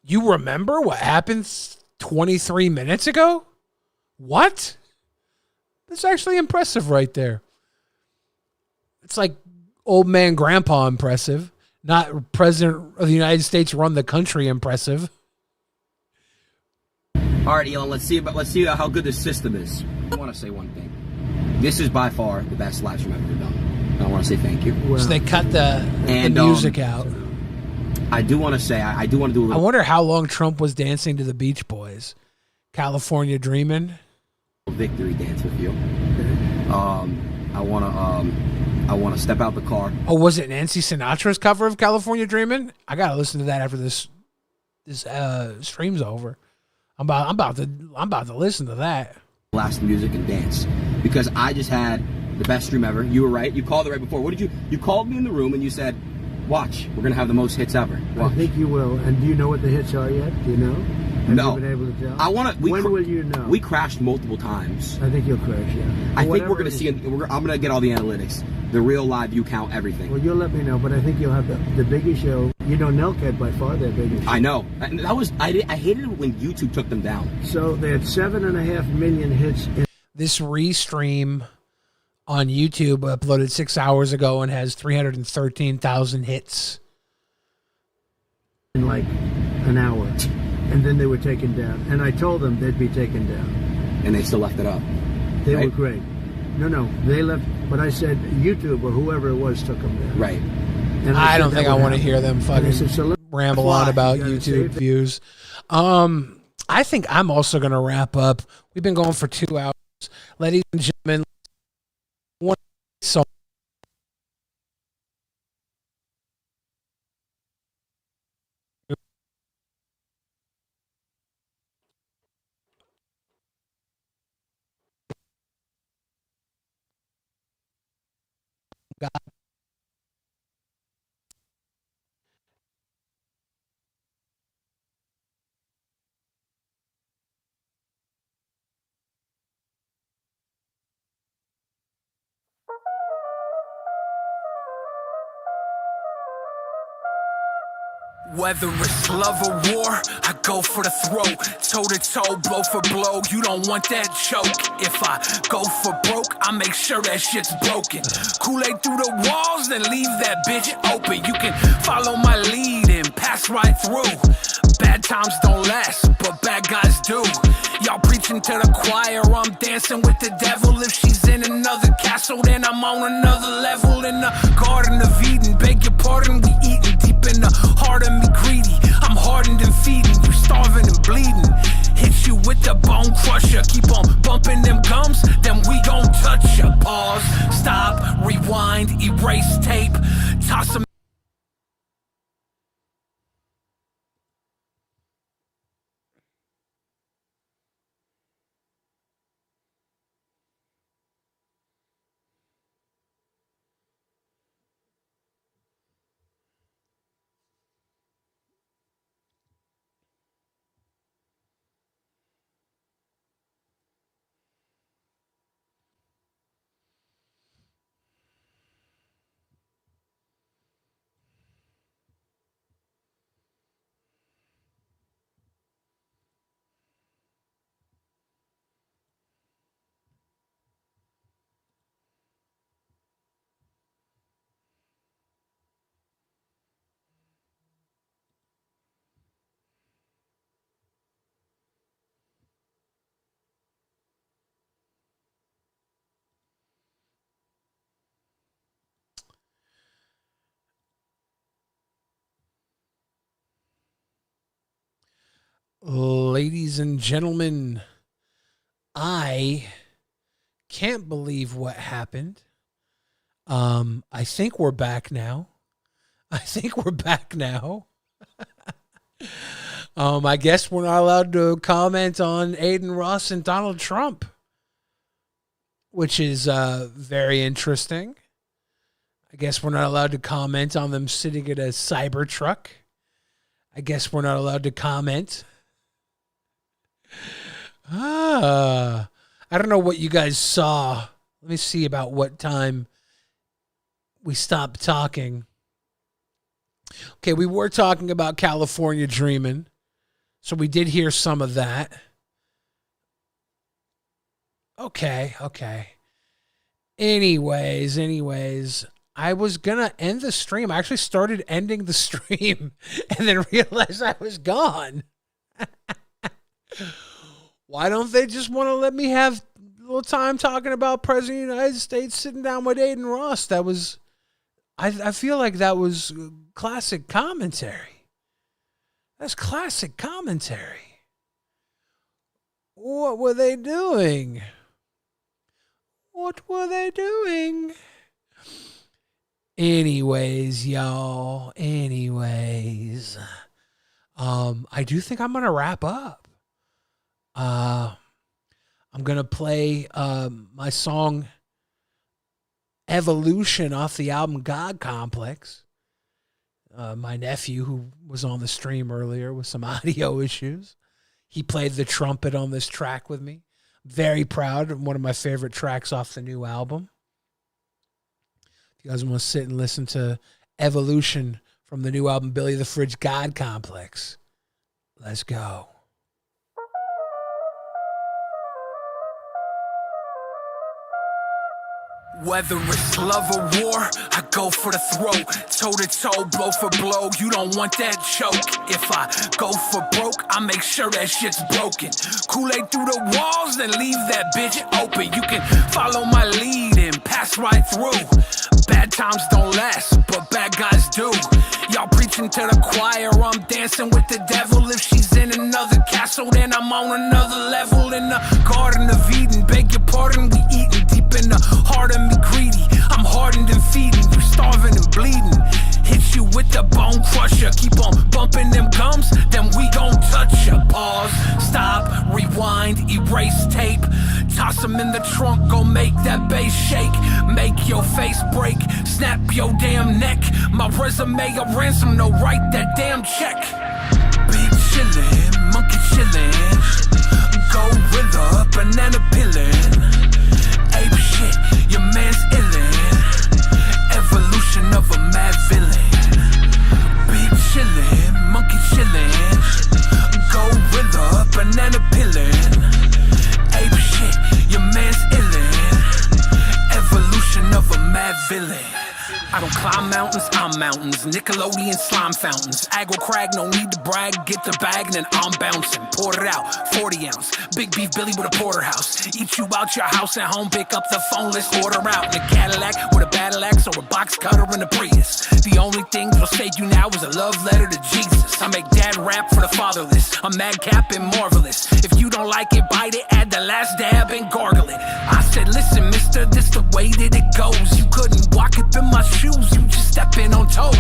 you remember what happened 23 minutes ago? What? That's actually impressive right there. It's like old man grandpa impressive, not President of the United States run the country impressive. All right, Elon, let's see how good this system is. I want to say one thing. This is by far the best live stream I've ever done. And I want to say thank you. So they cut the music out. I do want to say, I do want to do a little... I wonder how long Trump was dancing to the Beach Boys. California Dreamin'. Victory dance with you. I want to step out the car. Oh, was it Nancy Sinatra's cover of California Dreamin'? I gotta listen to that after this stream's over. I'm about to listen to that. Blast music and dance, because I just had the best stream ever. You were right. You called it right before. What did you called me in the room and you said, "Watch, we're gonna have the most hits ever." Watch. I think you will. And do you know what the hits are yet? Do you know? Have No. you been able to tell? I want to. When will you know? We crashed multiple times. I think you'll crash, yeah. I think we're gonna see. I'm gonna get all the analytics, the real live view count, everything. Well, you'll let me know, but I think you'll have the biggest show. You know, Nelk had by far their biggest show. I know. And that was. I hated it when YouTube took them down. So they had 7.5 million hits. This restream on YouTube uploaded 6 hours ago and has 313,000 hits. In like an hour. And then they were taken down. And I told them they'd be taken down. And they still left it up. They right? were great. No, they left. But I said YouTube or whoever it was took them down. Right. And I don't think I want to hear them fucking ramble on about YouTube views. I think I'm also going to wrap up. We've been going for 2 hours. Ladies and gentlemen, one song. God. Whether it's love or war, I go for the throat. Toe to toe, blow for blow, you don't want that choke. If I go for broke, I make sure that shit's broken. Kool-Aid through the walls, then leave that bitch open. You can follow my lead and pass right through. Bad times don't last, but bad guys do. Y'all preaching to the choir, I'm dancing with the devil. If she's in another castle, then I'm on another level. In the Garden of Eden, beg your pardon, we eating deep in the heart of me greedy. I'm hardened and feeding, you starving and bleeding. Hit you with the bone crusher, keep on bumping them gums, then we gon' touch ya. Pause, stop, rewind, erase tape, toss them. Ladies and gentlemen, I can't believe what happened. I think we're back now. I guess we're not allowed to comment on Aiden Ross and Donald Trump, which is very interesting. I guess we're not allowed to comment on them sitting in a Cybertruck. I guess we're not allowed to comment. I don't know what you guys saw. Let me see about what time we stopped talking. Okay, we were talking about California Dreamin', so we did hear some of that. Okay. Anyways, I was going to end the stream. I actually started ending the stream and then realized I was gone. Why don't they just want to let me have a little time talking about President of the United States sitting down with Aiden Ross? That was, I feel like that was classic commentary. That's classic commentary. What were they doing? Anyways, y'all. I do think I'm going to wrap up. I'm going to play my song Evolution off the album God Complex. My nephew, who was on the stream earlier with some audio issues, he played the trumpet on this track with me. Very proud of one of my favorite tracks off the new album. If you guys want to sit and listen to Evolution from the new album Billy the Fridge God Complex, let's go. Whether it's love or war, I go for the throat. Toe to toe, blow for blow, you don't want that choke. If I go for broke, I make sure that shit's broken. Kool-Aid through the walls, then leave that bitch open. You can follow my lead and pass right through. Bad times don't last, but bad guys do. Y'all preaching to the choir, I'm dancing with the devil. If she's in another castle, then I'm on another level. In the Garden of Eden, beg your pardon, we eating deep in the heart of me greedy. I'm hardened and feeding, you starving and bleeding. Hit you with the bone crusher, keep on bumping them gums, then we gon' touch ya. Pause, stop, rewind, erase tape. Toss them in the trunk, go make that bass shake. Make your face break, snap your damn neck. My resume a ransom, no write that damn check. Big chillin', monkey chillin', gorilla, banana pillin'. Ape shit, your man's illin'. Evolution of a mad villain. Big chillin', monkey chillin', gorilla, banana pillin'. Ape shit, your man's illin'. Evolution of a mad villain. I don't climb mountains, I'm mountains. Nickelodeon slime fountains. Aggro crag, no need to brag. Get the bag and then I'm bouncing. Pour it out, 40 ounce. Big beef Billy with a porterhouse. Eat you out your house at home, pick up the phone, let's order out. In a Cadillac with a battle axe or a box cutter in a Prius. The only thing that'll save you now is a love letter to Jesus. I make dad rap for the fatherless. I'm madcap and marvelous. If you don't like it, bite it, add the last dab and gargle it. I said, listen, mister, this the way that it goes. You couldn't walk up in my shoes, you just stepping on toes.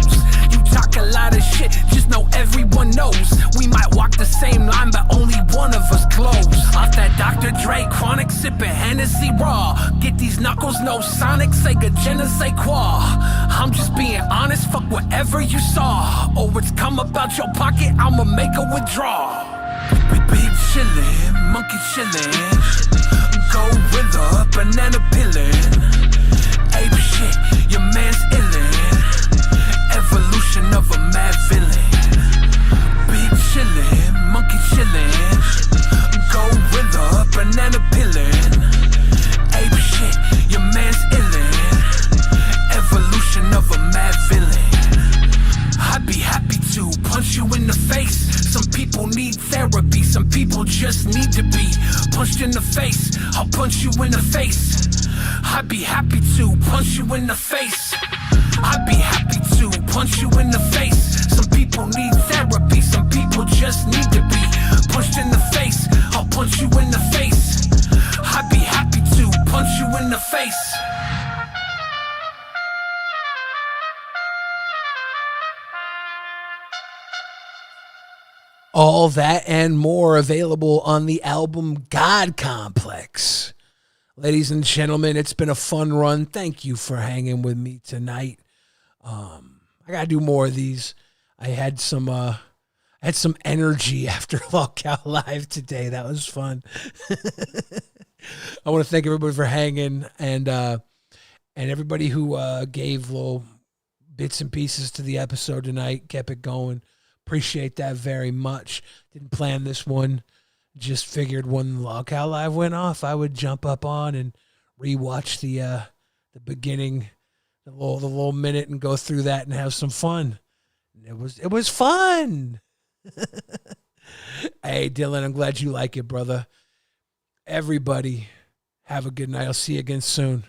You talk a lot of shit, just know everyone knows. We might walk the same line, but only one of us close. Off that Dr. Dre chronic, sipping Hennessy raw. Get these knuckles, no Sonic, Sega Genesee Qua. I'm just being honest, fuck whatever you saw. Or it's come about your pocket, I'ma make a withdrawal. Big chillin', monkey chillin', gorilla, banana pillin'. Ape shit, your man's illin'. Evolution of a mad villain. Big chillin', monkey chillin', gorilla, banana pillin'. Ape shit, your man's illin'. Evolution of a mad villain. I'd be happy to punch you in the face. Some people need therapy, some people just need to be punched in the face. I'll punch you in the face. I'd be happy to punch you in the face. I'd be happy to punch you in the face. Some people need therapy, some people just need to be punched face. All that and more available on the album God Complex. Ladies and gentlemen, it's been a fun run. Thank you for hanging with me tonight. I gotta do more of these. I had some energy after Lolcow Live today. That was fun. I want to thank everybody for hanging and everybody who gave little bits and pieces to the episode tonight. Kept it going. Appreciate that very much. Didn't plan this one. Just figured when Lolcow Live went off, I would jump up on and rewatch the beginning, the little minute, and go through that and have some fun. It was fun. Hey, Dylan, I'm glad you like it, brother. Everybody, have a good night. I'll see you again soon.